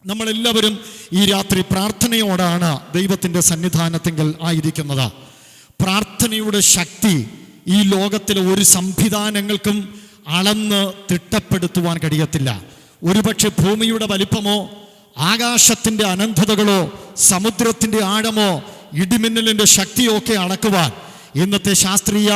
നമ്മളെല്ലാവരും ഈ രാത്രി പ്രാർത്ഥനയോടാണ് ദൈവത്തിൻ്റെ സന്നിധാനത്തിങ്കൽ ആയിരിക്കുന്നത്. പ്രാർത്ഥനയുടെ ശക്തി ഈ ലോകത്തിലെ ഒരു സംവിധാനങ്ങൾക്കും അളന്ന് തിട്ടപ്പെടുത്തുവാൻ കഴിയത്തില്ല. ഒരുപക്ഷെ ഭൂമിയുടെ വലിപ്പമോ ആകാശത്തിൻ്റെ അനന്തതകളോ സമുദ്രത്തിൻ്റെ ആഴമോ ഇടിമിന്നലിൻ്റെ ശക്തിയോ ഒക്കെ അളക്കുവാൻ ഇന്നത്തെ ശാസ്ത്രീയ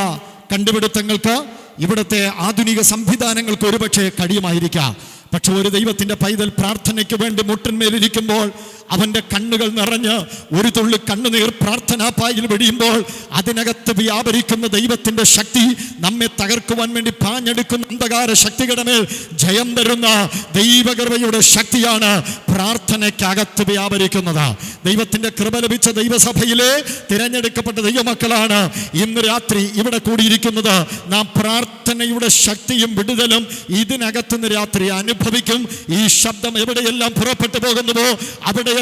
കണ്ടുപിടുത്തങ്ങൾക്ക്, ഇവിടുത്തെ ആധുനിക സംവിധാനങ്ങൾക്ക് ഒരുപക്ഷെ കഴിയുമായിരിക്കാം. പക്ഷെ ഒരു ദൈവത്തിൻ്റെ പൈതൽ പ്രാർത്ഥനയ്ക്ക് വേണ്ടി മുട്ടന്മേലിരിക്കുമ്പോൾ അവൻ്റെ കണ്ണുകൾ നിറഞ്ഞ് ഒരു തുള്ളി കണ്ണുനീർ പ്രാർത്ഥനാപായിൽ വെടിയുമ്പോൾ അതിനകത്ത് വ്യാപരിക്കുന്ന ദൈവത്തിൻ്റെ ശക്തി നമ്മെ തകർക്കുവാൻ വേണ്ടി പാഞ്ഞെടുക്കുന്ന അന്ധകാര ശക്തികളുടെ മേൽ ജയം തരുന്ന ദൈവകൃപയുടെ ശക്തിയാണ് പ്രാർത്ഥനയ്ക്കകത്ത് വ്യാപരിക്കുന്നത്. ദൈവത്തിൻ്റെ കൃപ ലഭിച്ച ദൈവസഭയിലെ തിരഞ്ഞെടുക്കപ്പെട്ട ദൈവമക്കളാണ് ഇന്ന് രാത്രി ഇവിടെ കൂടിയിരിക്കുന്നത്. നാം പ്രാർത്ഥനയുടെ ശക്തിയും വിടുതലും ഇതിനകത്തുനിന്ന് രാത്രി അനുഭവിക്കും. ഈ ശബ്ദം എവിടെയെല്ലാം പുറപ്പെട്ടു പോകുന്നുവോ അവിടെയെല്ലാം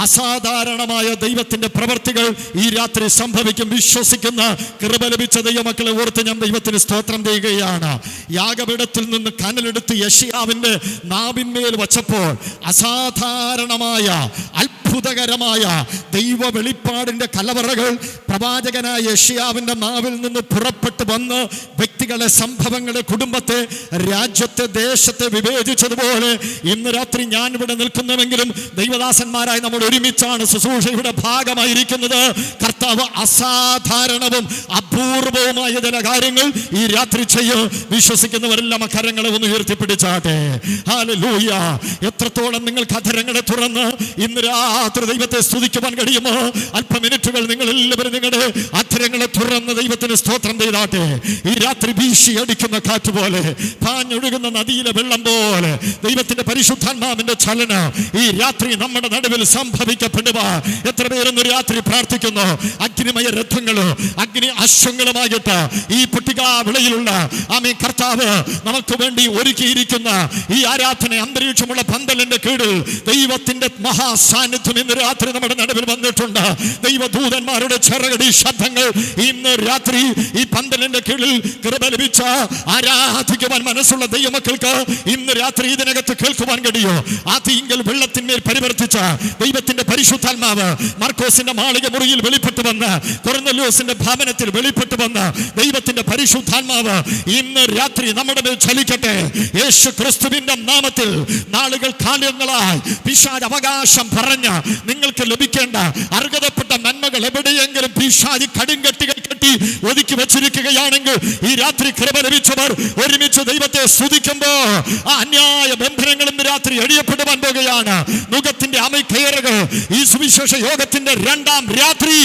അസാധാരണമായ ദൈവത്തിന്റെ പ്രവർത്തികൾ ഈ രാത്രി സംഭവിക്കും. വിശ്വസിക്കുന്ന കൃപ ലഭിച്ച ദൈവമക്കളെ ഓർത്ത് ഞാൻ ദൈവത്തിന് സ്തോത്രം ചെയ്യുകയാണ്. യാഗപീഠത്തിൽ നിന്ന് കനലെടുത്ത് യെശയ്യാവിന്റെ നാവിന്മേൽ വച്ചപ്പോൾ അസാധാരണമായ അത്ഭുതകരമായ ദൈവ വെളിപ്പാടിന്റെ കലവറകൾ പ്രവാചകനായ യെശയ്യാവിന്റെ നാവിൽ നിന്ന് പുറപ്പെട്ടു വന്ന് വ്യക്തികളെ, സംഭവങ്ങളെ, കുടുംബത്തെ, രാജ്യത്തെ, ദേശത്തെ വിവേചിച്ചതുപോലെ ഇന്ന് രാത്രി ഞാൻ ഇവിടെ നിൽക്കുന്നുവെങ്കിലും ദൈവദാസന്മാരായി നമ്മൾ ഒരുമിച്ചാണ് ശുശ്രൂഷയുടെ ഭാഗമായിരിക്കുന്നത്. കർത്താവ് അസാധാരണവും അപൂർവവുമായ ചില കാര്യങ്ങൾ ഈ രാത്രി ചെയ്യും. വിശ്വസിക്കുന്നവരെല്ലാം അധരങ്ങളെ ഒന്ന് ഉയർത്തിപ്പിടിച്ചാട്ടെ. ഹല്ലേലൂയ. എത്രത്തോളം നിങ്ങൾക്ക് അധരങ്ങളെ തുറന്ന് ഇന്ന് രാത്രി ദൈവത്തെ സ്തുതിക്കുവാൻ കഴിയുമോ? അല്പ മിനിറ്റുകൾ നിങ്ങൾ എല്ലാവരും നിങ്ങളുടെ അധരങ്ങളെ തുറന്ന് ദൈവത്തിന് സ്തോത്രം ചെയ്താട്ടെ. ഈ രാത്രി വീശി അടിക്കുന്ന കാറ്റ് പോലെ, പാഞ്ഞൊഴുകുന്ന നദിയിലെ വെള്ളം പോലെ ദൈവത്തിന്റെ പരിശുദ്ധാത്മാവിന്റെ ചലന ഈ രാത്രി നമ്മുടെ നടുവിൽ സംഭവിക്കപ്പെടുക. എത്ര പേരൊന്ന് രാത്രി പ്രാർത്ഥിക്കുന്നു? അഗ്നിമയ രഥങ്ങളോ അഗ്നി അശ്വങ്ങളുമായിട്ട് ഈ പുട്ടികാ വിളയിലുള്ള ആമേൻ കർത്താവ് നമുക്ക് വേണ്ടി ഒരുക്കിയിരിക്കുന്ന ഈ ആരാധന അന്തരീക്ഷമുള്ള പന്തലിന്റെ കീഴിൽ ദൈവത്തിന്റെ മഹാസാന്നിധ്യം ഇന്ന് രാത്രി നമ്മുടെ നടുവിൽ വന്നിട്ടുണ്ട്. ദൈവദൂതന്മാരുടെ ചെറുകടി ശബ്ദങ്ങൾ ഇന്ന് രാത്രി ഈ പന്തലിന്റെ കീഴിൽ കൃപ ലഭിച്ച ആരാധിക്കുവാൻ മനസ്സുള്ള ദൈവമക്കൾക്ക് ഇന്ന് രാത്രി ഇതിനകത്ത് കേൾക്കുവാൻ കഴിയോ? ആദിയിൽ വെള്ളത്തിന്മേൽ പരിവർത്തിച്ച ദൈവത്തിന്റെ പരിശുദ്ധാത്മാവ് മർക്കോസിന്റെ മാളിക മുറിയിൽ വെളിപ്പെട്ടു വന്ന്, കൊർന്നല്യോസിന്റെ ഭവനത്തിൽ വെളിപ്പെട്ടു വന്ന് ദൈവത്തിന്റെ പരിശുദ്ധാത്മാവ് ഇന്ന് രാത്രി നമ്മുടെ മേൽ ചലിക്കട്ടെ. യേശു ക്രിസ്തുവിന്റെ നാമത്തിൽ നാളുകൾ കാലങ്ങളായി പിശാച് അവകാശം പറഞ്ഞ നിങ്ങൾക്ക് ലഭിക്കേണ്ട അർഹതപ്പെട്ട നന്മകൾ എവിടെയെങ്കിലും പിശാച് കടുങ്കട്ടികൾ കെട്ടി ഒതുക്കി വെച്ചിരിക്കുകയാണെങ്കിൽ ഈ രാത്രി കൃപ ലഭിച്ചവർ ഒരുമിച്ച് ദൈവത്തെ സ്തുതിക്കുമ്പോൾ ആ അന്യായ ബന്ധനങ്ങളും രാത്രി എടിയപ്പെടുവാൻ പോകുകയാണ്. നുകത്തിന്റെ അമൈക്കയറുകൾ ഈ സുവിശേഷ യോഗത്തിന്റെ രണ്ടാം രാത്രി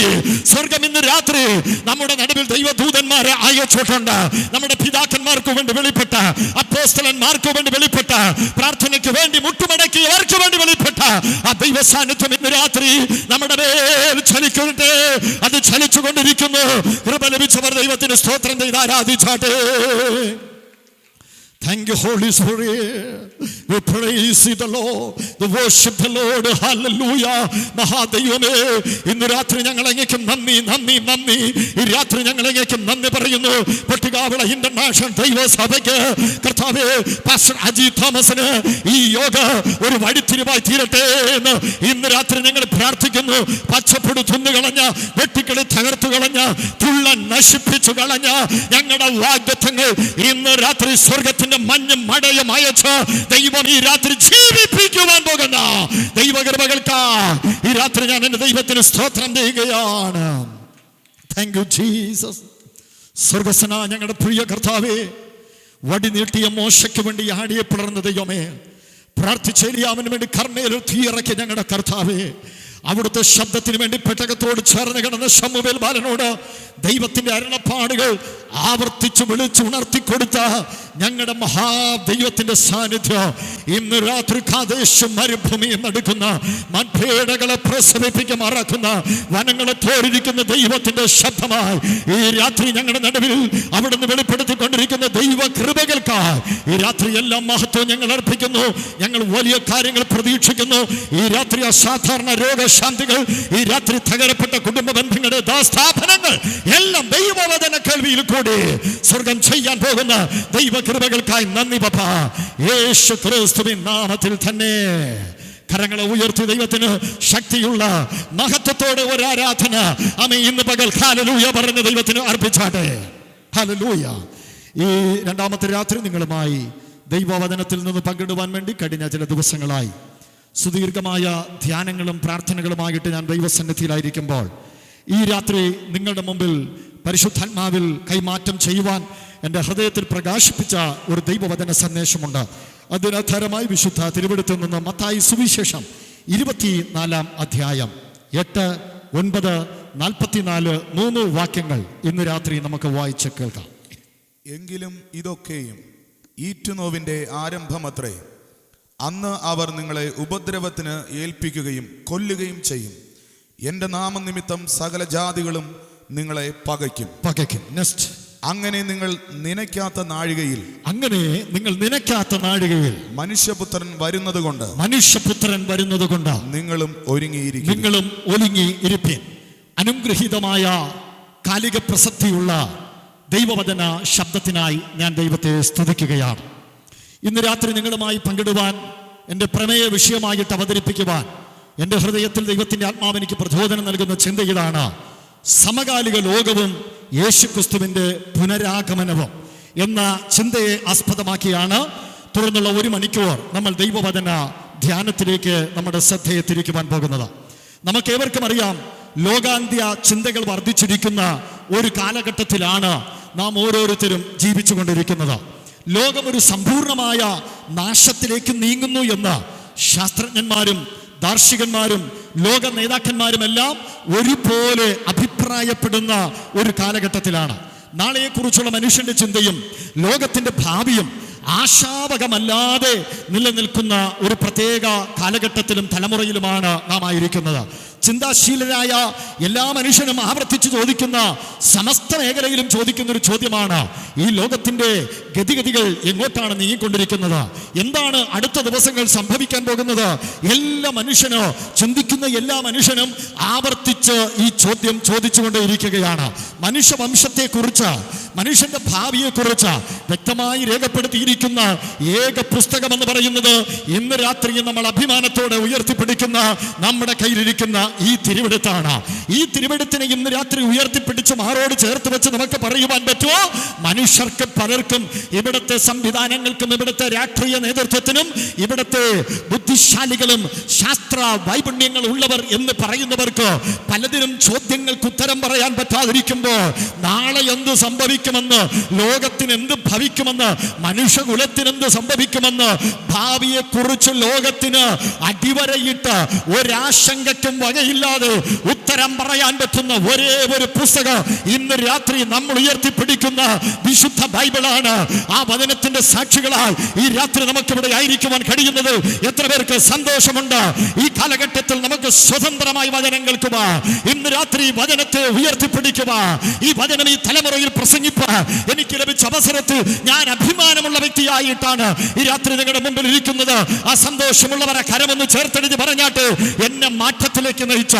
സ്വർഗം ഇന്ന് രാത്രി നമ്മുടെ നടുവിൽ ദൈവദൂതന്മാരെ അയച്ചിട്ടുണ്ട്. നമ്മുടെ പിതാക്കന്മാർക്ക് വേണ്ടി വെളിപ്പെട്ട, അപ്പോസ്തലന്മാർക്ക് വേണ്ടി വെളിപ്പെട്ട, പ്രാർത്ഥനയ്ക്ക് വേണ്ടി മുട്ടുമടക്കിയവർക്ക് വേണ്ടി വെളിപ്പെട്ട ആ ദൈവ സാന്നിധ്യം ഇന്ന് രാത്രി നമ്മുടെ മേൽ ചലിക്കട്ടെ. അത് ചലിച്ചുകൊണ്ടിരിക്കുന്നു. കൃപ ലഭിച്ചവർ ദൈവത്തിന് സ്തോത്രം ചെയ്ത് ആരാധിച്ചാട്ടെ. Thank you, Holy Spirit. We praise the Lord. We worship the Lord. Hallelujah. മഹാദൈവമേ, ഇന്ന് രാത്രി ഞങ്ങൾ അങ്ങേക്ക് നന്ദി നന്ദി നന്ദി. ഈ രാത്രി ഞങ്ങൾ അങ്ങേക്ക് നന്ദി പറയുന്നു. പട്ടികാവിള ഇന്റർനാഷണൽ ദൈവസഭയ്ക്ക് കർത്താവേ, പാസ്റ്റർ അജി തോമസിന് ഈ യോഗ ഒരു വഴിത്തിരിവായി തീരട്ടെ എന്ന് ഇന്ന് രാത്രി ഞങ്ങൾ പ്രാർത്ഥിക്കുന്നു. പച്ചപ്പൊടി തിന്നുകളഞ്ഞ, വെട്ടിക്കളി തകർത്തു കളഞ്ഞ, തുള്ളൻ നശിപ്പിച്ചു കളഞ്ഞ ഞങ്ങളുടെ വാഗ്ദത്തങ്ങൾ ഇന്ന് രാത്രി സ്വർഗത്തിന്റെ മഞ്ഞും മഴയും അയച്ച് ദൈവം ഈ രാത്രി ജീവിപ്പിക്കുവാൻ പോകുന്ന ദൈവകൃപകൾക്ക് ഈ രാത്രി ഞാൻ എന്റെ ദൈവത്തിന് സ്തോത്രം ചെയ്യുകയാണ്. Thank you Jesus. സ്വർഗസ്വനാ ഞങ്ങളുടെ പ്രിയ കർത്താവേ, വടി നീട്ടിയ മോശയ്ക്ക് വേണ്ടി ആടിയെ പിളർന്ന ദൈവമേ, പ്രാർത്ഥിച്ചേലിയാവിന് വേണ്ടി കർമ്മയിൽ തീയിറക്കി ഞങ്ങളുടെ കർത്താവേ, അവിടുത്തെ ശബ്ദത്തിന് വേണ്ടി പെട്ടകത്തോട് ചേർന്ന് കിടന്ന ശമൂവേൽ ബാലനോട് ദൈവത്തിന്റെ അരുളപ്പാടുകൾ ആവർത്തിച്ച് വിളിച്ചുണർത്തി കൊടുത്ത ഞങ്ങളുടെ മഹാദൈവത്തിന്റെ സാന്നിധ്യം ഇന്ന് രാത്രി കാദേശം മരുഭൂമിയിൽ നടക്കുന്ന മൺപേടകളെ പ്രസവിപ്പിക്കാൻ മറക്കുന്ന വനങ്ങളെ തോടിരിക്കുന്ന ദൈവത്തിന്റെ ശബ്ദമായി ഈ രാത്രി ഞങ്ങളുടെ നടുവിൽ അവിടുന്ന് വെളിപ്പെടുത്തിക്കൊണ്ടിരിക്കുന്ന ദൈവ കൃപകൾക്കായി ഈ രാത്രി എല്ലാം മഹത്വം ഞങ്ങൾ അർപ്പിക്കുന്നു. ഞങ്ങൾ വലിയ കാര്യങ്ങൾ പ്രതീക്ഷിക്കുന്നു. ഈ രാത്രി അസാധാരണ രോഗശാന്തികൾ, ഈ രാത്രി തകരപ്പെട്ട കുടുംബ ബന്ധങ്ങളുടെ സ്ഥാപനങ്ങൾ എല്ലാം ദൈവവചന കേൾവിയിൽ കൂടി സ്വർഗം ചെയ്യാൻ പോകുന്ന ദൈവകൃപകൾക്കായി നന്ദി പപ്പാ. യേശു ക്രിസ്തുവിൻ നാമത്തിൽ തന്നെ കരങ്ങളെ ഉയർത്തി ദൈവത്തിന് ശക്തിയുള്ള മഹത്വത്തോടെ ഒരു ആരാധന ഇന്ന് പകൽ ഹല്ലേലൂയ പറഞ്ഞ ദൈവത്തിന് അർപ്പിച്ചാട്ടെ. ഹല്ലേലൂയ. ഈ രണ്ടാമത്തെ രാത്രി നിങ്ങളുമായി ദൈവവചനത്തിൽ നിന്ന് പങ്കിടുവാൻ വേണ്ടി കഴിഞ്ഞ ചില ദിവസങ്ങളായി സുദീർഘമായ ധ്യാനങ്ങളും പ്രാർത്ഥനകളുമായിട്ട് ഞാൻ ദൈവസന്നിധിയിലായിരിക്കുമ്പോൾ ഈ രാത്രി നിങ്ങളുടെ മുമ്പിൽ പരിശുദ്ധാത്മാവിൽ കൈമാറ്റം ചെയ്യുവാൻ എൻ്റെ ഹൃദയത്തിൽ പ്രകാശിപ്പിച്ച ഒരു ദൈവവചന സന്ദേശമുണ്ട്. അതിനാധാരമായി വിശുദ്ധ തിരുവെടുത്തിൽ നിന്ന് മത്തായി സുവിശേഷം 24-ാം അധ്യായം 8, 9, 44 3 വാക്യങ്ങൾ ഇന്ന് രാത്രി നമുക്ക് വായിച്ച് കേൾക്കാം. എങ്കിലും ഇതൊക്കെയും ഈറ്റുനോവിൻ്റെ ആരംഭമത്രേ. അന്ന് അവർ നിങ്ങളെ ഉപദ്രവത്തിന് ഏൽപ്പിക്കുകയും കൊല്ലുകയും ചെയ്യും. എൻ്റെ നാമനിമിത്തം സകല ജാതികളും നിങ്ങളെ പകയ്ക്കും. നെക്സ്റ്റ്. അങ്ങനെ നിങ്ങൾ നനയ്ക്കാത്ത നാഴികയിൽ മനുഷ്യപുത്രൻ വരുന്നത് കൊണ്ട് നിങ്ങളും ഒരുങ്ങിയിരിപ്പിൻ. അനുഗ്രഹീതമായ കാലിക പ്രസക്തിയുള്ള ദൈവവചന ശബ്ദത്തിനായി ഞാൻ ദൈവത്തെ സ്തുതിക്കുകയാണ്. ഇന്ന് രാത്രി നിങ്ങളുമായി പങ്കിടുവാൻ, എൻ്റെ പ്രമേയ വിഷയമായിട്ട് അവതരിപ്പിക്കുവാൻ എൻ്റെ ഹൃദയത്തിൽ ദൈവത്തിൻ്റെ ആത്മാവ് എനിക്ക് പ്രചോദനം നൽകുന്ന ചിന്ത ഇതാണ്: സമകാലിക ലോകവും യേശുക്രിസ്തുവിൻ്റെ പുനരാഗമനവും എന്ന ചിന്തയെ ആസ്പദമാക്കിയാണ് തുടർന്നുള്ള 1 മണിക്കൂർ നമ്മൾ ദൈവവചന ധ്യാനത്തിലേക്ക് നമ്മുടെ ശ്രദ്ധയെ തിരിക്കുവാൻ പോകുന്നത്. നമുക്കേവർക്കും അറിയാം, ലോകാന്ത്യ ചിന്തകൾ വർദ്ധിച്ചിരിക്കുന്ന ഒരു കാലഘട്ടത്തിലാണ് നാം ഓരോരുത്തരും ജീവിച്ചു കൊണ്ടിരിക്കുന്നത്. ലോകം ഒരു സമ്പൂർണമായ നാശത്തിലേക്ക് നീങ്ങുന്നു എന്ന് ശാസ്ത്രജ്ഞന്മാരും ദാർശനികന്മാരും ലോക നേതാക്കന്മാരുമെല്ലാം ഒരുപോലെ അഭിപ്രായപ്പെടുന്ന ഒരു കാലഘട്ടത്തിലാണ്. നാളെയെക്കുറിച്ചുള്ള മനുഷ്യന്റെ ചിന്തയും ലോകത്തിന്റെ ഭാവിയും ആശാവകമല്ലാതെ നിലനിൽക്കുന്ന ഒരു പ്രത്യേക കാലഘട്ടത്തിലും തലമുറയിലുമാണ് നാം ആയിരിക്കുന്നത്. ചിന്താശീലരായ എല്ലാ മനുഷ്യനും ആവർത്തിച്ച് ചോദിക്കുന്ന, സമസ്ത മേഖലയിലും ചോദിക്കുന്ന ഒരു ചോദ്യമാണ്: ഈ ലോകത്തിൻ്റെ ഗതിഗതികൾ എങ്ങോട്ടാണ് നീങ്ങിക്കൊണ്ടിരിക്കുന്നത്? എന്താണ് അടുത്ത ദിവസങ്ങൾ സംഭവിക്കാൻ പോകുന്നത്? ചിന്തിക്കുന്ന എല്ലാ മനുഷ്യനും ആവർത്തിച്ച് ഈ ചോദ്യം ചോദിച്ചുകൊണ്ടേയിരിക്കുകയാണ്. മനുഷ്യവംശത്തെക്കുറിച്ച്, മനുഷ്യന്റെ ഭാവിയെക്കുറിച്ച് വ്യക്തമായി രേഖപ്പെടുത്തിയിരിക്കുന്ന ഏക പുസ്തകം എന്ന് പറയുന്നത് ഇന്ന് രാത്രി നമ്മൾ അഭിമാനത്തോടെ ഉയർത്തിപ്പിടിക്കുന്ന നമ്മുടെ കയ്യിലിരിക്കുന്ന ഈ തിരുവെടുത്താണ്. ഈ തിരുവെടുത്തിനെ ഇന്ന് രാത്രി ഉയർത്തിപ്പിടിച്ച് മാറോട് ചേർത്ത് വെച്ച് നമുക്ക് പറയുവാൻ പറ്റുമോ? മനുഷ്യർക്ക് പലർക്കും, ഇവിടുത്തെ സംവിധാനങ്ങൾക്കും, ഇവിടുത്തെ രാഷ്ട്രീയ നേതൃത്വത്തിനും, ഇവിടുത്തെ ബുദ്ധിശാലികളും ശാസ്ത്ര വൈപുണ്യങ്ങൾ ഉള്ളവർ എന്ന് പറയുന്നവർക്ക് പലതിനും ചോദ്യങ്ങൾക്ക് ഉത്തരം പറയാൻ പറ്റാതിരിക്കുമ്പോൾ നാളെ എന്ത് സംഭവിക്കുമെന്ന്, ലോകത്തിന് എന്ത് ഭവിക്കുമെന്ന്, മനുഷ്യകുലത്തിന് എന്ത് സംഭവിക്കുമെന്ന് ഭാവിയെക്കുറിച്ച് ലോകത്തിന് അടിവരയിട്ട് ഒരാശങ്കയ്ക്കും വകയില്ലാതെ ഉത്തരം പറയാൻ പറ്റുന്ന ഒരേ ഒരു പുസ്തകം ഇന്ന് രാത്രി നമ്മൾ ഉയർത്തിപ്പിടിക്കുന്ന വിശുദ്ധ ബൈബിളാണ്. ആ വചനത്തിന്റെ സാക്ഷികളായി ഈ രാത്രി നമുക്കിവിടെ ആയിരിക്കുവാൻ കഴിയുന്നത് എത്ര പേർക്ക് സന്തോഷമുണ്ട്? ഈ കാലഘട്ടത്തിൽ നമുക്ക് സ്വതന്ത്രമായി വചനം കേൾക്കുക, ഇന്ന് രാത്രി വചനത്തെ ഉയർത്തിപ്പിടിക്കുക, ഈ വചനം ഈ തലമുറയിൽ പ്രസംഗിപ്പാൻ എനിക്ക് ലഭിച്ച അവസരത്തിൽ ഞാൻ അഭിമാനമുള്ള വ്യക്തിയായിട്ടാണ് ഈ രാത്രി നിങ്ങളുടെ മുമ്പിൽ ഇരിക്കുന്നത്. ആ സന്തോഷമുള്ളവരെ കരമൊന്ന് ചേർത്തെടുത്ത് പറഞ്ഞാട്ട്, എന്നെ മാറ്റത്തിലേക്ക് നയിച്ച,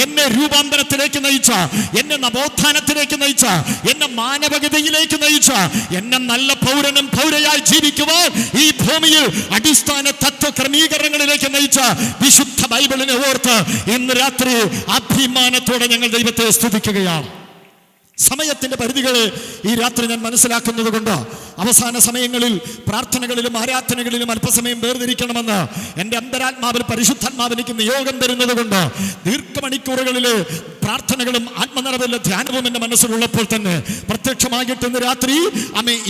എന്നെ രൂപാന്തരത്തിലേക്ക് നയിച്ച, എന്നെ നവോത്ഥാനത്തിലേക്ക് നയിച്ച, എന്നെ മാനവികതയിലേക്ക് നയിച്ച, എന്നെ നല്ല പൗരനും പൗരയായി ജീവിക്കുവാൻ ഈ ഭൂമിയിൽ അടിസ്ഥാന തത്വ ക്രമീകരണങ്ങളിലേക്ക് നയിച്ച വിശുദ്ധ ബൈബിളിനെ ഓർത്ത് ഇന്ന് രാത്രി അഭിമാനത്തോടെ ഞങ്ങൾ ദൈവത്തെ സ്തുതിക്കുകയാണ്. സമയത്തിന്റെ പരിധികളെ ഈ രാത്രി ഞാൻ മനസ്സിലാക്കുന്നത് കൊണ്ട് അവസാന സമയങ്ങളിൽ പ്രാർത്ഥനകളിലും ആരാധനകളിലും അല്പസമയം വേർതിരിക്കണമെന്ന് എൻ്റെ അന്തരാത്മാവിൽ പരിശുദ്ധാത്മാവ് എനിക്ക് നിയോഗം തരുന്നത് കൊണ്ട് ദീർഘമണിക്കൂറുകളിൽ പ്രാർത്ഥനകളും ആത്മനിറവിലെ ധ്യാനവും എൻ്റെ മനസ്സിലുള്ളപ്പോൾ തന്നെ പ്രത്യക്ഷമായിട്ട് ഇന്ന് രാത്രി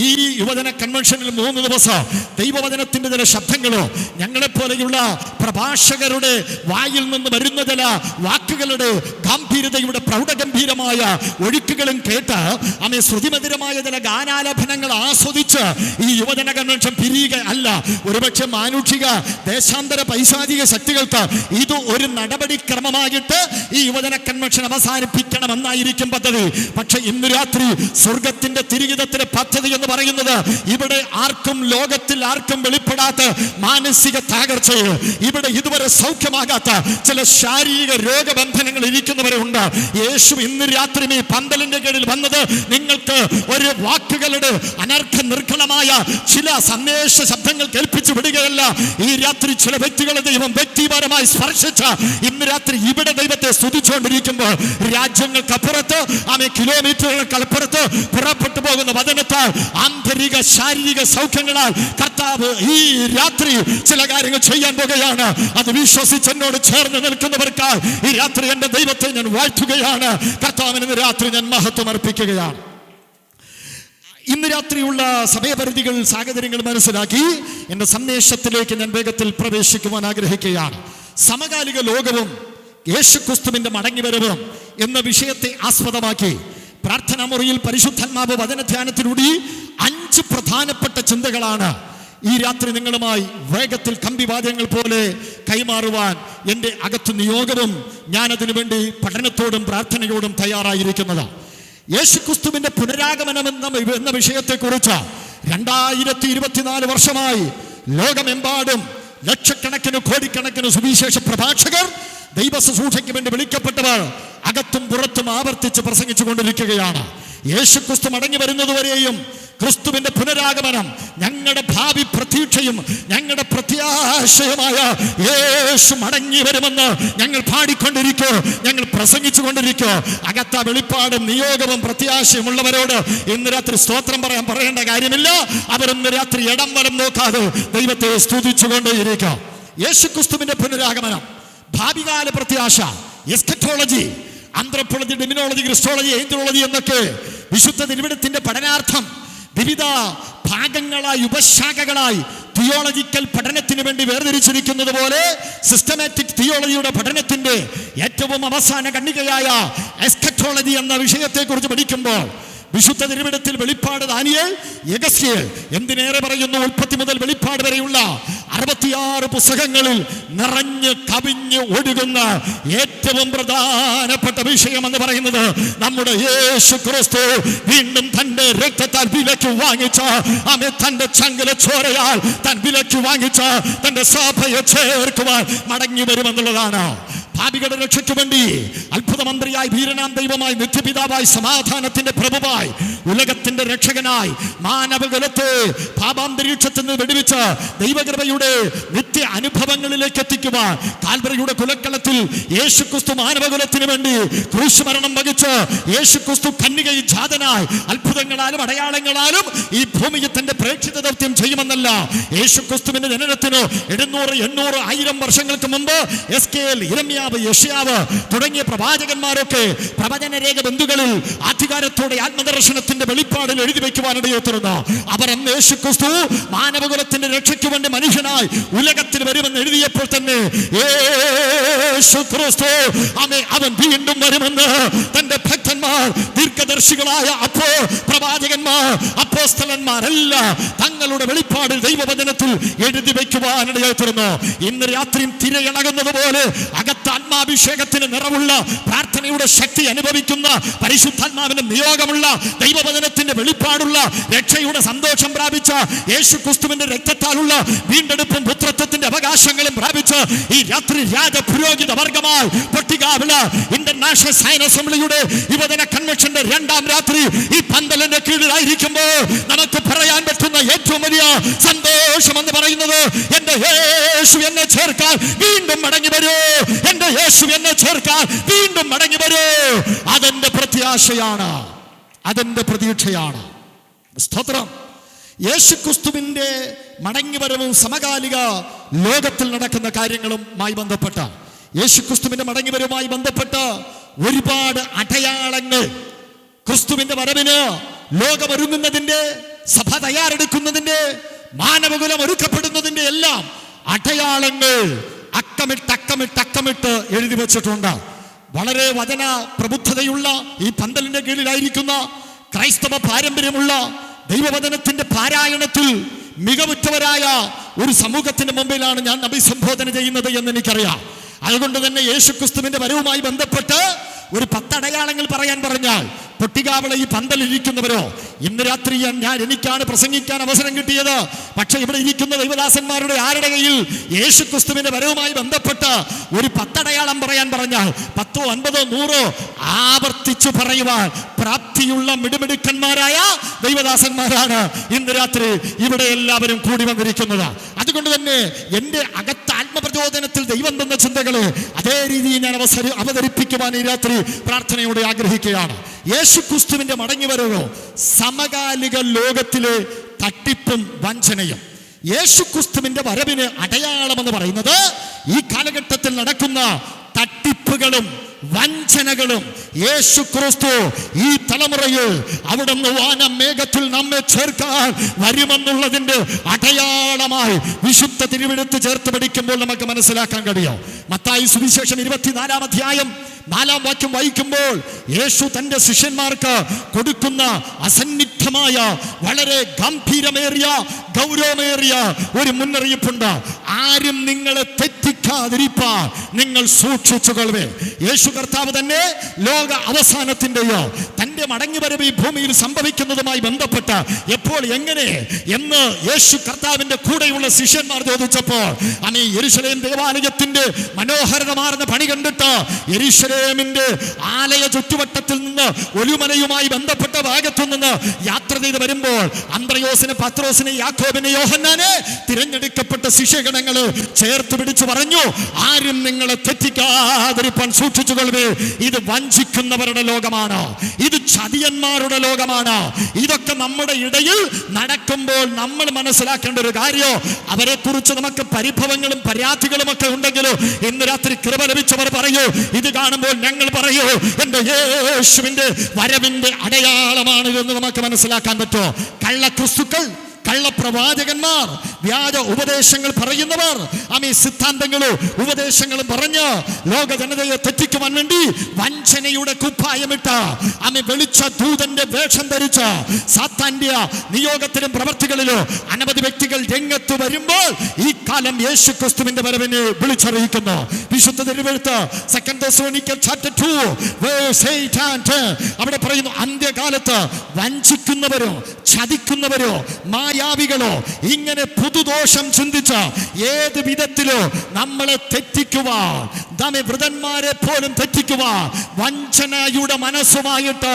ഈ യുവജന കൺവെൻഷനിൽ 3 ദിവസം ദൈവവചനത്തിന്റെ ചില ശബ്ദങ്ങളോ, ഞങ്ങളെപ്പോലെയുള്ള പ്രഭാഷകരുടെ വായിൽ നിന്ന് വരുന്ന ചില വാക്കുകളുടെ ഗാംഭീര്യതയുടെ പ്രൗഢഗംഭീരമായ ഒഴുക്കുകളും കേട്ട് ശ്രുതിമധുരമായ ചില ഗാനാലാപനങ്ങൾ ആസ്വദിച്ച് ഈ യുവജന കൺവെൻഷൻ പിരിയുക അല്ല. ഒരുപക്ഷെ മാനുഷിക ദേശാന്തര പൈശാചിക ശക്തികൾക്ക് ഇത് ഒരു നടപടിക്രമമായിട്ട് ഈ യുവജന കൺവെൻഷൻ അവസാനിപ്പിക്കണമെന്നായിരിക്കും പദ്ധതി. പക്ഷെ ഇന്ന് രാത്രി സ്വർഗത്തിന്റെ തിരികിതത്തിന്റെ പദ്ധതി എന്ന് പറയുന്നത് ഇവിടെ ആർക്കും, ലോകത്തിൽ ആർക്കും വെളിപ്പെടാത്ത മാനസിക തകർച്ചയെ, ഇവിടെ ഇതുവരെ സൗഖ്യമാകാത്ത ചില ശാരീരിക രോഗബന്ധനങ്ങൾ ഇരിക്കുന്നവരെ ഉണ്ട്. യേശു ഇന്ന് രാത്രി ഈ പന്തലിന്റെ കീഴിൽ വന്നത് നിങ്ങൾക്ക് ഒരു വാക്ക് വാക്കുകളുടെ അനർഘ നിർഘണമായ ചില സന്ദേശ ശബ്ദങ്ങൾ കേൾപ്പിച്ചു വിടുകയല്ല. ഈ രാത്രി ചില വ്യക്തികളെ ദൈവം വ്യക്തിപരമായി സ്പർശിച്ച ഇന്ന് രാത്രി ഇവിടെ ദൈവത്തെ സ്തുതിച്ചുകൊണ്ടിരിക്കുമ്പോൾ രാജ്യങ്ങൾക്കപ്പുറത്ത് കിലോമീറ്ററുകൾക്കപ്പുറത്ത് പുറപ്പെട്ടു പോകുന്ന വചനത്താൽ ആന്തരിക ശാരീരിക സൗഖ്യങ്ങളാൽ കർത്താവ് ഈ രാത്രി ചില കാര്യങ്ങൾ ചെയ്യാൻ പോകുകയാണ്. അത് വിശ്വസിച്ച് എന്നോട് ചേർന്ന് നിൽക്കുന്നവർക്കായി ഈ രാത്രി എൻ്റെ ദൈവത്തെ ഞാൻ വാഴ്ത്തുകയാണ്. കർത്താവിന് ഇന്ന് രാത്രി ഞാൻ മഹത്വം അർപ്പിക്കുകയാണ്. ഇന്ന് രാത്രിയുള്ള സമയപരിധികൾ സാഹചര്യങ്ങൾ മനസ്സിലാക്കി എൻ്റെ സന്ദേശത്തിലേക്ക് ഞാൻ വേഗത്തിൽ പ്രവേശിക്കുവാൻ ആഗ്രഹിക്കുകയാണ്. സമകാലിക ലോകവും യേശുക്രിസ്തുവിന്റെ മടങ്ങിവരവും എന്ന വിഷയത്തെ ആസ്പദമാക്കി പ്രാർത്ഥനാ മുറിയിൽ പരിശുദ്ധാത്മാവ് വചനധ്യാനത്തിലൂടെ 5 പ്രധാനപ്പെട്ട ചിന്തകളാണ് ഈ രാത്രി നിങ്ങളുമായി വേഗത്തിൽ കമ്പിവാദ്യങ്ങൾ പോലെ കൈമാറുവാൻ എൻ്റെ അകത്ത് നിയോഗവും ഞാനതിനു വേണ്ടി പഠനത്തോടും പ്രാർത്ഥനയോടും തയ്യാറായിരിക്കുന്നത്. യേശുക്രിസ്തുവിന്റെ പുനരാഗമനം എന്ന വിഷയത്തെക്കുറിച്ച് 2024 വർഷമായി ലോകമെമ്പാടും ലക്ഷക്കണക്കിന് കോടിക്കണക്കിന് സുവിശേഷ പ്രഭാഷകർ ദൈവ ശുശ്രൂഷയ്ക്ക് വേണ്ടി വിളിക്കപ്പെട്ടവർ അകത്തും പുറത്തും ആവർത്തിച്ച് പ്രസംഗിച്ചു കൊണ്ടിരിക്കുകയാണ്. യേശുക്രിസ്തു മടങ്ങി വരുന്നതുവരെയും ക്രിസ്തുവിന്റെ പുനരാഗമനം ഞങ്ങളുടെ ഭാവി പ്രതീക്ഷയും ഞങ്ങളുടെ പ്രത്യാശയുമായ യേശു മടങ്ങി വരുമെന്ന് ഞങ്ങൾ പാടിക്കൊണ്ടിരിക്കോ, ഞങ്ങൾ പ്രസംഗിച്ചു കൊണ്ടിരിക്കോ. അകത്ത വെളിപ്പാടും നിയോഗവും പ്രത്യാശയും ഉള്ളവരോട് ഇന്ന് രാത്രി സ്തോത്രം പറയേണ്ട കാര്യമില്ല. അവരിന്ന് രാത്രി ഇടം വലം നോക്കാതെ ദൈവത്തെ സ്തുതിച്ചുകൊണ്ടേയിരിക്കാം. യേശുക്രിസ്തുവിന്റെ പുനരാഗമനം, ഭാവികാല പ്രത്യാശ, എസ്കറ്റോളജി, ആന്ത്രോപോളജി, ഡിമിനോളജി, ക്രിസ്റ്റോളജി, ഏഞ്ചലോളജി എന്നൊക്കെ വിശുദ്ധ തിരുവചനത്തിന്റെ പഠനാർത്ഥം വിവിധ ഭാഗങ്ങളായി ഉപശാഖകളായി തിയോളജിക്കൽ പഠനത്തിന് വേണ്ടി വേർതിരിച്ചിരിക്കുന്നത് പോലെ സിസ്റ്റമാറ്റിക് തിയോളജിയുടെ പഠനത്തിന്റെ ഏറ്റവും അവസാന ഖണ്ഡികയായ എസ്കറ്റോളജി എന്ന വിഷയത്തെക്കുറിച്ച് പഠിക്കുമ്പോൾ വിശുദ്ധ തിരുവചനത്തിൽ വെളിപ്പാട്, ദാനിയേൽ, യെഹെസ്കേൽ, എന്തിനേറെ പറയുന്നു ഉൽപ്പത്തി മുതൽ വെളിപ്പാട് വരെയുള്ള 66 പുസ്തകങ്ങളിൽ നിറഞ്ഞ് കവിഞ്ഞ് ഒഴുകുന്ന ഏറ്റവും പ്രധാനപ്പെട്ട വിഷയം എന്ന് പറയുന്നത് നമ്മുടെ യേശു ക്രിസ്തു വീണ്ടും തന്റെ രക്തത്താൽ വിലയ്ക്ക് വാങ്ങിച്ച തന്റെ ചങ്കല ചോരയാൽ താൻ വിലയ്ക്ക് വാങ്ങിച്ച തന്റെ സഭയെ ചേർക്കുവാൻ മടങ്ങി വരുമെന്നുള്ളതാണ്. ഭാവികളുടെ രക്ഷയ്ക്ക് വേണ്ടി അത്ഭുതമന്ത്രിയായി, വീരനാം ദൈവമായി, നിത്യപിതാവായി, സമാധാനത്തിന്റെ പ്രഭുവായി, ഉലകത്തിന്റെ രക്ഷകനായി മാനവകുലത്തെ പാപാന്തരീക്ഷത്തിൽ നിന്ന് വെടിവെച്ച് ദൈവകൃപയുടെ നിത്യ അനുഭവങ്ങളിലേക്ക് എത്തിക്കുവാൻ കാൽവരിയുടെ കുലക്കളത്തിൽ യേശുക്രിസ്തു മാനവകുലത്തിന് വേണ്ടി ക്രൂശുമരണം വഹിച്ച് യേശുക്രിസ്തു കന്യകയിൽ ജാതനായി അത്ഭുതങ്ങളാലും അടയാളങ്ങളാലും ഈ ഭൂമിയിൽ തന്റെ പ്രേക്ഷിത ദൗത്യം ചെയ്യുമെന്നല്ല. യേശുക്രിസ്തുവിന്റെ ജനനത്തിന് 700, 800, 1000 വർഷങ്ങൾക്ക് മുമ്പ് എസ്കേൽ, യിരെമ്യാവ്, യെശയ്യാവ് തുടങ്ങിയ പ്രവാചകന്മാരൊക്കെ പ്രവചനരേഖ ബന്ധുകളിൽ അധികാരത്തോടെ ആത്മദർശനത്തിന്റെ വെളിപ്പാടിൽ എഴുതി വയ്ക്കുവാനിടയെത്തുന്നു. അവർ അന്ന് യേശുക്രിസ്തു മാനവകുലത്തിന്റെ രക്ഷയ്ക്ക് വേണ്ടി മനുഷ്യനായി ഉലകത്തിൽ വരുമെന്ന് എഴുതിയപ്പോൾ തന്നെ യേശുക്രിസ്തു അവൻ വീണ്ടും വരുമെന്ന് തന്റെ ഭക്തന്മാർ, ദീർഘദർശികളായ പ്രവാചകന്മാർ, അപ്പോസ്തലന്മാരെല്ലാം തങ്ങളുടെ വെളിപ്പാടിൽ ദൈവവചനത്തിൽ എഴുതി വയ്ക്കുവാനിടയെത്തുന്നു. ഇന്ന് രാത്രിയും തിരയിളകുന്നത് പോലെ അകത്ത് ആത്മാഭിഷേകത്തിന് നിറവുള്ള പ്രാർത്ഥനയുടെ ശക്തി അനുഭവിക്കുന്ന പരിശുദ്ധാത്മാവിന്റെ നിയോഗമുള്ള ദൈവവചനത്തിന്റെ വെളിപ്പാടുള്ള രക്ഷയുടെ സന്തോഷം പ്രാപിച്ച യേശുക്രിസ്തുവിന്റെ രക്തത്താലുള്ള വീണ്ടെടുപ്പും പുത്രത്വത്തിന്റെ അവകാശങ്ങളും പ്രാപിച്ച് ഈ രാത്രി രാജപുരോഹിത വർഗമായി പൊട്ടിക്കാവിള ഇന്റർനാഷണൽ സയൻസ് അസംബ്ലിയുടെ യുവജന കൺവെൻഷന്റെ 2ാം രാത്രി ഈ പന്തലിന്റെ കീഴിലായിരിക്കുമ്പോൾ നമുക്ക് പറയാൻ പറ്റുന്ന ഏറ്റവും വലിയ സന്തോഷം എന്ന് പറയുന്നത് എന്റെ യേശു എന്നെ ചേർക്കാൻ വീണ്ടും മടങ്ങി വരൂ, എന്റെ യേശു എന്നെ ചേർക്കാൻ വീണ്ടും മടങ്ങി വരൂ. അതെന്റെ പ്രത്യാശയാണ്, അതെന്റെ പ്രതീക്ഷയാണ്. സ്തോത്രം. യേശുക്രിസ്തുവിന്റെ മടങ്ങിവരവും സമകാലിക ലോകത്തിൽ നടക്കുന്ന കാര്യങ്ങളുമായി ബന്ധപ്പെട്ട യേശുക്രിസ്തുവിന്റെ മടങ്ങിവരവുമായി ബന്ധപ്പെട്ട ഒരുപാട് അടയാളങ്ങൾ, ക്രിസ്തുവിന്റെ വരവിന് ലോകമൊരുങ്ങുന്നതിന്റെ, സഭ തയ്യാറെടുക്കുന്നതിന്റെ, മാനവകുലം ഒരുക്കപ്പെടുന്നതിന്റെ എല്ലാം അടയാളങ്ങൾ അക്കമിട്ട് എഴുതി വെച്ചിട്ടുണ്ട്. വളരെ വചന പ്രബുദ്ധതയുള്ള ഈ പന്തലിന്റെ കീഴിലായിരിക്കുന്ന ക്രൈസ്തവ പാരമ്പര്യമുള്ള ദൈവവചനത്തിന്റെ പാരായണത്തിൽ മികവുറ്റവരായ ഒരു സമൂഹത്തിന്റെ മുമ്പിലാണ് ഞാൻ അഭിസംബോധന ചെയ്യുന്നത് എന്ന് എനിക്കറിയാം. അതുകൊണ്ട് തന്നെ യേശുക്രിസ്തുവിന്റെ വരവുമായി ബന്ധപ്പെട്ട് ഒരു 10 അടയാളങ്ങൾ പറയാൻ പറഞ്ഞാൽ പൊട്ടിക്കാവള ഈ പന്തലിരിക്കുന്നവരോ, ഇന്ന് രാത്രി എനിക്കാണ് പ്രസംഗിക്കാൻ അവസരം കിട്ടിയത്. പക്ഷെ ഇവിടെ ഇരിക്കുന്ന ദൈവദാസന്മാരുടെ ആരുടെ കയ്യിൽ യേശുക്രിസ്തുവിന്റെ വരവുമായി ബന്ധപ്പെട്ട് ഒരു 10 അടയാളം പറയാൻ പറഞ്ഞാൽ 10, 50, 100 ആവർത്തിച്ചു പറയുവാൻ പ്രാപ്തിയുള്ള മിടുമിടുക്കന്മാരായ ദൈവദാസന്മാരാണ് ഇന്ന് രാത്രി ഇവിടെ എല്ലാവരും കൂടി വന്നിരിക്കുന്നത്. അതുകൊണ്ട് തന്നെ എൻ്റെ അകത്ത് ആത്മപ്രചോദനത്തിൽ ദൈവം തന്ന ചിന്തകളെ അതേ രീതിയിൽ ഞാൻ അവതരിപ്പിക്കുവാൻ ഈ രാത്രി പ്രാർത്ഥനയോടെ ആഗ്രഹിക്കുകയാണ്. യേശുക്രിസ്തുവിന്റെ മടങ്ങിവരവോ സമകാലിക ലോകത്തിലെ തട്ടിപ്പും വഞ്ചനയും. യേശുക്രിസ്തുവിന്റെ വരവിന് അടയാളമെന്ന് പറയുന്നത് ഈ കാലഘട്ടത്തിൽ നടക്കുന്ന തട്ടിപ്പുകളും വഞ്ചനകളും. യേശുക്രിസ്തു ഈ തലമുറയിൽ അവിടുന്ന് വാനമേഘത്തിൽ നമ്മെ ചേർക്കാൻ വരുമെന്നുള്ളതിന്റെ അടയാളമായി വിശുദ്ധ തിരുവെഴുത്ത് ചേർത്ത് പഠിക്കുമ്പോൾ നമുക്ക് മനസ്സിലാക്കാൻ കഴിയും. മത്തായി സുവിശേഷം 24-ാം അധ്യായം 4-ാം വാക്യം വായിക്കുമ്പോൾ യേശു തന്റെ ശിഷ്യന്മാർക്ക് കൊടുക്കുന്ന അസന്നിഗ്ധമായ വളരെ ഗംഭീരമേറിയ ഗൗരവമേറിയ ഒരു മുന്നറിയിപ്പുണ്ട്. ആരും നിങ്ങളെ തെറ്റിക്കാതിരിപ്പാൻ നിങ്ങൾ സൂക്ഷിച്ചുകൊള്ളുവേ. യേശു കർത്താവ് തന്നെ ലോക അവസാനത്തിന്റെയോ തന്റെ മടങ്ങിവരവ് ഈ ഭൂമിയിൽ സംഭവിക്കുന്നതുമായി ബന്ധപ്പെട്ട് എപ്പോൾ എങ്ങനെ എന്ന് യേശു കർത്താവിന്റെ കൂടെയുള്ള ശിഷ്യന്മാർ ചോദിച്ചപ്പോൾ യെരൂശലേം ദേവാലയത്തിന്റെ മനോഹരമാർന്ന പണി കണ്ടിട്ട് യെരൂശലേമിന്റെ ആലയ ചുറ്റുവട്ടത്തിൽ നിന്ന് ഒലിവുമലയുമായി ബന്ധപ്പെട്ട ഭാഗത്തു നിന്ന് യാത്ര ചെയ്ത് വരുമ്പോൾ അന്ത്രയോസിനെ, പത്രോസിനെ, യാക്കോബിനെ, യോഹന്നാനെ തിരഞ്ഞെടുക്കപ്പെട്ട ശിഷ്യഗണങ്ങളെ ചേർത്ത് പിടിച്ചു പറഞ്ഞു, ആരും നിങ്ങളെ തെറ്റിക്കാതിരിപ്പാൻ സൂക്ഷിച്ചുകൊള്ളുവേ. ഇത് വഞ്ചിക്കുന്നവരുടെ ലോകമാണ്, ഇത് ചതിയന്മാരുടെ ലോകമാണ്. ഇതൊക്കെ നമ്മുടെ ഇടയിൽ നടക്കുമ്പോൾ നമ്മൾ മനസ്സിലാക്കേണ്ട ഒരു കാര്യം, അവരെ കുറിച്ച് നമുക്ക് പരിഭവങ്ങളും പരാതികളും ഒക്കെ ഉണ്ടെങ്കിലും ഇന്ന് രാത്രി കൃപ ലഭിച്ചവർ പറയൂ, ഇത് കാണുമ്പോൾ ഞങ്ങൾ പറയൂ, എന്റെ യേശുവിന്റെ വരവിന്റെ അടയാളമാണ് എന്ന് നമുക്ക് മനസ്സിലാക്കാൻ പറ്റുമോ? കള്ളക്രിസ്തുക്കൾ, കള്ളപ്രവാചകന്മാർ, വ്യാജ ഉപദേശങ്ങൾ പറയുന്നവർ, സിദ്ധാന്തങ്ങളും ഉപദേശങ്ങളും പറഞ്ഞ് ലോക ജനതയെ തെറ്റിക്കുവാൻ വേണ്ടി വഞ്ചനയുടെ കുപ്പായമിട്ട് വെളിച്ച ദൂതന്റെ വേഷം ധരിച്ച് സാത്താന്റെ നിയോഗത്തിലും പ്രവർത്തികളിലും അനവധി വ്യക്തികൾ രംഗത്ത് വരുമ്പോൾ ഈ കാലം യേശുക്രിസ്തുവിന്റെ വരവിനെ വിളിച്ചറിയിക്കുന്നു. വിശുദ്ധ തിരുവെഴുത്ത് 2 Thessalonians chapter 2 verse 8 and 10 അവിടെ പറയുന്നു, അന്ത്യകാലത്ത് വഞ്ചിക്കുന്നവരോ ചതിക്കുന്നവരോ മായാവികളോ ഇങ്ങനെ പുതുദോഷം ചിന്തിച്ച ഏത് വിധത്തിലോ നമ്മളെ തെറ്റിക്കുവാൻ, വൃതന്മാരെ പോലും തെറ്റിക്കുവാൻ വഞ്ചനയുടെ മനസ്സുമായിട്ട്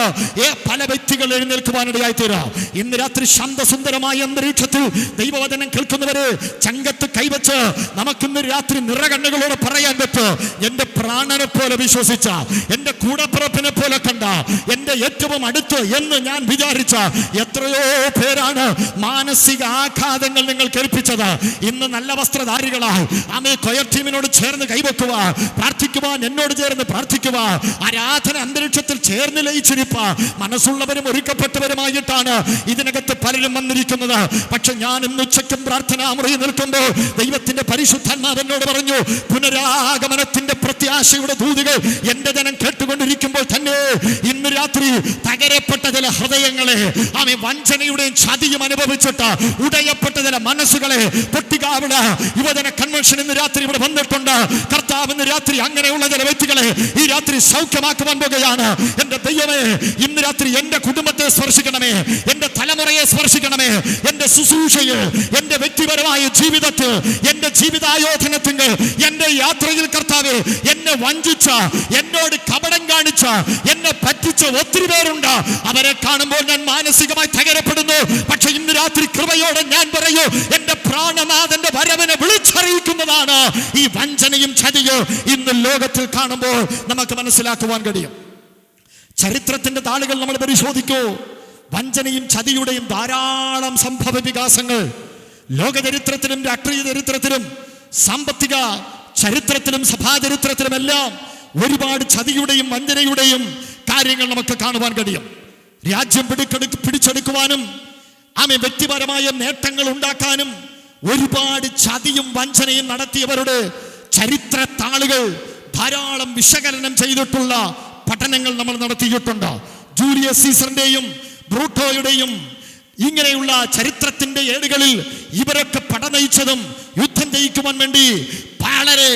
പല വ്യക്തികൾ എഴുന്നേൽക്കുവാനിടയായി തീരാം. ഇന്ന് രാത്രി ശാന്തസുന്ദരമായ അന്തരീക്ഷത്തിൽ ദൈവവചനം കേൾക്കുന്നവരെ ചങ്കത്ത് കൈവച്ച് നമുക്കിന്ന് രാത്രി നിറകണ്ണുകളോട് പറയാൻ പറ്റും, എന്റെ പ്രാണനെ പോലെ വിശ്വസിച്ച, എന്റെ കൂടപ്പിറപ്പിനെ പോലെ കണ്ട, എന്റെ ഏറ്റവും അടുത്ത് എന്ന് ഞാൻ വിചാരിച്ച എത്രയോ പേരാണ് മാനസിക ആഘാതങ്ങൾ നിങ്ങൾ കേൾപ്പിച്ചത്. ഇന്ന് നല്ല വസ്ത്രധാരികളായി കൊയർ ടീമിനോട് ചേർന്ന് കൈവെക്കുക, പ്രാർത്ഥിക്കുവാൻ എന്നോട് ചേർന്ന് പ്രാർത്ഥിക്കുക, ആരാധന അന്തരീക്ഷത്തിൽ ചേർന്ന് ലയിച്ചിരിപ്പ മനസ്സുള്ളവരും ഒരുക്കപ്പെട്ടവരുമായിട്ടാണ് ഇതിനകത്ത് പലരും വന്നിരിക്കുന്നത്. പക്ഷെ ഞാൻ ഇന്ന് ഉച്ചയ്ക്കും പ്രാർത്ഥനാ മുറി നിൽക്കുമ്പോൾ ദൈവത്തിന്റെ പരിശുദ്ധാത്മാവ് എന്നോട് പറഞ്ഞു, പുനരാഗമനത്തിന്റെ പ്രത്യാശയുടെ ദൂതുകൾ എന്റെ ജനം കേട്ടുകൊണ്ടിരിക്കുമ്പോൾ തന്നെ ഇന്ന് രാത്രി തകരപ്പെട്ട ചില ഹൃദയങ്ങളെ വഞ്ചനയുടെയും ചതിയും അനുഭവിച്ചിട്ട് ഉടയപ്പെട്ട ചില മനസ്സുകളെ പൊട്ടിക്കാവിട യുവജന കൺവെൻഷൻ ഇന്ന് രാത്രി ഇവിടെ വന്നിട്ടുണ്ട്. കർത്താവ് ഇന്ന് രാത്രി അങ്ങനെയുള്ള ചില വ്യക്തികളെ ഈ രാത്രി സൗഖ്യമാക്കുവാൻ പോകുകയാണ്. എന്റെ ദൈവമേ, ഇന്ന് രാത്രി എന്റെ കുടുംബത്തെ സ്പർശിക്കണമേ, എന്റെ തലമുറയെ സ്പർശിക്കണമേ, എന്റെ ശുശ്രൂഷയെ, എന്റെ വ്യക്തിപരമായ ജീവിതത്തിൽ, എന്റെ ജീവിതായോധനത്തിൽ, എന്റെ യാത്രയിൽ കർത്താവേ, എന്നെ വഞ്ചിച്ച, എന്നോട് കപടം കാണിച്ച, എന്നെ പറ്റിച്ച ഒത്തിരി പേരുണ്ട്. അവരെ കാണുമ്പോൾ ഞാൻ മാനസികമായി തകരപ്പെടുന്നു. പക്ഷെ ഇന്ന് രാത്രി കൃപയോടെ ഞാൻ പറയൂ, എന്റെ പ്രാണനാഥന്റെ വരവിനെ വിളിച്ചറിയിക്കുന്നതാണ് ഈ വഞ്ചനയും ചതിയും ഇന്ന് ലോകത്തിൽ കാണുമ്പോൾ നമുക്ക് മനസ്സിലാക്കുവാൻ കഴിയും. ചരിത്രത്തിന്റെ താളുകൾ നമ്മൾ പരിശോധിക്കൂ, വഞ്ചനയും ചതിയുടെയും ധാരാളം സംഭവ വികാസങ്ങൾ ലോക ചരിത്രത്തിലും രാഷ്ട്രീയ ചരിത്രത്തിലും സാമ്പത്തിക ചരിത്രത്തിലും സഭാചരിത്രത്തിലുമെല്ലാം ഒരുപാട് ചതിയുടെയും വഞ്ചനയുടെയും കാര്യങ്ങൾ നമുക്ക് കാണുവാൻ കഴിയും. രാജ്യം പിടിച്ചെടുക്കുവാനും വ്യക്തിപരമായ നേട്ടങ്ങൾ ഉണ്ടാക്കാനും ഒരുപാട് ചതിയും വഞ്ചനയും നടത്തിയവരുടെ ചരിത്ര താളുകൾ ധാരാളം വിശകലനം ചെയ്തിട്ടുള്ള പഠനങ്ങൾ നമ്മൾ നടത്തിയിട്ടുണ്ട്. ജൂലിയസ് സീസറിന്റെയും ബ്രൂട്ടോയുടെയും ഇങ്ങനെയുള്ള ചരിത്രത്തിന്റെ ഏടുകളിൽ ഇവരൊക്കെ പടനയിച്ചതും യുദ്ധം ജയിക്കുവാൻ വേണ്ടി വളരെ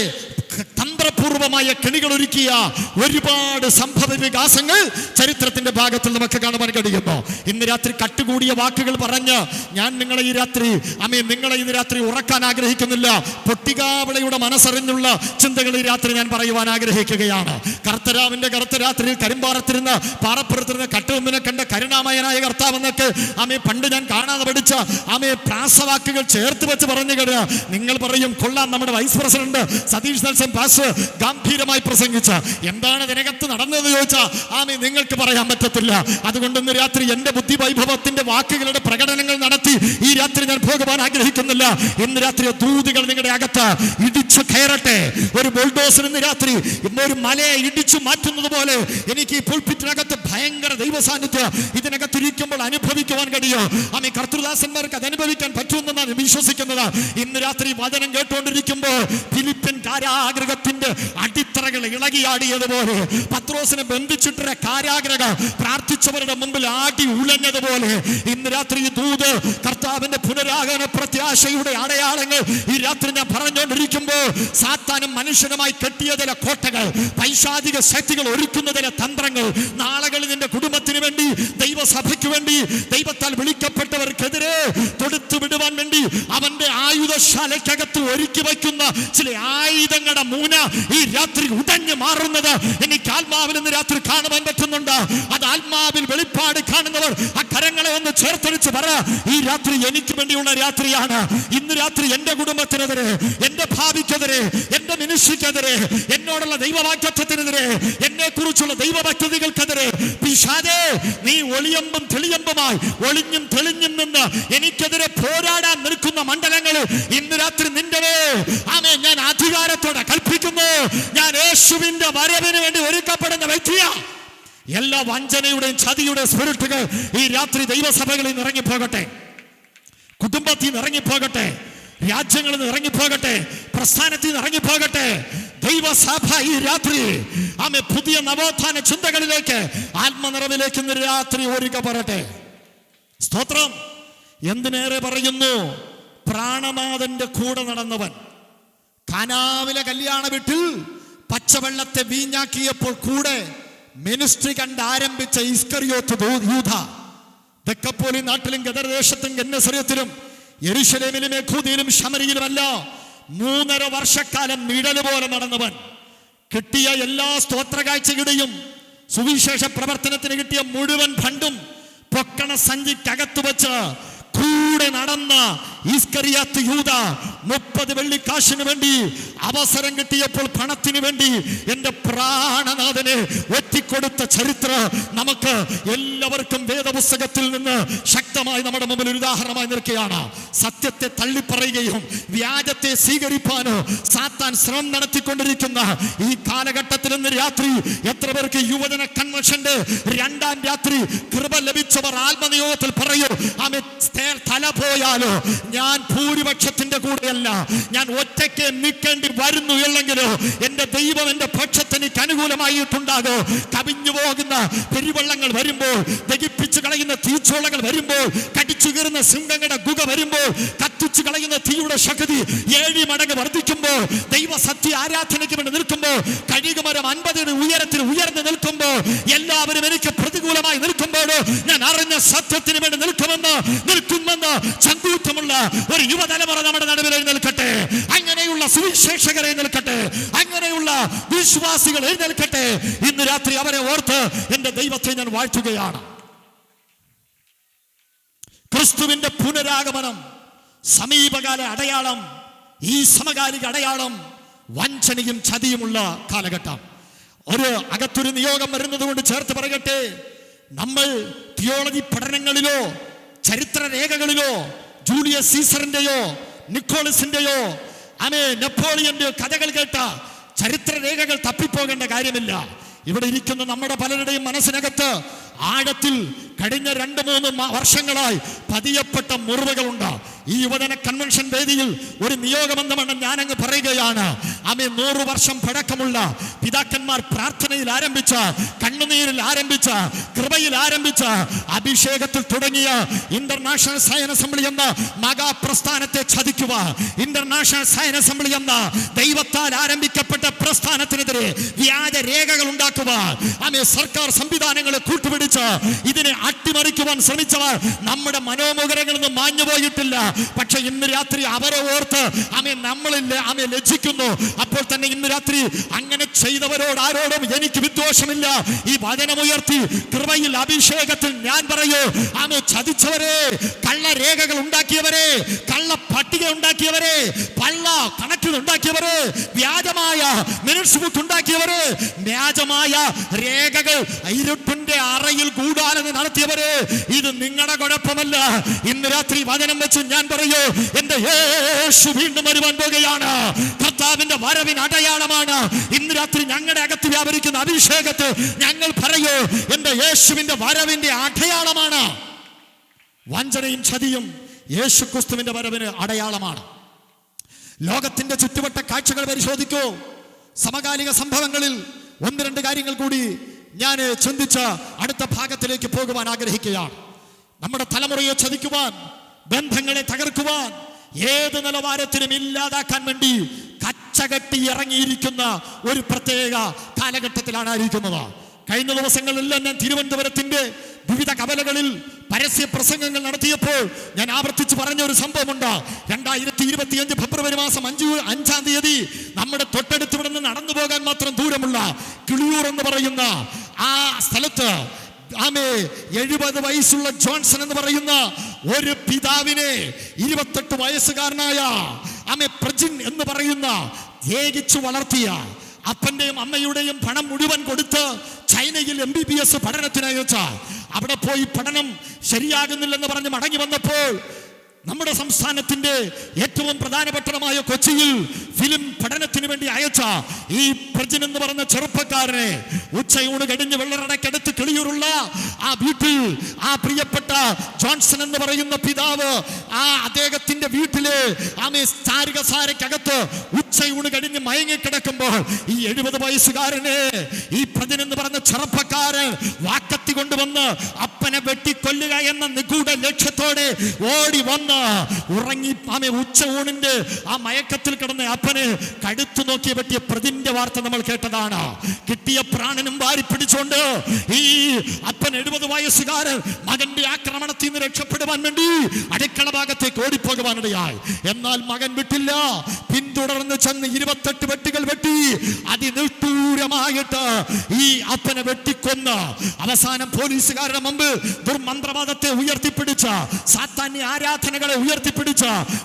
തന്ത്രപൂർവ്വം അപൂർവമായ കെണികൾ ഒരുക്കിയ ഒരുപാട് സംഭവ വികാസങ്ങൾ ചരിത്രത്തിന്റെ ഭാഗത്തിൽ നമുക്ക് കാണുവാൻ കഴിയുന്നു. ഇന്ന് രാത്രി കട്ടുകൂടിയ വാക്കുകൾ പറഞ്ഞ് ഞാൻ നിങ്ങളെ ഈ രാത്രി ഉറക്കാൻ ആഗ്രഹിക്കുന്നില്ല. പൊട്ടികാവളയുടെ മനസ്സറിഞ്ഞുള്ള ചിന്തകൾ ഈ രാത്രി ഞാൻ പറയുവാൻ ആഗ്രഹിക്കുകയാണ്. കർത്തരാവിന്റെ കറുത്തരാത്രിയിൽ കരിമ്പാറത്തിരുന്ന് പാറപ്പുറത്തിരുന്ന് കട്ടുകൊമ്പിനെ കണ്ട കരുണാമയനായ കർത്താവെന്നൊക്കെ പണ്ട് ഞാൻ കാണാതെ പഠിച്ച പ്രാസവാക്കുകൾ ചേർത്ത് വെച്ച് പറഞ്ഞു കഴിഞ്ഞാൽ നിങ്ങൾ പറയും കൊള്ളാം, നമ്മുടെ വൈസ് പ്രസിഡന്റ് സതീഷ് നെൽസൺ പാസ് ഗംഭീരമായി പ്രസംഗിച്ച. എന്താണ് ഇതിനകത്ത് നടന്നത് ചോദിച്ചാൽ നിങ്ങൾക്ക് പറയാൻ പറ്റത്തില്ല. അതുകൊണ്ട് ഇന്ന് രാത്രി എന്റെ ബുദ്ധി വൈഭവത്തിന്റെ വാക്കുകളുടെ പ്രകടനങ്ങൾ നടത്തി ഈ രാത്രി ഞാൻ പോകുവാൻ ആഗ്രഹിക്കുന്നില്ല. ഇന്ന് രാത്രി ദൂതുകൾ നിങ്ങളുടെ അകത്ത് ഇടിച്ചു കയറട്ടെ. ഒരു ബുൾഡോസർ ഇന്ന് രാത്രി ഒരു മലയെ ഇടിച്ചു മാറ്റുന്നത് പോലെ എനിക്ക് ഈ പുൽപിറ്റിനകത്ത് ഭയങ്കര ദൈവ സാന്നിധ്യം ഇതിനകത്ത് ഇരിക്കുമ്പോൾ അനുഭവിക്കുവാൻ കഴിയും. കർത്തൃദാസന്മാർക്ക് അത് അനുഭവിക്കാൻ പറ്റുമെന്നാണ് വിശ്വസിക്കുന്നത്. ഇന്ന് രാത്രി വചനം കേട്ടുകൊണ്ടിരിക്കുമ്പോൾ ഫിലിപ്പിൻ കാരാഗ്രഹത്തിന്റെ അടിത്തറകൾ ഇളകിയാടിയതുപോലെ, പത്രോസിനെ ബന്ധിച്ചിട്ട കാരാഗ്രഹം പ്രാർത്ഥിച്ചവരുടെ മുമ്പിൽ ആടി ഉലഞ്ഞതുപോലെ ഇന്ന് രാത്രി ഈ ദൂത് കർത്താവിന്റെ പുനരാഗമന പ്രത്യാശയുടെ അടയാളങ്ങൾ ഈ രാത്രി ഞാൻ പറഞ്ഞുകൊണ്ടിരിക്കുമ്പോൾ സാത്താനും മനുഷ്യനുമായി കെട്ടിയ ചില കോട്ടകൾ, പൈശാചിക ശക്തികൾ ഒരുക്കുന്ന ചില തന്ത്രങ്ങൾ, നാളുകളിൽ നിന്റെ കുടുംബത്തിന് വേണ്ടി, ദൈവസഭയ്ക്ക് വേണ്ടി, ദൈവത്താൽ വിളിക്കപ്പെട്ടവർക്കെതിരെ തൊടുത്തു വിടുവാൻ വേണ്ടി അവന്റെ ആയുധശാലയ്ക്കകത്ത് ഒരുക്കി വയ്ക്കുന്ന ചില ആയുധങ്ങളുടെ മൂന ഈ രാത്രി ഉടഞ്ഞു മാറുന്നത് എനിക്ക് ആത്മാവിൽ ഇന്ന് രാത്രി കാണുവാൻ പറ്റുന്നുണ്ട്. അത് ആത്മാവിൽ വെളിപ്പാട് കാണുന്നവർ ആ കരങ്ങളെ ഒന്ന് ചേർത്തടിച്ച് പറ, ഈ രാത്രി എനിക്ക് വേണ്ടിയുള്ള രാത്രിയാണ്. ഇന്ന് രാത്രി എന്റെ കുടുംബത്തിനെതിരെ, എന്റെ ഭാവിക്കെതിരെ, എന്റെ മിനിസ്ട്രിക്കെതിരെ, എന്നോടുള്ള ദൈവവാക്യത്വത്തിനെതിരെ, എന്നെ കുറിച്ചുള്ള ദൈവഭക്തികൾക്കെതിരെ പിശാചേ നീ ഒളിയമ്പും തെളിയമ്പുമായി ഒളിഞ്ഞും തെളിഞ്ഞും നിന്ന് എനിക്കെതിരെ പോരാടാൻ നിൽക്കുന്ന മണ്ഡലങ്ങൾ ഇന്ന് രാത്രി നിന്റെ ഞാൻ അധികാരത്തോടെ കൽപ്പിക്കുന്നു. ഞാൻ യേശുവിന്റെ വരവിന് വേണ്ടി ഒരുക്കപ്പെടുന്ന വ്യക്തിയാ. എല്ലാ വഞ്ചനയുടെയും ചതിയുടെ സ്പിരിറ്റുകൾ ഈ രാത്രി ദൈവസഭകളിൽ നിന്ന് ഇറങ്ങിപ്പോകട്ടെ, കുടുംബത്തിൽ നിന്ന് ഇറങ്ങിപ്പോകട്ടെ, രാജ്യങ്ങളിൽ നിന്ന് ഇറങ്ങിപ്പോകട്ടെ, പ്രസ്ഥാനത്തിൽ നിന്ന് ഇറങ്ങിപ്പോകട്ടെ. ദൈവസഭ ഈ രാത്രി പുതിയ നവോത്ഥാന ചിന്തകളിലേക്ക്, ആത്മനിറവിലേക്ക് ഇന്ന് രാത്രി ഒരുക്കപ്പെടട്ടെ. സ്തോത്രം. എന്തിനേറെ പറയുന്നു, പ്രാണനാഥന്റെ കൂടെ നടന്നവൻ കാനാവിലെ കല്യാണ വീട്ടിൽ പച്ചവെള്ളത്തെ വീഞ്ഞാക്കിയപ്പോൾ കൂടെ മിനിസ്ട്രി കണ്ട് ആരംഭിച്ച ഇസ്കറിയോത്ത് യൂദ, തെക്കപ്പോലി നാട്ടിലും ഗദർദേശത്തും ഗന്നസരത്തിലും യെരൂശലേമിലും യഹൂദയിലും ശമരിയിലുമല്ല 3.5 വർഷക്കാലം നിഴല് പോലെ നടന്നവൻ, കിട്ടിയ എല്ലാ സ്തോത്രകാഴ്ചയുടെയും സുവിശേഷ പ്രവർത്തനത്തിന് കിട്ടിയ മുഴുവൻ ഫണ്ടും പൊക്കണ സഞ്ചിക്കകത്ത് വെച്ച് കൂടെ നടന്ന ഇസ്കറിയാത്ത് യൂദ 30 വെള്ളിക്കാശിന് വേണ്ടി അവസരം കിട്ടിയപ്പോൾ പണത്തിന് വേണ്ടി എൻ്റെ പ്രാണനാഥനെ ഒറ്റിക്കൊടുത്ത ചരിത്രം നമുക്ക് എല്ലാവർക്കും വേദപുസ്തകത്തിൽ നിന്ന് ശക്തമായി നമ്മുടെ മുമ്പിൽ ഒരു ഉദാഹരണമായി നിൽക്കുകയാണ്. സത്യത്തെ തള്ളിപ്പറയുകയും വ്യാജത്തെ സ്വീകരിപ്പാനോ സാത്താൻ ശ്രമം നടത്തിക്കൊണ്ടിരിക്കുന്ന ഈ കാലഘട്ടത്തിൽ ഇന്ന് രാത്രി എത്ര പേർക്ക് യുവജന കൺവെൻഷന്റെ 2ാം രാത്രി കൃപ ലഭിച്ചവർ ആത്മനിയോഗത്തിൽ പറയൂ, തല പോയാലോ ഞാൻ ഭൂരിപക്ഷത്തിന്റെ കൂടെയല്ല, ഞാൻ ഒറ്റയ്ക്ക് നിൽക്കേണ്ടി വരുന്നു എല്ലെങ്കിലോ എൻ്റെ ദൈവം എൻ്റെ പക്ഷത്തെനിക്ക് അനുകൂലമായിട്ടുണ്ടാകോ. കവിഞ്ഞു പോകുന്ന പെരുവെള്ളങ്ങൾ വരുമ്പോൾ, ദഹിപ്പിച്ചു കളയുന്ന തീച്ചോളകൾ വരുമ്പോൾ, കടിച്ചു കീറുന്ന സിംഹങ്ങളുടെ ഗുഹ വരുമ്പോൾ, കത്തിച്ചു കളയുന്ന തീയുടെ ശക്തി 7 മടങ്ങ് വർദ്ധിക്കുമ്പോൾ, ദൈവ സത്യ ആരാധനയ്ക്ക് വേണ്ടി നിൽക്കുമ്പോൾ, കഴുകുമരം 50 ഉയരത്തിൽ ഉയർന്നു നിൽക്കുമ്പോൾ, എല്ലാവരും എനിക്ക് പ്രതികൂലമായി നിൽക്കുമ്പോഴോ ഞാൻ അറിഞ്ഞ സത്യത്തിന് വേണ്ടി നിൽക്കുമെന്ന് ചങ്കൂറ്റമുള്ള ഒരു യുവതലമുറ നമ്മുടെ നടുവിൽ എഴുന്നേൽക്കട്ടെ. അങ്ങനെയുള്ള സുവിശേഷകർ എഴുന്നേൽക്കട്ടെ, അങ്ങനെയുള്ള വിശ്വാസികൾ എഴുന്നേൽക്കട്ടെ. ഇന്ന് രാത്രി അവരെ ഓർത്ത് എൻ്റെ ദൈവത്തെ ഞാൻ വാഴ്ത്തുകയാണ്. ക്രിസ്തുവിന്റെ പുനരാഗമനം സമീപകാല അടയാളം, ഈ സമകാലിക അടയാളം വഞ്ചനയും ചതിയുമുള്ള കാലഘട്ടം. അകത്തൊരു നിയോഗം വരുന്നത് കൊണ്ട് ചേർത്ത് പറയട്ടെ, നമ്മൾ തിയോളജി പഠനങ്ങളിലോ ചരിത്ര രേഖകളിലോ ജൂലിയസ് സീസറിന്റെയോ നിക്കോളസിന്റെയോ നെപ്പോളിയന്റെയോ കഥകൾ കേട്ട ചരിത്ര രേഖകൾ തപ്പിപ്പോകേണ്ട കാര്യമില്ല. ഇവിടെ ഇരിക്കുന്ന നമ്മുടെ പലരുടെയും മനസ്സിനകത്ത് ആഴത്തിൽ കഴിഞ്ഞ 2-3 വർഷങ്ങളായി പതിയപ്പെട്ട മുറിവുകളുണ്ട്. ഈ യുവജന കൺവെൻഷൻ വേദിയിൽ ഒരു നിയോഗമെന്ന വണ്ണം ഞാനങ്ങ് പറയുകയാണ്. 100 വർഷം പഴക്കമുള്ള പിതാക്കന്മാർ പ്രാർത്ഥനയിൽ ആരംഭിച്ച, കണ്ണുനീരിൽ ആരംഭിച്ച, കൃപയിൽ ആരംഭിച്ച, അഭിഷേകത്തിൽ തുടങ്ങിയ ഇന്റർനാഷണൽ സയൻ അസംബ്ലി എന്ന മഹാപ്രസ്ഥാനത്തെ ചതിക്കുക, ഇന്റർനാഷണൽ സയൻ അസംബ്ലി എന്ന ദൈവത്താൽ ആരംഭിക്കപ്പെട്ട പ്രസ്ഥാനത്തിനെതിരെ വ്യാജ രേഖകൾ ഉണ്ടാക്കുവാൻ സർക്കാർ സംവിധാനങ്ങളെ കൂട്ടുപിടിച്ച് ഇതിനെ അട്ടിമറിക്കുവാൻ ശ്രമിച്ചവർ നമ്മുടെ മനോമുഖരങ്ങളിൽ നിന്ന് മാഞ്ഞു പോയിട്ടില്ല. പക്ഷെ ഇന്ന് രാത്രി അവരെ ഓർത്ത് നമ്മളിൽ ലജ്ജിക്കുന്നു. അപ്പോൾ തന്നെ ഇന്ന് രാത്രി അങ്ങനെ ചെയ്തവരോട് ആരോടും എനിക്ക് വിദ്വേഷമില്ല. ഈ വചനമുയർത്തി കൃപയിൽ അഭിഷേകത്തിൽ ഞാൻ പറയൂ, ചതിച്ചവരെ, കള്ളരേഖകൾ ഉണ്ടാക്കിയവരെ, കള്ള പട്ടിക ഉണ്ടാക്കിയവരെ, പള്ള കണക്കുകൾ ഉണ്ടാക്കിയവരെ, വ്യാജമായ മിനിറ്റ്സ് ബുക്ക് ഉണ്ടാക്കിയവരെ, വ്യാജമായ രേഖകൾ ഇരുട്ടിന്റെ അറയിൽ ഗൂഢാലോചന നടത്തിയവരെ, ഇത് നിങ്ങളുടെ കുഴപ്പമല്ല. ഇന്ന് രാത്രി വചനം വെച്ച് ഞാൻ പറയൂ, എന്റെ യേശു വീണ്ടും വരുവാൻ പോകുകയാണ്. കർത്താവിന്റെ വരവിന് അടയാളമാണ്. ഇന്ന് രാത്രി ഞങ്ങളുടെ അകത്ത് വ്യാപരിക്കുന്ന അഭിഷേകത്തെ ഞങ്ങൾ പറയൂ, എന്റെ യേശുവിന്റെ വരവിന്റെ അടയാളമാണ്. വഞ്ചനയും ചതിയും യേശു ക്രിസ്തുവിന്റെ വരവിന് അടയാളമാണ്. ലോകത്തിന്റെ ചുറ്റുവട്ട കാഴ്ചകൾ പരിശോധിക്കൂ. സമകാലിക സംഭവങ്ങളിൽ ഒന്ന് രണ്ട് കാര്യങ്ങൾ കൂടി ഞാൻ ചിന്തിച്ച് അടുത്ത ഭാഗത്തിലേക്ക് പോകുവാൻ ആഗ്രഹിക്കുകയാണ്. നമ്മുടെ തലമുറയെ ചതിക്കുവാൻ, ബന്ധങ്ങളെ തകർക്കുവാൻ, ഏത് നിലവാരത്തിലും ഇല്ലാതാക്കാൻ വേണ്ടി കച്ചകെട്ടി ഇറങ്ങിയിരിക്കുന്ന ഒരു പ്രത്യേക കാലഘട്ടത്തിലാണ് ഇരിക്കുന്നത്. കഴിഞ്ഞ ദിവസങ്ങളിലെല്ലാം ഞാൻ തിരുവനന്തപുരത്തിന്റെ വിവിധ കവലകളിൽ പരസ്യ പ്രസംഗങ്ങൾ നടത്തിയപ്പോൾ ഞാൻ ആവർത്തിച്ച് പറഞ്ഞ ഒരു സംഭവമുണ്ട്. 2025 ഫെബ്രുവരി മാസം 5-ാം തീയതി നമ്മുടെ തൊട്ടടുത്ത് ഇവിടെ നിന്ന് നടന്നു പോകാൻ മാത്രം ദൂരമുള്ള കിളിയൂർ എന്ന് പറയുന്ന ആ സ്ഥലത്ത് 70 വയസ്സുള്ള ജോൺസൺ എന്ന് പറയുന്ന ഒരു പിതാവിനെ 28 വയസ്സുകാരനായ പ്രജിൻ എന്ന് പറയുന്ന ത്യാഗിച്ചു വളർത്തിയ അപ്പന്റെയും അമ്മയുടെയും പണം മുഴുവൻ കൊടുത്ത് ചൈനയിൽ MBBS പഠനത്തിന് അയച്ച, അവിടെ പോയി പഠനം ശരിയാകുന്നില്ലെന്ന് പറഞ്ഞ് മടങ്ങി വന്നപ്പോൾ നമ്മുടെ സംസ്ഥാനത്തിന്റെ ഏറ്റവും പ്രധാനപ്പെട്ടമായ കൊച്ചിയിൽ ഫിലിം പഠനത്തിന് വേണ്ടി അയച്ച ഈ പ്രജിൻ എന്ന് പറഞ്ഞ ചെറുപ്പക്കാരനെ ഉച്ചയൂണ് കഴിഞ്ഞ് വെള്ളറടക്കടുത്ത് കിളിയൂരുള്ള ആ വീട്ടിൽ ആ പ്രിയപ്പെട്ട ജോൺസൺ എന്ന് പറയുന്ന പിതാവ് അദ്ദേഹത്തിന്റെ വീട്ടില് ചാരുകസാരക്കകത്ത് ഉച്ചയൂണ് കഴിഞ്ഞ് മയങ്ങിക്കിടക്കുമ്പോൾ ഈ 70 വയസ്സുകാരനെ ഈ പ്രജിൻ എന്ന് പറഞ്ഞ ചെറുപ്പക്കാരൻ വാക്കത്തി കൊണ്ടുവന്ന് അപ്പനെ വെട്ടിക്കൊല്ലുക എന്ന നിഗൂഢ ലക്ഷ്യത്തോടെ ഓടി വന്ന് ഉറങ്ങി ഉച്ചയൂണിന്റെ ആ മയക്കത്തിൽ കിടന്ന അപ്പന് കഴുത്തു നോക്കി വെട്ടിയ പ്രതിന്റെ വാർത്ത നമ്മൾ കേട്ടതാണ്. കിട്ടിയ പ്രാണനും വാരി പിടിച്ചോണ്ട് ഈ അപ്പൻ 70 വയസ്സുകാരൻ മകന്റെ ആക്രമണത്തിൽ നിന്ന് രക്ഷപ്പെടുവാൻ വേണ്ടി അടുക്കള ഭാഗത്തേക്ക് ഓടിപ്പോകുവാനിടയായി. എന്നാൽ മകൻ വിട്ടില്ല. പിന്തുടർന്ന് ചെന്ന് 28 വെട്ടുകൾ വെട്ടി അതിനിഷ്ഠൂരമായിട്ട് ഈ അപ്പനെ വെട്ടിക്കൊന്ന് അവസാനം പോലീസുകാരുടെ മുമ്പ് ദുർമന്ത്രവാദത്തെ ഉയർത്തിപ്പിടിച്ച, സാത്താന്യ ആരാധനകളെ ഉയർത്തിപ്പിടിച്ച,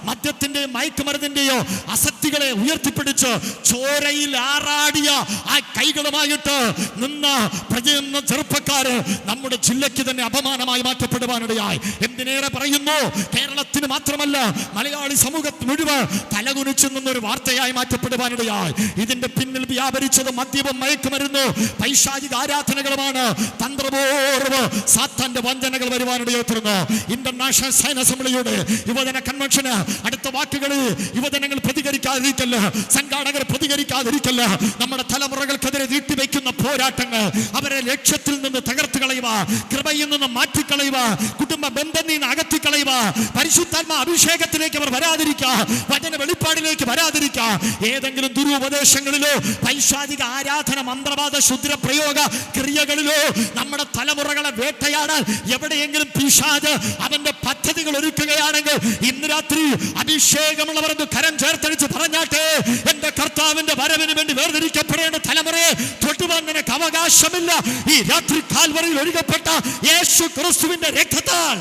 മദ്യത്തിന്റെയോ മയക്കുമരുന്നിന്റെയോ അസക്തികളെ ഉയർത്തിപ്പിടിച്ച് ചോരയിൽ ആറാടിയ ആ കൈകളുമായിട്ട് നിന്ന പ്രജയെന്ന ചെറുപ്പക്കാര് നമ്മുടെ ജില്ലയ്ക്ക് തന്നെ അപമാനമായി മാറ്റപ്പെടുവാനിടയായി. എന്തിനേറെ പറയുന്നു, കേരളത്തിന് മാത്രമല്ല മലയാളി സമൂഹത്തിന് മുഴുവൻ തലകുനിച്ചു നിന്നൊരു വാർത്തയായി മാറ്റപ്പെടുവാനിടയായി. ഇതിന്റെ പിന്നിൽ വ്യാപരിച്ചത് മദ്യവും മയക്കുമരുന്ന് പൈശാചിക ആരാധനകളുമാണ്. തന്ത്രപൂർവ്വ സാത്താന്റെ വഞ്ചനകൾ വരുവാനിടയായിരുന്നു. ഇന്റർനാഷണൽ സയൻസ് അസംബ്ലിയുടെ യുവജന കൺവെൻഷന് അടുത്ത വാക്കുകളിൽ യുവജനങ്ങൾ പ്രതികരിക്കാതിരിക്കല്ല, സംഘാടകർ പ്രതികരിക്കാതിരിക്കല്ല. നമ്മുടെ തലമുറകൾക്കെതിരെ നീട്ടിവെക്കുന്ന പോരാട്ടങ്ങൾ അവരെ ലക്ഷ്യത്തിൽ നിന്ന് തകർത്ത് കളയുക, കൃപയിൽ നിന്ന് മാറ്റിക്കളയുക, കുടുംബ ബന്ധത്തിൽ നിന്ന് അകറ്റിക്കളയുക, പരിശുദ്ധാത്മ അഭിഷേകത്തിലേക്ക് അവർ വരാതിരിക്കുക, വചന വെളിപ്പാടിലേക്ക് വരാതിരിക്കുക, ഏതെങ്കിലും ദുരുപദേശങ്ങളിലോ പൈശാചിക ആരാധന മന്ത്രവാദ ക്ഷുദ്ര പ്രയോഗ ക്രിയകളിലോ നമ്മുടെ തലമുറകളെ വേട്ടയാടാൻ എവിടെയെങ്കിലും പിശാച് അവന്റെ പദ്ധതികൾ ഒരുക്കുകയാണെങ്കിൽ ഇന്ന് രാത്രി അഭിഷേകമുള്ളവരെന്ന് കരം ചേർത്തടിച്ച് പറഞ്ഞാട്ടെ, എന്റെ കർത്താവിന്റെ വരവിന് വേണ്ടി വേർതിരിക്കപ്പെടേണ്ട തലമുറയെ തൊട്ടുവാൻ നിനക്ക് അവകാശമില്ല. ഈ രാത്രി കാൽവറിയിൽ ഒഴുകപ്പെട്ട യേശു ക്രിസ്തുവിന്റെ രക്തത്താൽ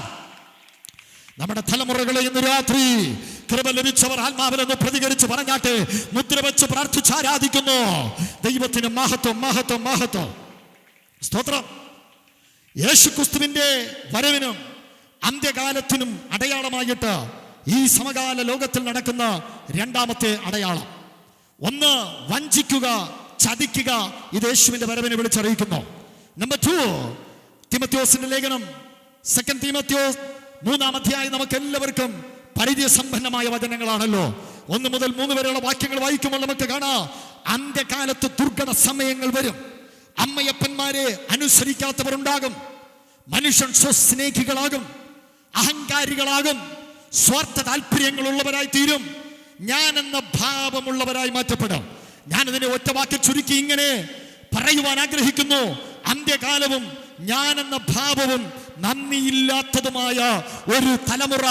നമ്മുടെ തലമുറകളെ ഇന്ന് രാത്രി കൃപ ലഭിച്ചവർ ആത്മാവിലെന്ന് പ്രതികരിച്ച് പറഞ്ഞാട്ടെ. മുദ്ര വെച്ച് പ്രാർത്ഥിച്ച് ആരാധിക്കുന്നു. ദൈവത്തിന് മഹത്വം, മഹത്വം, മഹത്വം. സ്തോത്രം. യേശു ക്രിസ്തുവിന്റെ വരവിനും അന്ത്യകാലത്തിനും അടയാളമായിട്ട് ഈ സമകാല ലോകത്തിൽ നടക്കുന്ന രണ്ടാമത്തെ അടയാളം, ഒന്ന് വഞ്ചിക്കുക, ചതിക്കുക. ഇത് യേശുവിന്റെ വരവിനെ വിളിച്ചറിയിക്കുന്നു. നമ്പർ 2, തിമോഥെയോസിന്റെ ലേഖനം 2 തിമോഥെയോസ് 3-ാം അധ്യായം നമുക്ക് എല്ലാവർക്കും പരിചയസമ്പന്നമായ വചനങ്ങളാണല്ലോ. 1 മുതൽ 3 വരെയുള്ള വാക്യങ്ങൾ വായിക്കുമ്പോൾ നമുക്ക് കാണാം, അന്ത്യകാലത്ത് ദുർഘട സമയങ്ങൾ വരും. അമ്മയപ്പന്മാരെ അനുസരിക്കാത്തവരുണ്ടാകും. മനുഷ്യൻ സ്വസ്നേഹികളാകും, അഹങ്കാരികളാകും, സ്വാർത്ഥ താല്പര്യങ്ങളുള്ളവരായി തീരും, ഞാൻ എന്ന ഭാവമുള്ളവരായി മാറ്റപ്പെടും. ഞാനതിനെ ഒറ്റവാക്കിൽ ചുരുക്കി ഇങ്ങനെ പറയുവാൻ ആഗ്രഹിക്കുന്നു: അന്ത്യകാലവും ഞാനെന്ന ഭാവവും നന്ദിയില്ലാത്തതുമായ ഒരു തലമുറ,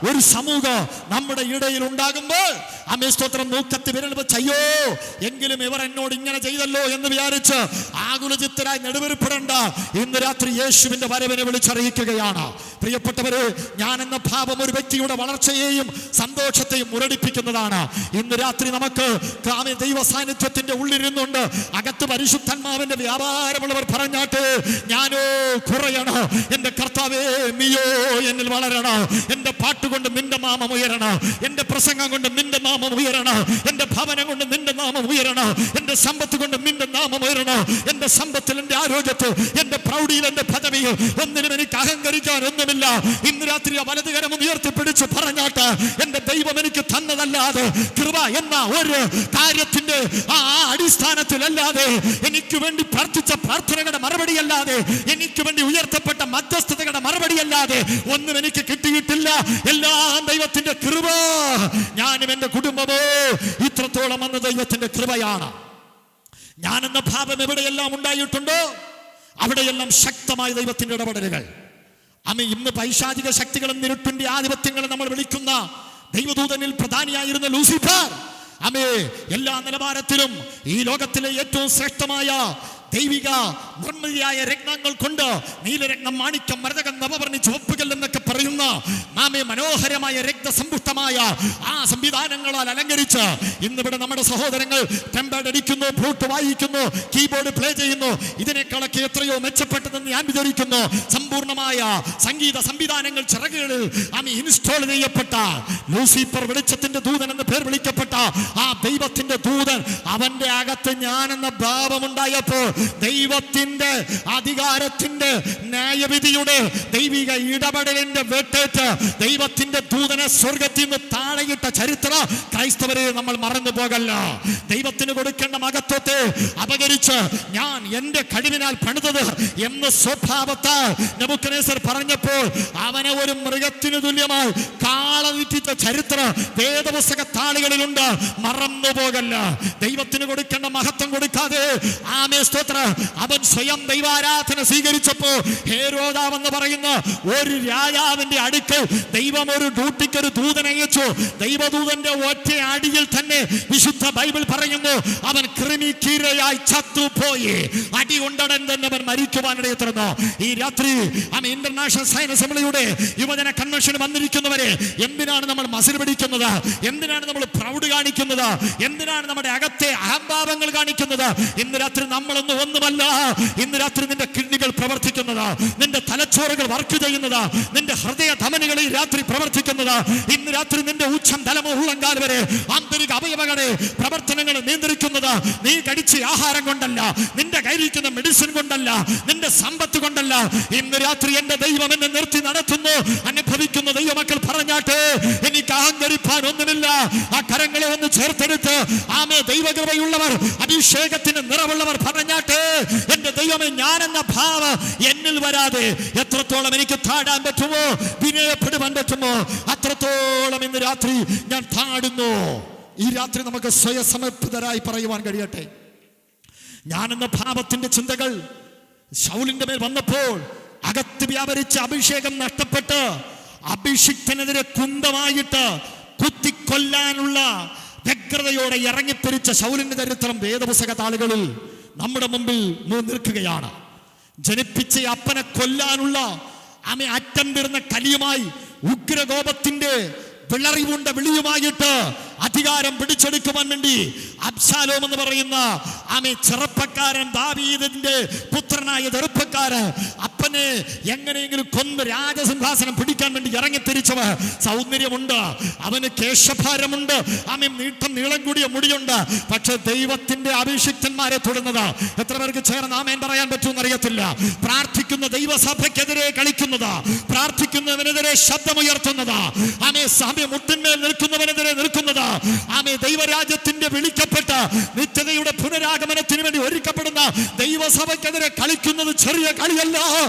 ഒരു സമൂഹം നമ്മുടെ ഇടയിൽ ഉണ്ടാകുമ്പോൾ അമ്മേ സ്തോത്രം, മൂക്കത്തി വിരൽ വെച്ച് അയ്യോ എങ്കിലും ഇവർ എന്നോട് ഇങ്ങനെ ചെയ്തല്ലോ എന്ന് വിചാരിച്ച് ആകുലചിത്തരായി നെടുവീർപ്പിടണ്ട. ഇന്ന് രാത്രി യേശുവിന്റെ വരവിനെ വിളിച്ചറിയിക്കുകയാണ്. പ്രിയപ്പെട്ടവരെ, ഞാനെന്ന ഭാവം ഒരു വ്യക്തിയുടെ വളർച്ചയെയും സന്തോഷത്തെയും മുരടിപ്പിക്കുന്നതാണ്. ഇന്ന് രാത്രി നമുക്ക് ദൈവ സാന്നിധ്യത്തിന്റെ ഉള്ളിരുന്നുണ്ട് അകത്ത് പരിശുദ്ധാത്മാവിന്റെ വ്യാപാരമുള്ളവർ പറഞ്ഞാട്ട്, ഞാനോ കുറയണോ, എന്റെ കർത്താവേ നീയോ എന്നിൽ വളരണം. എന്റെ പാട്ടുകൊണ്ട് നിന്റെ നാമം ഉയരണം, എന്റെ പ്രസംഗം കൊണ്ട് നിന്റെ നാമം ഉയരണം, എന്റെ ഭവനം കൊണ്ട് നിന്റെ നാമം ഉയരണം, എന്റെ സമ്പത്ത് കൊണ്ട് നിന്റെ നാമം ഉയരണം. എന്റെ സമ്പത്തിൽ, എന്റെ ആരോഗ്യത്തിൽ, എന്റെ പ്രൗഢിയിൽ, എന്റെ പദവിയിൽ ഒന്നിനും എനിക്ക് അഹങ്കരിക്കാൻ ഒന്നുമില്ല. ഇന്ന് രാത്രി ആ വലതുകരം ഉയർത്തിപ്പിടിച്ച് പറഞ്ഞാട്ട്, എന്റെ ദൈവം എനിക്ക് തന്നതല്ലാതെ, കൃപ എന്ന ഒരു കാര്യത്തിന്റെ ആ അടിസ്ഥാനത്തിലല്ലാതെ, എനിക്ക് വേണ്ടി പ്രാർത്ഥിച്ച പ്രാർത്ഥനകളുടെ മറുപടിയല്ലാതെ, എനിക്ക് വേണ്ടി ഉയർത്തപ്പെട്ട മധ്യസ്ഥതകളുടെ മറുപടിയല്ലാതെ ഒന്നും എനിക്ക് കിട്ടിയിട്ടില്ല. എല്ലാം ദൈവത്തിന്റെ കൃപ. ഞാനും എന്റെ കുടുംബമോ ഇത്രത്തോളം വന്ന ദൈവത്തിന്റെ കൃപയാണ്. ഞാനെന്ന ഭാവം എവിടെയെല്ലാം ഉണ്ടായിട്ടുണ്ടോ അവിടെയെല്ലാം ശക്തമായ ദൈവത്തിന്റെ ഇടപെടലുകൾ. ഇന്ന് പൈശാചിക ശക്തികളും ഇരുട്ടിന്റെ ആധിപത്യങ്ങളും നമ്മൾ വിളിക്കുന്ന ദൈവദൂതനിൽ പ്രധാനിയായിരുന്ന ലൂസിഫർ എല്ലാ നിലവാരത്തിലും ഈ ലോകത്തിലെ ഏറ്റവും ശ്രേഷ്ഠമായ ദൈവിക നിർമ്മിതിയായ രത്നങ്ങൾ കൊണ്ട്, നീലരത്നം, മാണിക്യം, മരതകം, നവവർണ്ണി, ചുവപ്പുകൾ എന്നൊക്കെ പറയുന്ന മനോഹരമായ രക്തസമ്പുഷ്ടമായ ആ സംവിധാനങ്ങളാൽ അലങ്കരിച്ച് ഇന്നിവിടെ നമ്മുടെ സഹോദരങ്ങൾ ടെമ്പേർഡ് അടിക്കുന്നു, ഫ്ലൂട്ട് വായിക്കുന്നു, കീബോർഡ് പ്ലേ ചെയ്യുന്നു. ഇതിനേക്കാളൊക്കെ എത്രയോ മെച്ചപ്പെട്ടതെന്ന് ഞാൻ വിചാരിക്കുന്നു. സമ്പൂർണമായ സംഗീത സംവിധാനങ്ങൾ ചിറകുകളിൽ ഇൻസ്റ്റോൾ ചെയ്യപ്പെട്ട ലൂസിഫർ, വെളിച്ചത്തിന്റെ ദൂതൻ എന്ന് പേർ വിളിക്കപ്പെട്ട ആ ദൈവത്തിന്റെ ദൂതൻ, അവന്റെ അകത്ത് ഞാനെന്ന ഭാവമുണ്ടായപ്പോൾ ദൈവത്തിന്റെ അധികാരത്തിന്റെ ന്യായവിധിയുടെ ദൈവിക ഇടപെടലിന്റെ വെട്ടേറ്റ് ദൈവത്തിന്റെ ദൂതനെ സ്വർഗത്തിൽ നിന്ന് താഴെയിട്ട ചരിത്രം ക്രൈസ്തവരെ നമ്മൾ മറന്നു പോകല്ല. ദൈവത്തിന് കൊടുക്കേണ്ട മഹത്വത്തെ അപകരിച്ച് ഞാൻ എന്റെ കഴിവിനാൽ പണിതത് എന്ന് സ്വഭാവത്താൽ നെബൂഖദ്നേസർ പറഞ്ഞപ്പോൾ അവനെ ഒരു മൃഗത്തിന് തുല്യമായി കാളവിറ്റിച്ച ചരിത്രം വേദപുസ്തക താളുകളിലുണ്ട്. മറന്നു പോകല്ല. ദൈവത്തിന് കൊടുക്കേണ്ട മഹത്വം കൊടുക്കാതെ അവൻ സ്വയം ദൈവാരാധന സ്വീകരിച്ചപ്പോ ഹേരോദാവെന്ന് പറയുന്ന ഒരു രാജാവിന്റെ അടുക്കൽ ദൈവം ഒരു ഡ്യൂട്ടിക്ക് ഒരു ദൂതനെ അയച്ചു. ദൈവദൂതന്റെ ഒറ്റ അടിയിൽ തന്നെ വിശുദ്ധ ബൈബിൾ പറയുന്നു, അവൻ കൃമിക്കീരയായി ചത്തുപോയി. അടി കൊണ്ടടൻ തന്നെ അവൻ മരിക്കുവാനിടയെ തീർന്നു. ഈ രാത്രി ഇന്റർനാഷണൽ സയൻസ് അസംബ്ലിയുടെ യുവജന കൺവെൻഷന് വന്നിരിക്കുന്നവരെ, എന്തിനാണ് നമ്മൾ മസിൽ പിടിക്കുന്നത്? എന്തിനാണ് നമ്മൾ പ്രൗഡ് കാണിക്കുന്നത്? എന്തിനാണ് നമ്മുടെ അകത്തെ അഹംഭാവങ്ങൾ കാണിക്കുന്നത്? ഇന്ന് രാത്രി നമ്മളൊന്നും ഒന്നുമല്ല. ഇന്ന് രാത്രി നിന്റെ കിഡ്നികൾ പ്രവർത്തിക്കുന്നത്, നിന്റെ തലച്ചോറുകൾ വർക്ക് ചെയ്യുന്നത്, നിന്റെ ഹൃദയ ധമനികൾ ഈ രാത്രി പ്രവർത്തിക്കുന്നത്, ഇന്ന് രാത്രി നിന്റെ ഉച്ചം തലമോ ഉള്ളങ്കാൽ വരെ ആന്തരിക അവയവങ്ങളെ പ്രവർത്തനങ്ങൾ നിയന്ത്രിക്കുന്നത് നീ കഴിച്ച ആഹാരം കൊണ്ടല്ല, നിന്റെ കയ്യിരിക്കുന്ന മെഡിസിൻ കൊണ്ടല്ല, നിന്റെ സമ്പത്ത് കൊണ്ടല്ല. ഇന്ന് രാത്രി എന്റെ ദൈവം എന്നെ നിർത്തി നടത്തുന്നു. അനുഭവിക്കുന്ന ദൈവമക്കൾ പറഞ്ഞാട്ടെ, എനിക്ക് അഹങ്കരിപ്പാൻ ഒന്നുമില്ല. ആ കരങ്ങളെ ഒന്ന് ചേർത്തെടുത്ത് ദൈവകൃപയുള്ളവർ, അഭിഷേകത്തിന് നിറവുള്ളവർ പറഞ്ഞാട്ടെ, എന്റെ ദൈവമേ, ഞാനെന്ന ഭാവം എന്നിൽ വരാതെ എത്രത്തോളം എനിക്ക് താഴാൻ പറ്റുമോ, വിനയപ്പെടുവാൻ പറ്റുമോ, അത്രത്തോളം ഇന്ന് രാത്രി ഞാൻ താടുന്നു. ഈ രാത്രി നമുക്ക് സ്വയസമർപ്പിതരായി പറയുവാൻ കഴിയട്ടെ. ഞാനെന്ന ഭാവത്തിന്റെ ചിന്തകൾ ശൗലിന്റെ മേൽ വന്നപ്പോൾ അകത്ത് വ്യാപരിച്ച അഭിഷേകം നഷ്ടപ്പെട്ട് അഭിഷിക്തനെതിരെ കുന്തമായിട്ട് കുത്തിക്കൊല്ലാനുള്ള വ്യഗ്രതയോടെ ഇറങ്ങിത്തിരിച്ച ശൗലിന്റെ ചരിത്രം വേദപുസ്തക താളുകളിൽ നമ്മുടെ മുമ്പിൽ നിൽക്കുകയാണ്. ജനിപ്പിച്ച അപ്പനെ കൊല്ലാനുള്ള അറ്റം തീർന്ന കലിയുമായി ഉഗ്രകോപത്തിന്റെ വിളറിവുണ്ട വിളിയുമായിട്ട് അധികാരം പിടിച്ചെടുക്കുവാൻ വേണ്ടി അബ്ശാലോം എന്ന് പറയുന്ന ചെറുപ്പക്കാരൻ, ദാവീദിന്റെ പുത്രനായ ചെറുപ്പക്കാരൻ അപ്പനെ എങ്ങനെയെങ്കിലും കൊന്ന് രാജസിംഹാസനം പിടിക്കാൻ വേണ്ടി ഇറങ്ങിത്തിരിച്ചവർ. സൗന്ദര്യമുണ്ട്, അവന് കേശഭാരമുണ്ട്, നീളം കൂടിയ മുടിയുണ്ട്. പക്ഷെ ദൈവത്തിന്റെ അഭിഷിക്തന്മാരെ തൊടുന്നത് എത്ര പേർക്ക് ചേർന്ന് ആമേൻ പറയാൻ പറ്റുമെന്ന് അറിയത്തില്ല. പ്രാർത്ഥിക്കുന്ന ദൈവസഭയ്ക്കെതിരെ കളിക്കുന്നത്, പ്രാർത്ഥിക്കുന്നവനെതിരെ ശബ്ദമുയർത്തുന്നത്, മുട്ടിന്മേൽ നിൽക്കുന്നവനെതിരെ നിൽക്കുന്നത്, ദൈവരാജ്യത്തിന്റെ വിളിക്കപ്പെട്ട നിത്യതയുടെ പുനരാഗമനത്തിന് വേണ്ടി ഒരുക്കപ്പെടുന്ന നടക്കുന്ന ദൈവസഭയ്ക്കെതിരെ കളിക്കുന്നത് ചെറിയ കളിയല്ല.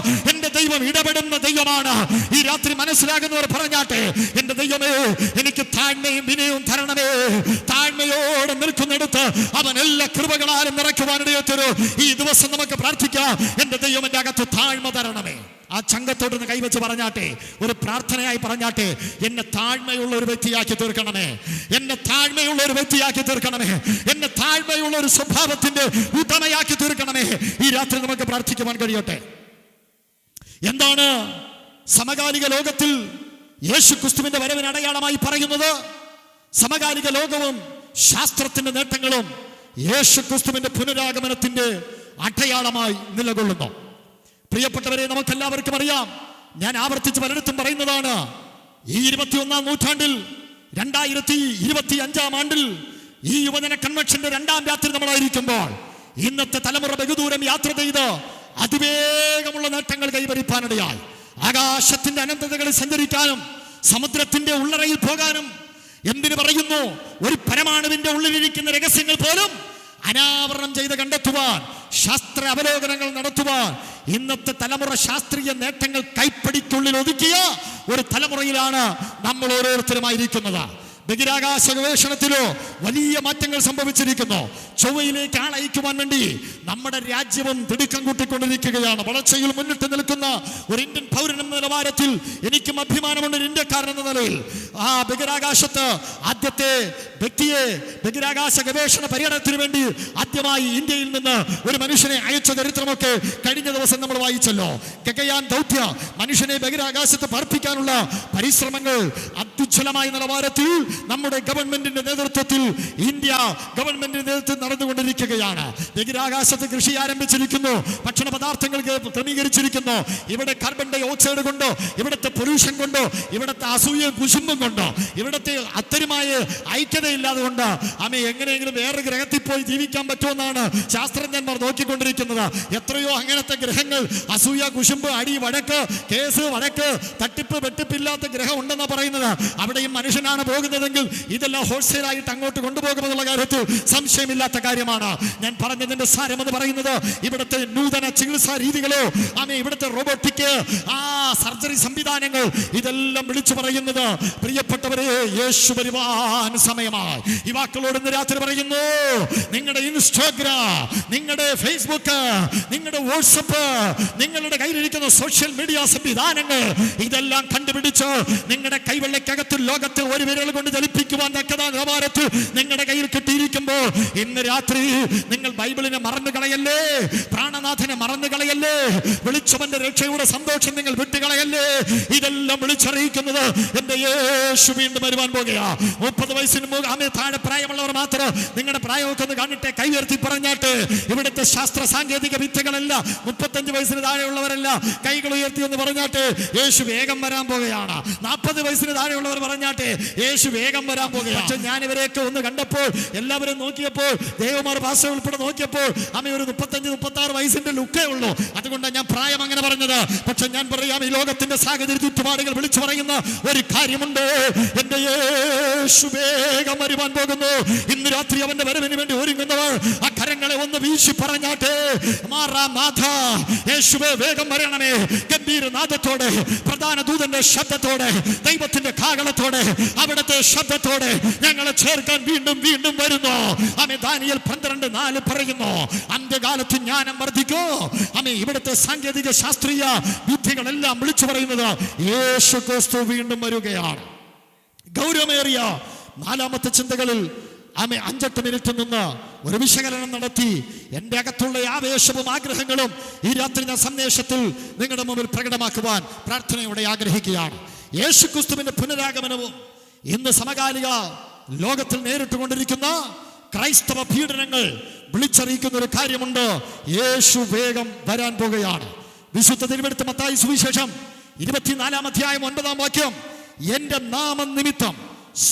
എന്റെ ദൈവം ഇടപെടുന്ന ദൈവമാണ്. ഈ രാത്രി മനസ്സിലാകുന്നവർ പറഞ്ഞാട്ടെ, എന്റെ ദൈവമേ, എനിക്ക് താഴ്മയും വിനയവും തരണമേ. താഴ്മയോടെ നിൽക്കുന്നിടത്ത് അവൻ എല്ലാ കൃപകളാലും നിറയ്ക്കുവാനിടയത്തരും. ഈ ദിവസം നമുക്ക് പ്രാർത്ഥിക്കാം, എന്റെ ദൈവം എന്റെ അകത്ത് താഴ്മ തരണമേ. ആ ചങ്കത്തോട്ടൊന്ന് കൈവച്ച് പറഞ്ഞാട്ടെ, ഒരു പ്രാർത്ഥനയായി പറഞ്ഞാട്ടെ, എന്നെ താഴ്മയുള്ള ഒരു വ്യക്തിയാക്കി തീർക്കണമേ. എന്നെ താഴ്മയുള്ള ഒരു വ്യക്തിയാക്കി തീർക്കണമേ. എന്നെ താഴ്മയുള്ള ഒരു സ്വഭാവത്തിന്റെ ഉടമയാക്കി തീർക്കണമേ. ഈ രാത്രി നമുക്ക് പ്രാർത്ഥിക്കുവാൻ കഴിയട്ടെ. എന്താണ് സമകാലിക ലോകത്തിൽ യേശു ക്രിസ്തുവിന്റെ വരവിന് അടയാളമായി പറയുന്നത്? സമകാലിക ലോകവും ശാസ്ത്രത്തിന്റെ നേട്ടങ്ങളും യേശു ക്രിസ്തുവിന്റെ പുനരാഗമനത്തിന്റെ അടയാളമായി നിലകൊള്ളുന്നു. പ്രിയപ്പെട്ടവരെ, നമുക്കെല്ലാവർക്കും അറിയാം, ഞാൻ ആവർത്തിച്ച് പലയിടത്തും പറയുന്നതാണ്, ഈ 21-ാം നൂറ്റാണ്ടിൽ 2025 ആണ്ടിൽ ഈ യുവജന കൺവെൻഷന്റെ 2ാം രാത്രി നമ്മളായിരിക്കുമ്പോൾ ഇന്നത്തെ തലമുറ ബഹുദൂരം യാത്ര ചെയ്ത് അതിവേഗമുള്ള നേട്ടങ്ങൾ കൈവരിപ്പാനിടയായി. ആകാശത്തിന്റെ അനന്തതകളിൽ സഞ്ചരിക്കാനും സമുദ്രത്തിന്റെ ഉള്ളറയിൽ പോകാനും, എന്തിനു പറയുന്നു, ഒരു പരമാണുവിന്റെ ഉള്ളിലിരിക്കുന്ന രഹസ്യങ്ങൾ പോലും അനാവരണം ചെയ്ത് കണ്ടെത്തുവാൻ, ശാസ്ത്ര അവലോകനങ്ങൾ നടത്തുവാൻ ഇന്നത്തെ തലമുറ ശാസ്ത്രീയ നേട്ടങ്ങൾ കൈപ്പടിക്കുള്ളിൽ ഒതുക്കിയ ഒരു തലമുറയിലാണ് നമ്മൾ ഓരോരുത്തരുമായിരിക്കുന്നത്. ബഹിരാകാശ ഗവേഷണത്തിലോ വലിയ മാറ്റങ്ങൾ സംഭവിച്ചിരിക്കുന്നു. ചൊവ്വയിലേക്ക് ആളയക്കുവാൻ വേണ്ടി നമ്മുടെ രാജ്യവും തിടുക്കം കൂട്ടിക്കൊണ്ടിരിക്കുകയാണ്. വളർച്ചയിൽ മുന്നിട്ട് നിൽക്കുന്ന ഒരു ഇന്ത്യൻ പൗരൻ എന്ന നിലവാരത്തിൽ എനിക്കും അഭിമാനമുണ്ട്. ഒരു ഇന്ത്യക്കാരൻ എന്ന നിലയിൽ ആ ബഹിരാകാശത്ത് ആദ്യത്തെ വ്യക്തിയെ ബഹിരാകാശ ഗവേഷണ പര്യടനത്തിന് വേണ്ടി ആദ്യമായി ഇന്ത്യയിൽ നിന്ന് ഒരു മനുഷ്യനെ അയച്ച ചരിത്രമൊക്കെ കഴിഞ്ഞ ദിവസം നമ്മൾ വായിച്ചല്ലോ. ഗഗയാൻ ദൗത്യ മനുഷ്യനെ ബഹിരാകാശത്ത് പറപ്പിക്കാനുള്ള പരിശ്രമങ്ങൾ അത്യുജ്വലമായ നിലവാരത്തിൽ നമ്മുടെ ഗവൺമെന്റിന്റെ നേതൃത്വത്തിൽ, ഇന്ത്യ ഗവൺമെന്റിന്റെ നേതൃത്വത്തിൽ നടന്നുകൊണ്ടിരിക്കുകയാണ്. ബഹിരാകാശത്ത് കൃഷി ആരംഭിച്ചിരിക്കുന്നു, ഭക്ഷണ പദാർത്ഥങ്ങൾ ക്രമീകരിച്ചിരിക്കുന്നു. ഇവിടെ കാർബൺ ഡൈ ഓക്സൈഡ് കൊണ്ടോ, ഇവിടുത്തെ പൊല്യൂഷൻ കൊണ്ടോ, ഇവിടുത്തെ അസൂയ കുശുമ്പും കൊണ്ടോ, ഇവിടുത്തെ അത്തരമായ ഐക്യതയില്ലാതെ കൊണ്ട് എങ്ങനെയെങ്കിലും വേറെ ഗ്രഹത്തിൽ പോയി ജീവിക്കാൻ പറ്റുമെന്നാണ് ശാസ്ത്രജ്ഞന്മാർ നോക്കിക്കൊണ്ടിരിക്കുന്നത്. എത്രയോ അങ്ങനത്തെ ഗ്രഹങ്ങൾ, അസൂയ, കുശുമ്പ്, അടി, വഴക്ക്, കേസ്, വഴക്ക്, തട്ടിപ്പ്, വെട്ടിപ്പില്ലാത്ത ഗ്രഹം ഉണ്ടെന്നാണ് പറയുന്നത്. അവിടെയും മനുഷ്യനാണ് പോകുന്നതെങ്കിൽ ഇതെല്ലാം ഹോൾസെയിലായിട്ട് അങ്ങോട്ട് കൊണ്ടുപോകുമെന്നുള്ള കാര്യത്തിൽ സംശയമില്ലാത്ത കാര്യമാണ്. ഞാൻ പറഞ്ഞതിന്റെ സാരമെന്ന് പറയുന്നത്, ഇവിടുത്തെ നൂതന ചികിത്സാ രീതികളോ, ഇവിടുത്തെ റോബോട്ടിക് സർജറി സംവിധാനങ്ങൾ, ഇതെല്ലാം വിളിച്ചു പറയുന്നത്, പ്രിയപ്പെട്ടവരെ, യേശു വരുവാൻ സമയമായി. യുവാക്കളോട് ഇന്ന് രാത്രി പറയുന്നു, നിങ്ങളുടെ ഇൻസ്റ്റാഗ്രാം, നിങ്ങളുടെ ഫേസ്ബുക്ക്, നിങ്ങളുടെ വാട്സപ്പ്, നിങ്ങളുടെ കയ്യിലിരിക്കുന്ന സോഷ്യൽ മീഡിയ സംവിധാനങ്ങൾ, ഇതെല്ലാം കണ്ടുപിടിച്ച് നിങ്ങളുടെ കൈവെള്ളക്കകത്ത് ലോകത്തെ ഒരു വിരൽ കൊണ്ട് ചലിപ്പിക്കുവാൻ തക്കതാ നിലവാരത്തിൽ നിങ്ങളുടെ കയ്യിൽ കിട്ടിയിരിക്കുമ്പോൾ ഇന്ന് രാത്രി നിങ്ങൾ ബൈബിളിനെ മറന്നു കളയല്ലേ, പ്രാണനാഥനെ മറന്നു കളയല്ലേ, വിളിച്ചവന്റെ രക്ഷയുടെ സന്തോഷം നിങ്ങൾ വിട്ടുകളയല്ലേ. ഇതെല്ലാം വിളിച്ചറിയിക്കുന്നത് എന്റെ യേശു വീണ്ടും വരുവാൻ പോകുകയാ. 30 വയസ്സിന് താഴെ പ്രായമുള്ളവർ മാത്രം നിങ്ങളുടെ പ്രായമൊക്കെ ഒന്ന് കണ്ടിട്ട് കൈ ഉയർത്തി പറഞ്ഞാട്ട്. ഇവിടുത്തെ ശാസ്ത്ര സാങ്കേതിക വിദ്യകളല്ല, 35 വയസ്സിന് താഴെയുള്ളവരല്ല, കൈകൾ ഉയർത്തി എന്ന് പറഞ്ഞാട്ട്. യേശു വേഗം വരാൻ പോകുകയാണ്. 40 വയസ്സിന് താഴെയുള്ളവർ പറഞ്ഞാട്ടെ, യേശു വേഗം വരാൻ പോകുകയാണ്. പക്ഷെ ഞാൻ ഇവരെയൊക്കെ ഒന്ന് കണ്ടപ്പോൾ, എല്ലാവരും നോക്കിയപ്പോൾ, ദേവമാർ ഭാഷ ഉൾപ്പെടെ നോക്കിയപ്പോൾ ഒരു 35-36 വയസ്സിന്റെ ലുക്കേ ഉള്ളൂ. അതുകൊണ്ടാണ് ഞാൻ പ്രായം അങ്ങനെ പറഞ്ഞത്. പക്ഷെ ഞാൻ പറയാം, ഈ ലോകത്തിന്റെ സാഹചര്യ ചുറ്റുപാടുകൾ വിളിച്ചു പറയുന്ന ഒരു കാര്യമുണ്ട്, എന്റെ യേശു വേഗം വരുവാൻ പോകുന്നു. ഇന്ന് രാത്രി അവന്റെ വരവിന് വേണ്ടി ഒരുങ്ങുന്നവർ ആ കരങ്ങളെ ഒന്ന് വീശി പറഞ്ഞാട്ടെ, യേശുവേ വേഗം വരണമേ. ഗംഭീരനാദത്തോടെ, പ്രധാന ദൂതന്റെ ശബ്ദത്തോടെ, ദൈവത്തിന്റെ കാഹളത്തോടെ, അവിടുത്തെ ശബ്ദത്തോടെ ഞങ്ങളെ ചേർക്കാൻ വീണ്ടും വീണ്ടും വരുന്നു. ദാനിയേൽ 12:4 പറയുന്നു, അന്ത്യകാലത്ത് ജ്ഞാനം വർദ്ധിക്കോ. ഇവിടുത്തെ സാങ്കേതിക ശാസ്ത്രീയ വിദ്യകളെല്ലാം വിളിച്ചു പറയുന്നത് യേശു ക്രിസ്തു വീണ്ടും വരികയാണ്. ഗൗരവമേറിയ 4ാമത്തെ ചിന്തകളിൽ 5-8 മിനിറ്റ് നിന്ന് ഒരു വിശകലനം നടത്തി എൻ്റെ അകത്തുള്ള ആവേശവും ആഗ്രഹങ്ങളും ഈ രാത്രി ഞാൻ സന്ദേശത്തിൽ നിങ്ങളുടെ മുമ്പിൽ പ്രകടമാക്കുവാൻ പ്രാർത്ഥനയോടെ ആഗ്രഹിക്കുകയാണ്. യേശു ക്രിസ്തുവിന്റെ പുനരാഗമനവും ഇന്ന് സമകാലിക ലോകത്തിൽ നേരിട്ടുകൊണ്ടിരിക്കുന്ന ക്രൈസ്തവ പീഡനങ്ങൾ വിളിച്ചറിയിക്കുന്ന ഒരു കാര്യമുണ്ട്, യേശു വേഗം വരാൻ പോകുകയാണ്. വിശുദ്ധ തിരുവെടുത്ത മത്തായി സുവിശേഷം 24-ാം അധ്യായം 9-ാം വാക്യം, എന്റെ നാമനിമിത്തം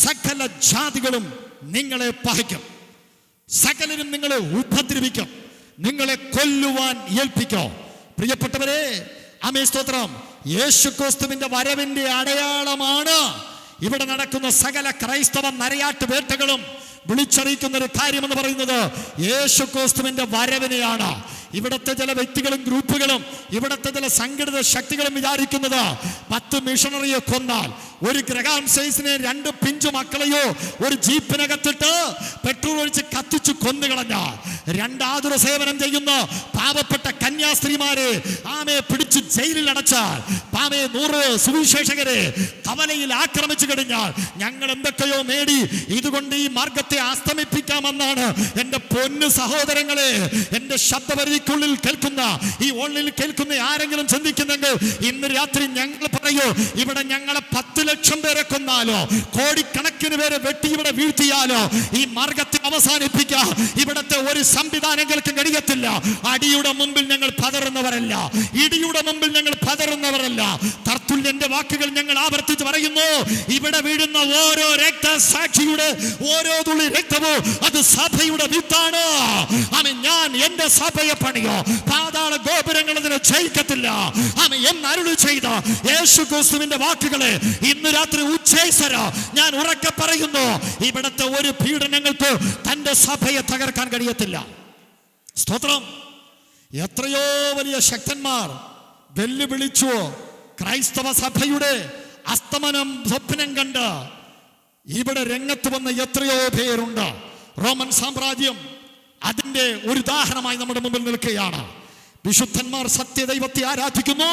സകല ജാതികളും നിങ്ങളെ പകയ്ക്കും, സകലരും നിങ്ങളെ ഉപദ്രവിക്കും, നിങ്ങളെ കൊല്ലുവാൻ ഏൽപ്പിക്കും. പ്രിയപ്പെട്ടവരെ, സ്തോത്രം, യേശു ക്രിസ്തുവിന്റെ വരവിന്റെ അടയാളമാണ് ഇവിടെ നടക്കുന്ന സകല ക്രൈസ്തവ നരയാട്ട് വേട്ടകളും വിളിച്ചറിയിക്കുന്ന ഒരു കാര്യമെന്ന് പറയുന്നത് യേശുക്രിസ്തുവിന്റെ വരവിനെയാണ്. ഇവിടുത്തെ ചില വ്യക്തികളും ഗ്രൂപ്പുകളും ഇവിടുത്തെ ചില സംഘടിത ശക്തികളും വിചാരിക്കുന്നത് 10 മിഷണറിയെ കൊന്നാൽ, ഒരു ഗ്രഹാം സൈസിനെ 2 പിഞ്ചു മക്കളെയോ ഒരു ജീപ്പിനകത്തിട്ട് പെട്രോൾ ഒഴിച്ച് കത്തിച്ചു കൊന്നുകളഞ്ഞാൽ, 2 ആതുര സേവനം ചെയ്യുന്ന പാവപ്പെട്ട കന്യാസ്ത്രീമാരെ പിടിച്ച് ജയിലിൽ അടച്ചാൽ, 100 സുവിശേഷകരെ കവലയിൽ ആക്രമിച്ചു കഴിഞ്ഞാൽ, ഞങ്ങൾ എന്തൊക്കെയോ നേടി, ഇതുകൊണ്ട് ഈ മാർഗത്തെ അസ്തമിപ്പിക്കാമെന്നാണ് എൻ്റെ പൊന്നു സഹോദരങ്ങളെ, എൻ്റെ ശബ്ദപരിധിക്കുള്ളിൽ കേൾക്കുന്ന, ഈ ഓൺലൈനിൽ കേൾക്കുന്ന ആരെങ്കിലും ചിന്തിക്കുന്നെങ്കിൽ ഇന്ന് രാത്രി ഞങ്ങൾ പറയൂ, ഇവിടെ ഞങ്ങളെ 10 ലക്ഷം പേരെ കൊന്നാലോ, കോടിക്കണക്കിന് പേരെ വെട്ടി ഇവിടെ വീഴ്ത്തിയാലോ, ഈ മാർഗത്തെ അവസാനിപ്പിക്കാൻ ഇവിടത്തെ ഒരു സംവിധാനങ്ങൾക്കും കഴിയത്തില്ല. അടിയുടെ മുമ്പിൽ ഞങ്ങൾ പതറുന്നവരല്ല, ഇടിയുടെ മുമ്പിൽ ഞങ്ങൾ പതറുന്നവരല്ല. തർത്തുല്യന്റെ വാക്കുകൾ ഞങ്ങൾ ആവർത്തിച്ച് പറയുന്നു. ഇവിടെ വീഴുന്ന ഓരോ രക്തസാക്ഷിയുടെ ഓരോ തുള്ളി രക്തവും അത് സഭയുടെ വിത്താണ്. ഞാൻ എന്റെ സഭയെ പണിയോ, പാതാള ഗോപുരങ്ങൾ അതിനെ ജയിക്കത്തില്ല എന്ന് അരുളി ചെയ്ത യേശുക്രിസ്തുവിന്റെ വാക്കുകളെ ഇന്ന് രാത്രി ഉച്ചേസര ഞാൻ ഉറക്കെ പറയുന്നു. ഇവിടത്തെ ഒരു പീഡനങ്ങൾക്ക് തന്റെ സഭയെ തകർക്കാൻ കഴിയത്തില്ല. സ്തോത്രം. എത്രയോ വലിയ ശക്തന്മാർ വെല്ലുവിളിച്ചു ക്രൈസ്തവ സഭയുടെ അസ്തമനം സ്വപ്നം കണ്ട് ഇവിടെ രംഗത്ത് വന്ന എത്രയോ പേരുണ്ട്. റോമൻ സാമ്രാജ്യം അതിന്റെ ഒരു ഉദാഹരണമായി നമ്മുടെ മുമ്പിൽ നിൽക്കുകയാണ്. വിശുദ്ധന്മാർ സത്യദൈവത്തെ ആരാധിക്കുന്നു,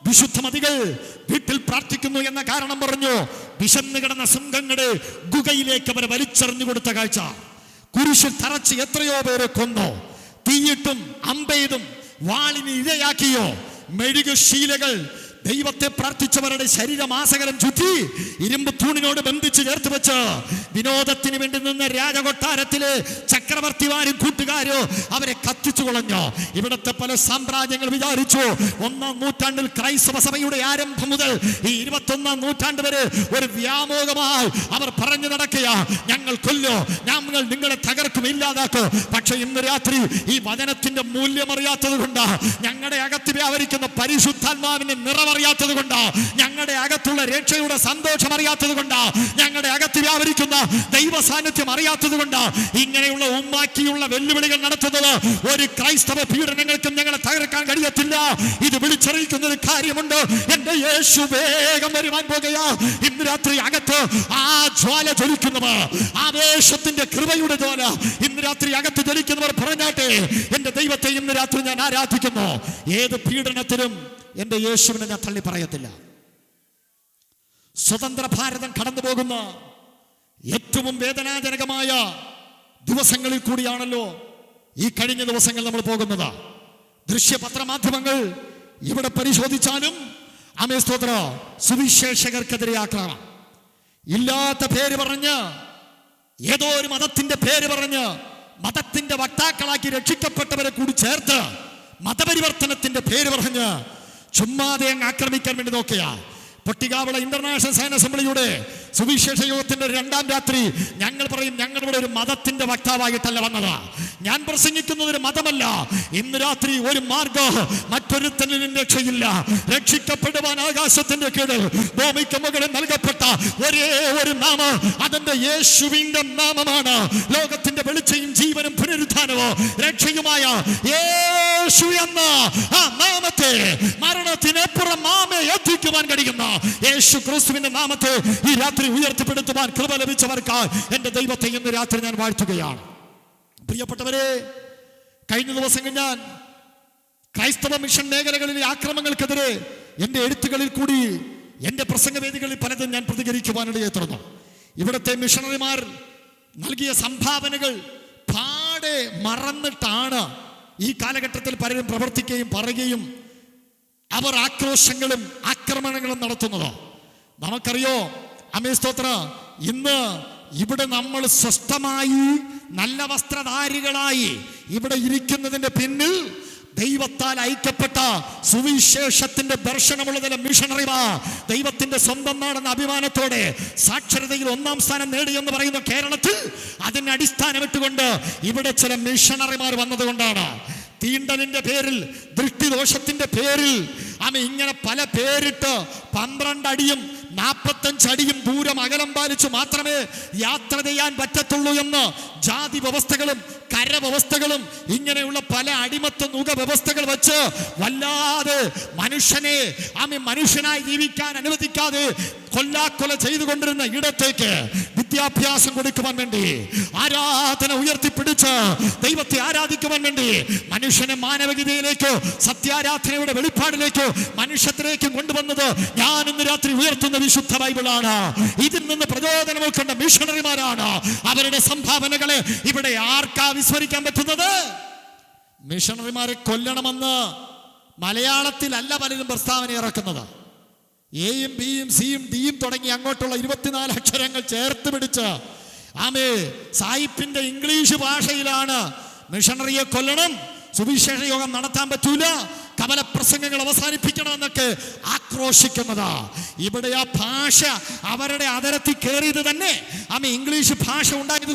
വിശുദ്ധമതികൾ വീട്ടിൽ പ്രാർത്ഥിക്കുന്നു എന്ന കാരണം പറഞ്ഞു വിശന്നു കിടന്ന സിംഹങ്ങളുടെ ഗുഹയിലേക്ക് അവരെ വലിച്ചെറിഞ്ഞു കൊടുത്ത കാഴ്ച. കുരിശിൽ തറച്ച് എത്രയോ പേരെ കൊന്നു, തീയിട്ടും അമ്പെയ്തും വാളിന് ഇരയാക്കിയോ. മെഴുകുശീലകൾ ദൈവത്തെ പ്രാർത്ഥിച്ചവരുടെ ശരീരമാസകരം ചുറ്റി ഇരുമ്പ് തൂണിനോട് ബന്ധിച്ച് ചേർത്ത് വെച്ച് വിനോദത്തിന് വേണ്ടി നിന്ന് രാജകൊട്ടാരത്തിലെ ചക്രവർത്തിമാരും കൂട്ടുകാരോ അവരെ കത്തിച്ചു കളഞ്ഞു. ഇവിടുത്തെ പല സാമ്രാജ്യങ്ങൾ വിചാരിച്ചു 1-ാം നൂറ്റാണ്ടിൽ ക്രൈസ്തവ സഭയുടെ ആരംഭം മുതൽ ഈ 21-ാം നൂറ്റാണ്ട് വരെ ഒരു വ്യാമോഹമായി അവർ പറഞ്ഞു നടക്കുക, ഞങ്ങൾ കൊല്ലോ, ഞങ്ങൾ നിങ്ങളെ തകർക്കും, ഇല്ലാതാക്കും. പക്ഷെ ഇന്ന് രാത്രി ഈ വചനത്തിന്റെ മൂല്യം അറിയാത്തത് കൊണ്ട്, ഞങ്ങളുടെ അകത്ത് വ്യാപരിക്കുന്ന പരിശുദ്ധാത്മാവിന്റെ അറിയാത്തത് കൊണ്ട്, ഞങ്ങളുടെ അകത്തുള്ള രക്ഷയുടെ സന്തോഷം അറിയാത്തത് കൊണ്ട്, ഞങ്ങളുടെ അകത്ത് വ്യാപരിക്കുന്ന ദൈവ സാന്നിധ്യം അറിയാത്തത് കൊണ്ട് ഇങ്ങനെയുള്ള ഉമ്മാക്കിയുള്ള വെല്ലുവിളികൾ നടത്തുന്നത് ഒരു ക്രൈസ്തവ പീഡനങ്ങൾക്കും ഞങ്ങളെ തകർക്കാൻ കഴിയത്തില്ല. ഇത് വിളിച്ചറിയിക്കുന്ന ഒരു കാര്യമുണ്ട്. എന്റെ യേശു വേഗം വരുവാൻ പോകുകയാ. ഇന്ന് രാത്രി അകത്ത് ആ ജ്വാല ജ്വലിക്കുന്നവർ, ആവേശത്തിന്റെ കൃപയുടെ ജ്വാല ഇന്ന് രാത്രി അകത്ത് ജ്വലിക്കുന്നവർ പറഞ്ഞാട്ടെ, എന്റെ ദൈവത്തെ ഇന്ന് രാത്രി ഞാൻ ആരാധിക്കുന്നു. ഏത് പീഡനത്തിലും എന്റെ യേശുവിനെ ഞാൻ തള്ളി പറയത്തില്ല. സ്വതന്ത്ര ഭാരതം കടന്നു പോകുന്ന ഏറ്റവും വേദനാജനകമായ ദിവസങ്ങളിൽ കൂടിയാണല്ലോ ഈ കഴിഞ്ഞ ദിവസങ്ങൾ നമ്മൾ പോകുന്നത്. ദൃശ്യപത്രമാധ്യമങ്ങൾ ഇവിടെ പരിശോധിച്ചാലും സ്തോത്ര സുവിശേഷകർക്കെതിരെ ആക്രമണം, ഇല്ലാത്ത പേര് പറഞ്ഞ്, ഏതോ ഒരു മതത്തിന്റെ പേര് പറഞ്ഞ് മതത്തിന്റെ വക്താക്കളാക്കി രക്ഷിക്കപ്പെട്ടവരെ കൂടി ചേർത്ത് മതപരിവർത്തനത്തിന്റെ പേര് പറഞ്ഞ് ചുമ്മാതെ അങ്ങ് ആക്രമിക്കാൻ വേണ്ടി നോക്കിയ പൊട്ടികാവള ഇന്റർനാഷണൽ സയൻസ് അസംബ്ലിയുടെ സുവിശേഷ യോഗത്തിന്റെ 2-ാം രാത്രി ഞങ്ങൾ പറയും, ഞങ്ങളിവിടെ ഒരു മതത്തിന്റെ വക്താവായിട്ടല്ല വന്നത്, ഞാൻ പ്രസംഗിക്കുന്നത് ഒരു മതമല്ല. ഇന്ന് രാത്രി ഒരു മാർഗം മറ്റൊരുത്തനും രക്ഷയില്ല. രക്ഷിക്കപ്പെടുവാൻ ആകാശത്തിന്റെ കീഴിൽ ഭൂമിക്ക് മുകളിൽ നൽകപ്പെട്ട ഒരേ ഒരു നാമം, അതെന്റെ യേശുവിന്റെ നാമമാണ്. ലോകത്തിന്റെ വെളിച്ചയും ജീവനും പുനരുത്ഥാനവും രക്ഷയുമായ യേശു എന്ന ആ നാമത്തെ മരണത്തിനപ്പുറം നാമെ എത്തിക്കുവാൻ കഴിയുന്ന യേശു ക്രിസ്തുവിന്റെ നാമത്തെ ഈ രാത്രി ഉയർത്തിപ്പെടുത്തുവാൻ കൃപ ലഭിച്ചവർക്ക് എന്റെ ദൈവത്തെ ഇന്ന് രാത്രി ഞാൻ വാഴ്ത്തുകയാണ്. പ്രിയപ്പെട്ടവരെ, കഴിഞ്ഞ ദിവസങ്ങൾ ഞാൻ ക്രൈസ്തവ മിഷൻ മേഖലകളിലെ ആക്രമണങ്ങൾക്കെതിരെ എന്റെ എഴുത്തുകളിൽ കൂടി, എന്റെ പ്രസംഗവേദികളിൽ പലതും ഞാൻ പ്രതികരിക്കുവാനിടയെ തുറന്നു. ഇവിടുത്തെ മിഷണറിമാർ നൽകിയ സംഭാവനകൾ പാടെ മറന്നിട്ടാണ് ഈ കാലഘട്ടത്തിൽ പലരും പ്രവർത്തിക്കുകയും പറയുകയും അവർ ആക്രോശങ്ങളും ആക്രമണങ്ങളും നടത്തുന്നത്. നമുക്കറിയോ സ്തോത്ര, ഇന്ന് ഇവിടെ നമ്മൾ സ്വസ്ഥമായി നല്ല വസ്ത്രധാരികളായി ഇവിടെ ഇരിക്കുന്നതിന്റെ പിന്നിൽ ദൈവത്താൽ ഐക്യപ്പെട്ട സുവിശേഷത്തിന്റെ ദർശനമുള്ള ചില മിഷണറിമാർ ദൈവത്തിന്റെ സ്വന്തം നാടെന്ന അഭിമാനത്തോടെ സാക്ഷരതയിൽ 1-ാം സ്ഥാനം നേടിയെന്ന് പറയുന്ന കേരളത്തിൽ അതിന് അടിസ്ഥാനമിട്ടുകൊണ്ട് ഇവിടെ ചില മിഷണറിമാർ വന്നതുകൊണ്ടാണ്. തീണ്ടലിന്റെ പേരിൽ, ദൃഷ്ടിദോഷത്തിന്റെ പേരിൽ ഇങ്ങനെ പല പേരിട്ട് 12 അടിയും 45 അടിയും ദൂരം അകലം പാലിച്ചു മാത്രമേ യാത്ര ചെയ്യാൻ പറ്റത്തുള്ളൂ എന്ന് ജാതി വ്യവസ്ഥകളും കരവ്യവസ്ഥകളും ഇങ്ങനെയുള്ള പല അടിമത്ത നുക വ്യവസ്ഥകൾ വെച്ച് വല്ലാതെ മനുഷ്യനെ മനുഷ്യനായി ജീവിക്കാൻ അനുവദിക്കാതെ കൊല്ലാക്കൊല ചെയ്തുകൊണ്ടിരുന്ന ഇടത്തേക്ക് വിദ്യാഭ്യാസം കൊടുക്കുവാൻ വേണ്ടി, ആരാധന ഉയർത്തിപ്പിടിച്ച് ദൈവത്തെ ആരാധിക്കുവാൻ വേണ്ടി മനുഷ്യനെ മാനവികതയിലേക്കോ സത്യാരാധനയുടെ വെളിപ്പാടിലേക്കോ മനുഷ്യത്തിലേക്കും കൊണ്ടുവന്നത് ഞാൻ ഇന്ന് രാത്രി ഉയർത്തുന്ന വിശുദ്ധ ബൈബിളാണ്. ഇതിൽ നിന്ന് പ്രചോദനം ഉൾക്കൊണ്ട മിഷണറിമാരാണ്. അവരുടെ സംഭാവനകളെ ഇവിടെ ആർക്കാ വിസ്മരിക്കാൻ പറ്റുന്നത്? മിഷണറിമാരെ കൊല്ലണമെന്ന് മലയാളത്തിലല്ല പലരും പ്രസ്താവന ഇറക്കുന്നത്. എയും ബിയും സിയും ഡിയും തുടങ്ങി അങ്ങോട്ടുള്ള 24 അക്ഷരങ്ങൾ ചേർത്ത് പിടിച്ച് സായിപ്പിന്റെ ഇംഗ്ലീഷ് ഭാഷയിലാണ് മിഷണറിയെ കൊല്ലണം, സുവിശേഷ യോഗം നടത്താൻ പറ്റൂല, കപലപ്രസംഗങ്ങൾ അവസാനിപ്പിക്കണമെന്നൊക്കെ ആക്രോശിക്കുന്നത്. ഇവിടെ ആ ഭാഷ അവരുടെ അതരത്തിൽ കയറിയത് തന്നെ ഇംഗ്ലീഷ് ഭാഷ ഉണ്ടായത്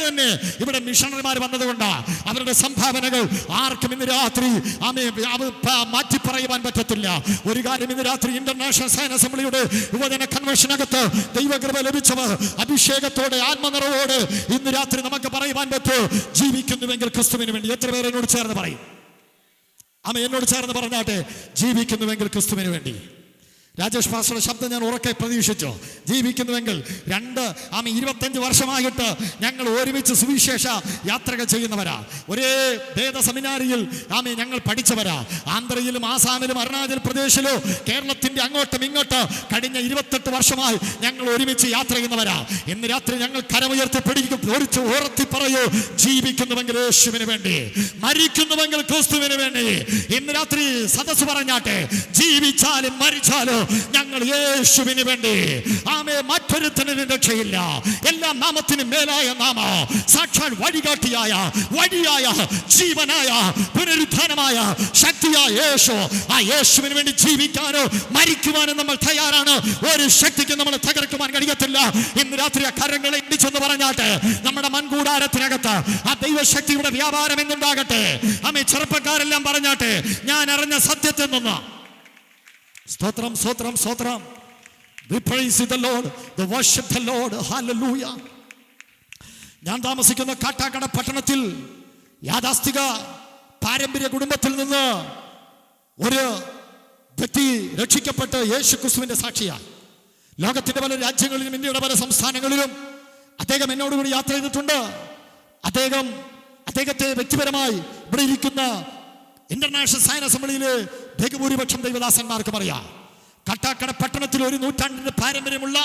തന്നെ ഇവിടെ മിഷണറിമാർ വന്നതുകൊണ്ട് അവരുടെ സംഭാവനകൾ ആർക്കും ഇന്ന് രാത്രി മാറ്റി പറയുവാൻ പറ്റത്തില്ല. ഒരു കാര്യം ഇന്ന് രാത്രി ഇന്റർനാഷണൽ സയൻസ് അസംബ്ലിയുടെ യുവജന കൺവെൻഷനകത്ത് ദൈവകൃപ ലഭിച്ചവർ അഭിഷേകത്തോടെ ആത്മനിറവോടെ ഇന്ന് രാത്രി നമുക്ക് പറയുവാൻ പറ്റൂ, ജീവിക്കുന്നുവെങ്കിൽ ക്രിസ്തുവിന് വേണ്ടി. എത്ര പേര് എന്നോട് ചേർന്ന് പറയും? എന്നോട് ചേർന്ന് പറഞ്ഞാട്ടെ, ജീവിക്കുന്നുവെങ്കിൽ ക്രിസ്തുവിന് വേണ്ടി. രാജേഷ് പാസ്റ്ററുടെ ശബ്ദം ഞാൻ ഉറക്കെ പ്രതീക്ഷിച്ചു. ജീവിക്കുന്നുവെങ്കിൽ 25 വർഷമായിട്ട് ഞങ്ങൾ ഒരുമിച്ച് സുവിശേഷ യാത്രകൾ ചെയ്യുന്നവരാ. ഒരേ വേദ സെമിനാരിയിൽ ഞങ്ങൾ പഠിച്ചവരാ. ആന്ധ്രയിലും ആസാമിലും അരുണാചൽ പ്രദേശിലും കേരളത്തിന്റെ അങ്ങോട്ടും ഇങ്ങോട്ട് കഴിഞ്ഞ 28 വർഷമായി ഞങ്ങൾ ഒരുമിച്ച് യാത്ര ചെയ്യുന്നവരാ. ഇന്ന് രാത്രി ഞങ്ങൾ കരമുയർത്തി ഉയർത്തി പറയൂ, ജീവിക്കുന്നുവെങ്കിൽ യേശുവിന് വേണ്ടി, മരിക്കുന്നുവെങ്കിൽ ക്രിസ്തുവിന് വേണ്ടി. ഇന്ന് രാത്രി സദസ്സ് പറഞ്ഞാട്ടെ, ജീവിച്ചാലും മരിച്ചാലും ഞങ്ങൾ യേശുവിന് വേണ്ടി. മറ്റൊരുത്തനും രക്ഷയില്ല. എല്ലാ നാമത്തിനും മേലായ നാമ, സാക്ഷാൽ വഴികാട്ടിയായ വഴിയായ ജീവനായ പുനരുത്ഥാനമായ ശക്തിയായ യേശു. ആ യേശുവിന് വേണ്ടി ജീവിക്കാനോ മരിക്കുവാനോ നമ്മൾ തയ്യാറാണ്. ഒരു ശക്തിക്ക് നമ്മൾ തകർക്കുവാൻ കഴിയത്തില്ല. ഇന്ന് രാത്രി ആ കരങ്ങളെ ഇടിച്ചെന്ന് പറഞ്ഞാട്ടെ, നമ്മുടെ മൺകൂടാരത്തിനകത്ത് ആ ദൈവശക്തിയുടെ വ്യാപാരം എന്നുണ്ടാകട്ടെ. ചെറുപ്പക്കാരെല്ലാം പറഞ്ഞാട്ടെ, ഞാൻ അറിഞ്ഞ സത്യത്തിൽ നിന്ന് സ്തോത്രം സ്തോത്രം സ്തോത്രം. We praise the Lord, we worship the Lord, hallelujah. ഞാൻ താമസിക്കുന്ന കാട്ടാക്കട പട്ടണത്തിൽ യാഥാസ്ഥിക പാരമ്പര്യ കുടുംബത്തിൽ നിന്ന് ഒരു വ്യക്തി രക്ഷിക്കപ്പെട്ട് യേശു ക്രിസ്തുവിന്റെ സാക്ഷിയാണ്. ലോകത്തിന്റെ പല രാജ്യങ്ങളിലും ഇന്ത്യയുടെ പല സംസ്ഥാനങ്ങളിലും അദ്ദേഹം എന്നോടുകൂടി യാത്ര ചെയ്തിട്ടുണ്ട്. അദ്ദേഹത്തെ വ്യക്തിപരമായി ഇവിടെ ഇരിക്കുന്ന ഇന്റർനാഷണൽ സയൻസ് അസംബ്ലിയിലെ ബഹുഭൂരിപക്ഷം ദൈവദാസന്മാർക്ക് പറയാം. കാട്ടാക്കട പട്ടണത്തിൽ 1 നൂറ്റാണ്ടിന്റെ പാരമ്പര്യമുള്ള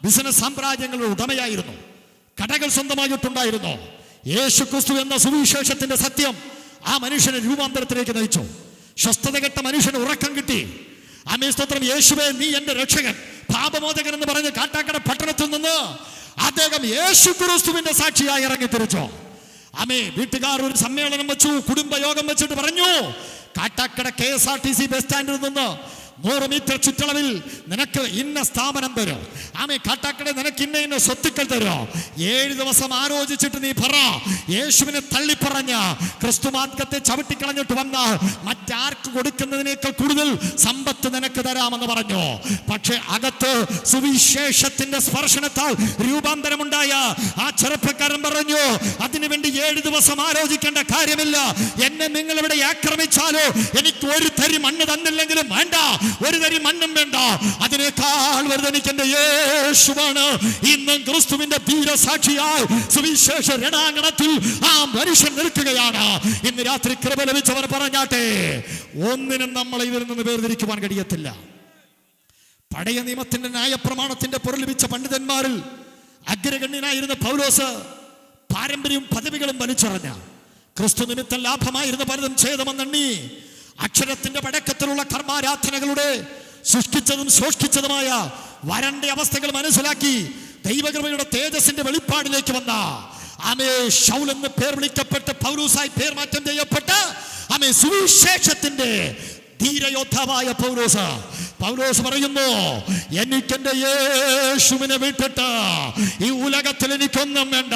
ബിസിനസ് സാമ്രാജ്യങ്ങളുടെ ഉടമയായിരുന്നു. കടകൾ സ്വന്തമായിട്ടുണ്ടായിരുന്നു. യേശു ക്രിസ്തു എന്ന സുവിശേഷത്തിന്റെ സത്യം ആ മനുഷ്യനെ രൂപാന്തരത്തിലേക്ക് നയിച്ചു. സ്വസ്ഥത കെട്ട മനുഷ്യന് ഉറക്കം കിട്ടി. സ്തോത്രം. യേശുവേ, നീ എന്റെ രക്ഷകൻ, പാപമോചകൻ എന്ന് പറഞ്ഞ് കാട്ടാക്കട പട്ടണത്തിൽ നിന്ന് അദ്ദേഹം യേശു ക്രിസ്തുവിന്റെ സാക്ഷിയായി ഇറങ്ങിത്തിരിച്ചു. വീട്ടുകാർ ഒരു സമ്മേളനം വെച്ചു, കുടുംബയോഗം വെച്ചിട്ട് പറഞ്ഞു, കാട്ടാക്കട KSRTC ബസ് സ്റ്റാൻഡിൽ നിന്ന് 100 മീറ്റർ ചുറ്റളവിൽ നിനക്ക് ഇന്ന സ്ഥാപനം തരും. കാട്ടാക്കട നിനക്ക് ഇന്ന സ്വത്തുക്കൾ തരും. 7 ദിവസം ആലോചിച്ചിട്ട് നീ പറ, യേശുവിനെ തള്ളിപ്പറഞ്ഞ ക്രിസ്തുമാർഗത്തെ ചവിട്ടിക്കളഞ്ഞിട്ട് വന്ന മറ്റാർക്ക് കൊടുക്കുന്നതിനേക്കാൾ കൂടുതൽ സമ്പത്ത് നിനക്ക് തരാമെന്ന് പറഞ്ഞു. പക്ഷെ അകത്ത് സുവിശേഷത്തിന്റെ സ്പർശനത്താൽ രൂപാന്തരമുണ്ടായ ആ ചെറുപ്പക്കാരൻ പറഞ്ഞു, അതിനുവേണ്ടി 7 ദിവസം ആലോചിക്കേണ്ട കാര്യമില്ല. എന്നെ നിങ്ങൾ ഇവിടെ ആക്രമിച്ചാലോ എനിക്ക് ഒരു തരി മണ്ണ് തന്നില്ലെങ്കിലും വേണ്ട, ഒരു തരി മണ്ണും വേണ്ട, അതിനേക്കാൾ വലുതെനിക്ക് എന്റെ യേശുവാണ്. ഇന്നും ക്രിസ്തുവിന്റെ ധീരസാക്ഷിയായി സുവിശേഷ രണാങ്കണത്തിൽ ആ മനുഷ്യൻ നിൽക്കുകയാണ്. ഇന്ന് രാത്രി കൃപ ലഭിച്ചവർ പറഞ്ഞാട്ടെ, ഒന്നിനും നമ്മളെ ഇതിൽ നിന്ന് വേർതിരിക്കുവാൻ കഴിയത്തില്ല. പഴയ നിയമത്തിന്റെ ന്യായപ്രമാണത്തിന്റെ പൊരുൾ ലഭിച്ച പണ്ഡിതന്മാരിൽ അഗ്രഗണ്യനായിരുന്ന പൗലോസ് പാരമ്പര്യവും പദവികളും വലിച്ചെറിഞ്ഞ ക്രിസ്തു നിമിത്തം ലാഭമായിരുന്ന പലതും ഛേദമെന്നെണ്ണി അക്ഷരത്തിന്റെ പടക്കത്തിലുള്ള കർമാരാധനകളുടെ സൃഷ്ടിച്ചതും ശോഷിച്ചതുമായ വരണ്ട അവസ്ഥകൾ മനസ്സിലാക്കി ദൈവകൃപയുടെ തേജസ്സിന്റെ വെളിപ്പാടിലേക്ക് വന്ന ശൗൽ എന്ന് പേർ വിളിക്കപ്പെട്ട് പൗലോസായി പേർ മാറ്റം ചെയ്യപ്പെട്ട സുവിശേഷത്തിന്റെ ധീരയോദ്ധാവായ പൗലോസ് പൗലോസ് പറയുന്നു, എനിക്കെന്റെ യേശുവിനെ വിട്ടിട്ട് ഈ ഉലകത്തിൽ എനിക്കൊന്നും വേണ്ട.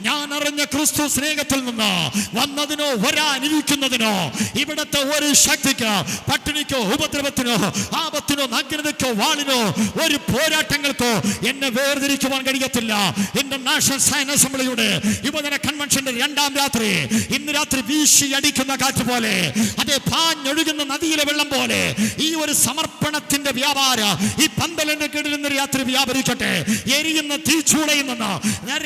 ഞാൻ അറിഞ്ഞ ക്രിസ്തു സ്നേഹത്തിൽ നിന്ന് വന്നതിനോ വരാനിരിക്കുന്നതിനോ ഇവിടത്തെ ഒരു ശക്തിക്ക്, പട്ടിണിക്കോ ഉപദ്രവത്തിനോ ആപത്തിനോ നഗ്നതയ്ക്കോ വാളിനോ ഒരു പോരാട്ടങ്ങൾക്കോ എന്നെ വേർതിരിക്കുവാൻ കഴിയത്തില്ല. ഇന്റർനാഷണൽ സയൻസ് അസംബ്ലിയുടെ യുവജന കൺവെൻഷന്റെ 2ാം രാത്രി, ഇന്ന് രാത്രി വീശി അടിക്കുന്ന കാറ്റ് പോലെ, അതേ പാഞ്ഞൊഴുകുന്ന നദിയിലെ വെള്ളം പോലെ ഈ ഒരു സമർപ്പണത്തിന്റെ വ്യാപാരം ഈ പന്തലിന്റെ കീഴിൽ ഇന്ന് രാത്രി വ്യാപരിക്കട്ടെ. എരിയുന്ന തീച്ചൂളയിൽ നിന്ന്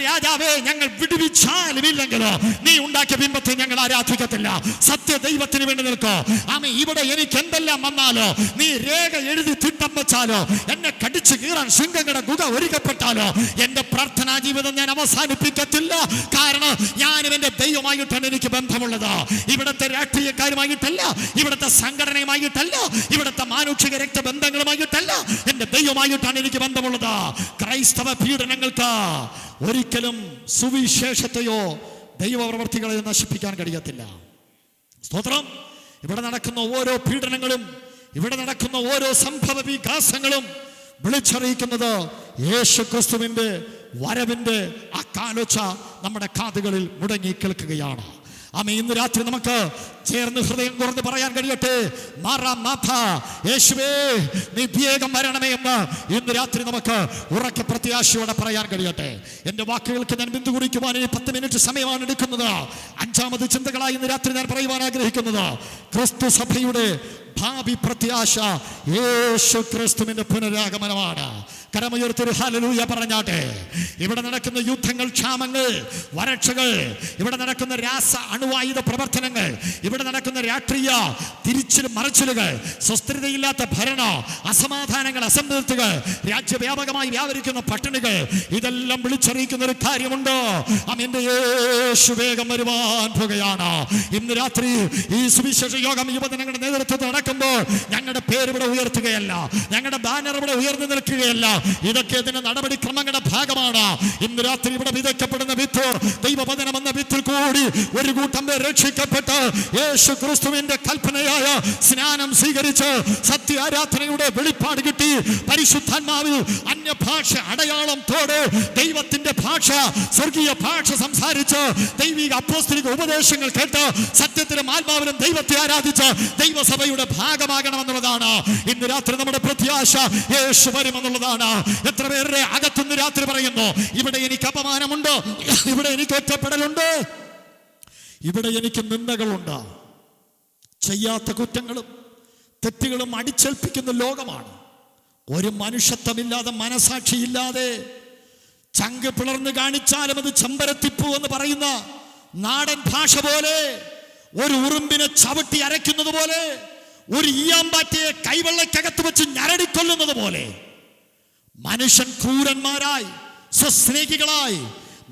രാജാവേ ഞങ്ങൾ വിടുവിച്ചാലും ഇല്ലെങ്കിലോ നീ ഉണ്ടാക്കിയ ബിംബത്തെ ഞങ്ങൾ ആരാധിക്കത്തില്ല. സത്യ ദൈവത്തിന് വേണ്ടി നിൽക്കോ. ആമേ, ഇവിടെ എനിക്ക് എന്തെല്ലാം വന്നാലോ, നീ രേഖ എഴുതി തിട്ടം വെച്ചാലോ, എന്നെ കടിച്ചു കീറാൻ സിംഹങ്ങളുടെ ഗുഹ ഒരുക്കപ്പെട്ടാലോ, എന്റെ പ്രാർത്ഥനാ ജീവിതം ഞാൻ അവസാനിപ്പിക്കത്തില്ല. കാരണം ഞാനും എന്റെ ദൈവമായിട്ടാണ് എനിക്ക് ബന്ധമുള്ളത്. ഇവിടുത്തെ രാഷ്ട്രീയക്കാരുമായിട്ടല്ല, ഇവിടുത്തെ സംഘടനയുമായിട്ടല്ല, ഇവിടുത്തെ മാനുഷിക രക്തബന്ധങ്ങളുമായിട്ടല്ല, എന്റെ ദൈവമായിട്ടാണ് എനിക്ക് ബന്ധമുള്ളത്. ക്രൈസ്തവ പീഡനങ്ങൾക്ക് ഒരിക്കലും സുവിശേഷത്തെയോ ദൈവപ്രവർത്തികളെയോ നശിപ്പിക്കാൻ കഴിയത്തില്ല. സ്തോത്രം. ഇവിടെ നടക്കുന്ന ഓരോ പീഡനങ്ങളും, ഇവിടെ നടക്കുന്ന ഓരോ സംഭവ വികാസങ്ങളും വിളിച്ചറിയിക്കുന്നത് യേശു ക്രിസ്തുവിന്റെ വരവിന്റെ ആ കാലൊച്ച നമ്മുടെ കാതുകളിൽ മുടങ്ങി കേൾക്കുകയാണ്. ആമേ, ഇന്ന് രാത്രി നമുക്ക് ചേർന്ന് ഹൃദയം തുറന്ന് പറയാൻ കഴിയട്ടെ, മാറാനാഥ യേശുവേ നീ വേഗം വരണമേ എന്ന് ഇന്ന് രാത്രി നമുക്ക് ഉറക്കെ പ്രത്യാശയോടെ പറയാൻ കഴിയട്ടെ. എൻ്റെ വാക്കുകൾക്ക് ഞാൻ ബിന്ദു കുറിക്കുവാൻ ഇനി 10 മിനിറ്റ് സമയമാണ് എടുക്കുന്നത്. 5ാമത് ചിന്തകളായി ഇന്ന് രാത്രി ഞാൻ പറയുവാൻ ആഗ്രഹിക്കുന്നത്, ക്രിസ്തു സഭയുടെ ഭാവി പ്രത്യാശ യേശു ക്രിസ്തുവിന്റെ പുനരാഗമനമാണ്. കരമുയർത്തി ഹല്ലേലൂയ പറഞ്ഞാട്ടെ. ഇവിടെ നടക്കുന്ന യുദ്ധങ്ങൾ, ക്ഷാമങ്ങൾ, വരൾച്ചകൾ, ഇവിടെ നടക്കുന്ന രാസ അണുവായുധ പ്രവർത്തനങ്ങൾ, ഇവിടെ നടക്കുന്ന രാഷ്ട്രീയ തിരിച്ചിലും മറിച്ചിലുകൾ, സ്വസ്ഥതയില്ലാത്ത ഭരണം, അസമാധാനങ്ങൾ, അസംതൃപ്തികൾ, രാജ്യവ്യാപകമായി വ്യാപരിക്കുന്ന പട്ടിണികൾ, ഇതെല്ലാം വിളിച്ചറിയിക്കുന്ന ഒരു കാര്യമുണ്ട്. എന്റെ യേശു വേഗം വരുവാൻ പോകുകയാണ്. ഇന്ന് രാത്രി ഈ സുവിശേഷ യോഗം യുവജനങ്ങളുടെ നേതൃത്വത്തിൽ നടക്കുമ്പോൾ ഞങ്ങളുടെ പേര് ഇവിടെ ഉയർത്തുകയല്ല, ഞങ്ങളുടെ ബാനർ ഇവിടെ ഉയർന്നു നിൽക്കുകയല്ല. ഇതൊക്കെ ഇതിന്റെ നടപടിക്രമങ്ങളുടെ ഭാഗമാണ്. ഇന്ന് രാത്രി ഇവിടെ വിതയ്ക്കപ്പെടുന്ന വിത്ത്, ദൈവവചനം എന്ന വിത്തിൽ കൂടി ഒരു കൂട്ടം പേർ രക്ഷിക്കപ്പെട്ട് യേശു ക്രിസ്തുവിന്റെ കൽപ്പനയായ സ്നാനം സ്വീകരിച്ച് സത്യ ആരാധനയുടെ വെളിപ്പാട് കിട്ടി, പരിശുദ്ധാത്മാവിൽ അന്യഭാഷ അടയാളത്തോടെ ദൈവത്തിന്റെ ഭാഷ, സ്വർഗീയ ഭാഷ സംസാരിച്ച് ദൈവിക അപ്പോസ്തലിക ഉപദേശങ്ങൾ കേട്ട് സത്യത്തിലും ആത്മാവിലും ദൈവത്തെ ആരാധിച്ച് ദൈവസഭയുടെ ഭാഗമാകണമെന്നുള്ളതാണ് ഇന്ന് രാത്രി നമ്മുടെ പ്രത്യാശ. യേശു വരുമെന്നുള്ളതാണ്. എത്ര പേരുടെ അകത്തുനിന്ന് രാത്രി പറയുന്നു, ഇവിടെ എനിക്ക് അപമാനമുണ്ട്, ഇവിടെ എനിക്ക് ഒറ്റപ്പെടലുണ്ട്, ഇവിടെ എനിക്ക് നിന്ദകളുണ്ട്. ചെയ്യാത്ത കുറ്റങ്ങളും തെറ്റുകളും അടിച്ചേൽപ്പിക്കുന്ന ലോകമാണ്. ഒരു മനുഷ്യത്വമില്ലാതെ, മനസാക്ഷിയില്ലാതെ, ചങ്ക് പിളർന്ന് കാണിച്ചാലും അത് ചെമ്പരത്തിപ്പൂ എന്ന് പറയുന്ന നാടൻ ഭാഷ പോലെ, ഒരു ഉറുമ്പിനെ ചവിട്ടി അരയ്ക്കുന്നത് പോലെ, ഒരു ഈയാമ്പാറ്റയെ കൈവെള്ളക്കകത്ത് വെച്ച് ഞരടിക്കൊല്ലുന്നത് പോലെ മനുഷ്യൻ ക്രൂരന്മാരായി, സ്വസ്നേഹികളായി,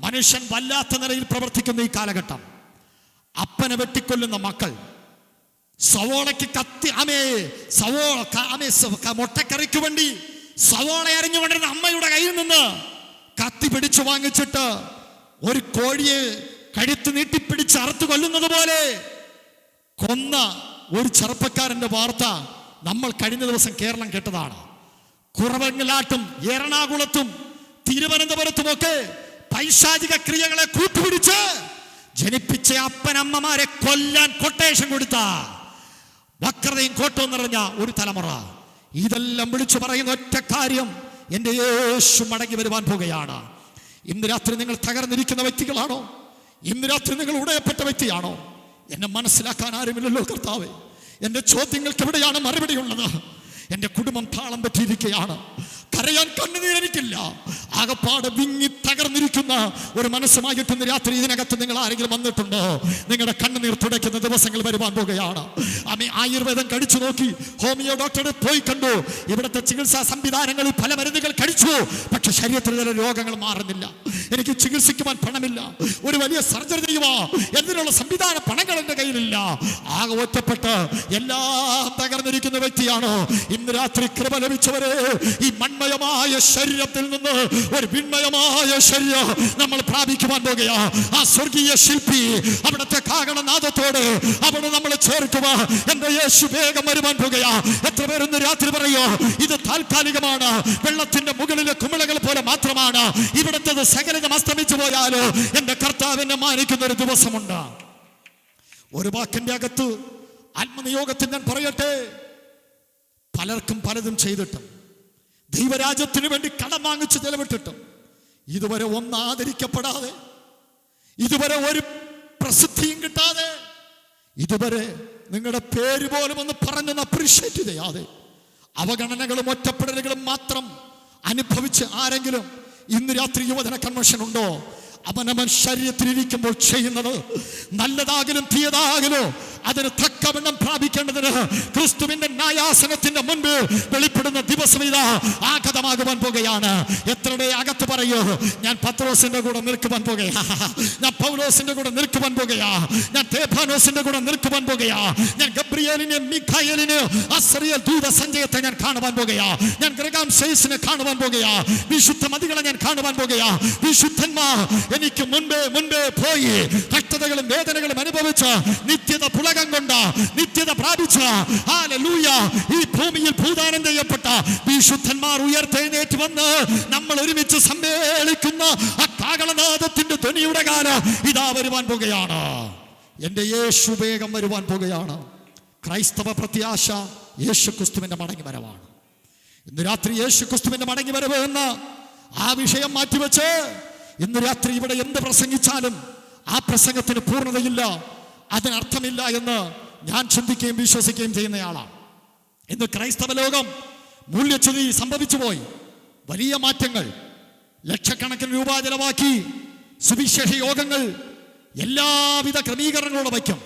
മനുഷ്യൻ വല്ലാത്ത നിലയിൽ പ്രവർത്തിക്കുന്ന ഈ കാലഘട്ടം. അപ്പനെ വെട്ടിക്കൊല്ലുന്ന മക്കൾ, സവോളയ്ക്ക് മുട്ടക്കറിക്ക് വേണ്ടി സവോള അരിഞ്ഞുകൊണ്ടിരുന്ന അമ്മയുടെ കയ്യിൽ നിന്ന് കത്തി പിടിച്ചു വാങ്ങിച്ചിട്ട് ഒരു കോഴിയെ കഴുത്ത് നീട്ടിപ്പിടിച്ച് അറുത്തു കൊല്ലുന്നത് പോലെ കൊന്ന ഒരു ചെറുപ്പക്കാരന്റെ വാർത്ത നമ്മൾ കഴിഞ്ഞ ദിവസം കേരളം കേട്ടതാണ്. കുറവങ്ങലാട്ടും എറണാകുളത്തും തിരുവനന്തപുരത്തുമൊക്കെ പൈശാചിക ക്രിയകളെ കൂട്ടുപിടിച്ച് ജനിപ്പിച്ച അപ്പനമ്മമാരെ കൊല്ലാൻ കൊട്ടേഷൻ കൊടുത്ത വക്രതയും കോട്ടവും നിറഞ്ഞ ഒരു തലമുറ. ഇതെല്ലാം വിളിച്ചു പറയുന്ന ഒറ്റ കാര്യം, എൻ്റെ യേശു മടങ്ങി വരുവാൻ പോകുകയാണ്. ഇന്ന് രാത്രി നിങ്ങൾ തകർന്നിരിക്കുന്ന വ്യക്തികളാണോ? ഇന്ന് രാത്രി നിങ്ങൾ ഉടയപ്പെട്ട വ്യക്തിയാണോ? എന്നെ മനസ്സിലാക്കാൻ ആരുമില്ലല്ലോ കർത്താവേ. എൻ്റെ ചോദ്യങ്ങൾക്ക് എവിടെയാണ് മറുപടി ഉള്ളത്? എൻ്റെ കുടുംബം താളം പറ്റിയിരിക്കുകയാണ്. കരയാൻ കണ്ണുനീരെനിക്കില്ല. ആകപ്പാട് വിങ്ങി തകർന്നിരിക്കുന്ന ഒരു മനസ്സുമായിട്ട് ഇന്ന് രാത്രി ഇതിനകത്ത് നിങ്ങൾ ആരെങ്കിലും വന്നിട്ടുണ്ടോ? നിങ്ങളുടെ കണ്ണുനീർ തുടയ്ക്കുന്ന ദിവസങ്ങൾ വരുവാൻ പോകുകയാണ്. ആയുർവേദം കഴിച്ചു നോക്കി, ഹോമിയോ ഡോക്ടറെ പോയി കണ്ടു, ഇവിടുത്തെ ചികിത്സാ സംവിധാനങ്ങളിൽ പല മരുന്നുകൾ കഴിച്ചു, പക്ഷെ ശരീരത്തിൽ ചില രോഗങ്ങൾ മാറുന്നില്ല. എനിക്ക് ചികിത്സിക്കുവാൻ പണമില്ല, ഒരു വലിയ സർജറി ചെയ്യുവാ എന്തിനുള്ള സംവിധാന പണങ്ങൾ എൻ്റെ കയ്യിലില്ല. ആകെ ഒറ്റപ്പെട്ട് എല്ലാം തകർന്നിരിക്കുന്ന വ്യക്തിയാണോ? ഇന്ന് രാത്രി കൃപ ലഭിച്ചവരെ, ഈ മൺമയമായ ശരീരത്തിൽ നിന്ന് ഒരു വിണ്മയമായ ശരീരം നമ്മൾ പ്രാപിക്കുവാൻ പോകുകയാ. ആ സ്വർഗീയ ശില്പി അവിടുത്തെ കാഹളനാദത്തോട് അവിടെ നമ്മളെ ചേർക്കുക. എന്റെ യേശു വേഗം വരുവാൻ പോകുകയാ. എത്ര പേരൊന്ന് രാത്രി പറയോ, ഇത് താൽക്കാലികമാണ്, വെള്ളത്തിന്റെ മുകളിലെ കുമിളകൾ പോലെ മാത്രമാണ്, ഇവിടുത്തെ സകലം അസ്തമിച്ചു പോയാലോ എന്റെ കർത്താവിനെ മാനിക്കുന്ന ഒരു ദിവസമുണ്ട്. ഒരു വാക്കിന്റെ അകത്ത് ആത്മനിയോഗത്തിൽ ഞാൻ പറയട്ടെ, പലർക്കും പലതും ചെയ്തിട്ടും ദൈവരാജ്യത്തിന് വേണ്ടി കടം വാങ്ങിച്ച് ചെലവിട്ടിട്ടും ഇതുവരെ ഒന്ന് ആദരിക്കപ്പെടാതെ, ഇതുവരെ ഒരു പ്രസിദ്ധിയും കിട്ടാതെ, ഇതുവരെ നിങ്ങളുടെ പേര് പോലും ഒന്ന് പറഞ്ഞൊന്ന് അപ്രീഷിയേറ്റ് ചെയ്യാതെ അവഗണനകളും ഒറ്റപ്പെടലുകളും മാത്രം അനുഭവിച്ച് ആരെങ്കിലും ഇന്ന് രാത്രി യുവജന കൺവെൻഷൻ ഉണ്ടോ? അവനവൻ ശരീരത്തിലിരിക്കുമ്പോൾ ചെയ്യുന്നത് നല്ലതാകലും തീയതാകലോ അതിന് തക്കവണ്ണം പ്രാപിക്കേണ്ടതിന് ക്രിസ്തുവിന്റെ ന്യായാസനത്തിന്റെ മുൻപ് വെളിപ്പെടുന്ന ദിവസം ഇതാ ആഗതമാകുവാൻ പോകുകയാണ്. എത്രയുടെ അകത്ത് പറയൂ, ഞാൻ പത്രോസിന്റെ കൂടെ നിൽക്കുവാൻ പോകുകയാ, ഞാൻ പൗലോസിന്റെ കൂടെ നിൽക്കുവാൻ പോകുകയാ, ഞാൻ തേഫാനോസിന്റെ കൂടെ നിൽക്കുവാൻ പോകുകയാ, ഞാൻ ഗബ്രിയേലിനെ മിഖായേലിനെ അസ്രിയേൽ ദൂത സഞ്ചയത്തെ ഞാൻ കാണുവാൻ പോകുകയാ, ഞാൻ ഗ്രഗാം സേസിനെ കാണുവാൻ പോകുകയാ, വിശുദ്ധ മതികളെ ഞാൻ കാണുവാൻ പോകുകയാ. വിശുദ്ധന്മാർ എനിക്ക് മുൻപേ പോയി കഷ്ടതകളും വേദനകളും അനുഭവിച്ച നിത്യത പുളകം കൊണ്ട് നിത്യത പ്രാപിച്ച ഹല്ലേലൂയ ഈ ഭൂമിയിൽ ഭൂദാനം ചെയ്യപ്പെട്ട വിശുദ്ധന്മാർ ഉയർത്തെഴുന്നേറ്റ് വന്ന് നമ്മൾ ഒരുമിച്ച് സമ്മേളിക്കുന്ന ആ കാഹളനാദത്തിന്റെ ധ്വനിയുടെ കാലം ഇതാ വരുവാൻ പോകുകയാണ്. എന്റെ യേശു വേഗം വരുവാൻ പോകുകയാണ്. ക്രൈസ്തവ പ്രത്യാശ യേശു ക്രിസ്തുവിന്റെ മടങ്ങി വരവാണ്. ഇന്ന് രാത്രി യേശു ക്രിസ്തുവിന്റെ മടങ്ങി വരവ് എന്ന ആ വിഷയം മാറ്റിവെച്ച് ഇന്ന് രാത്രി ഇവിടെ എന്ത് പ്രസംഗിച്ചാലും ആ പ്രസംഗത്തിന് പൂർണ്ണതയില്ല, അതിനർത്ഥമില്ല എന്ന് ഞാൻ ചിന്തിക്കുകയും വിശ്വസിക്കുകയും ചെയ്യുന്നയാളാണ്. ഇന്ന് ക്രൈസ്തവ ലോകം മൂല്യച്യുതി സംഭവിച്ചു പോയി. വലിയ മാറ്റങ്ങൾ, ലക്ഷക്കണക്കിന് രൂപ ചെലവാക്കി സുവിശേഷ യോഗങ്ങൾ, എല്ലാവിധ ക്രമീകരണങ്ങളോടെ വയ്ക്കും.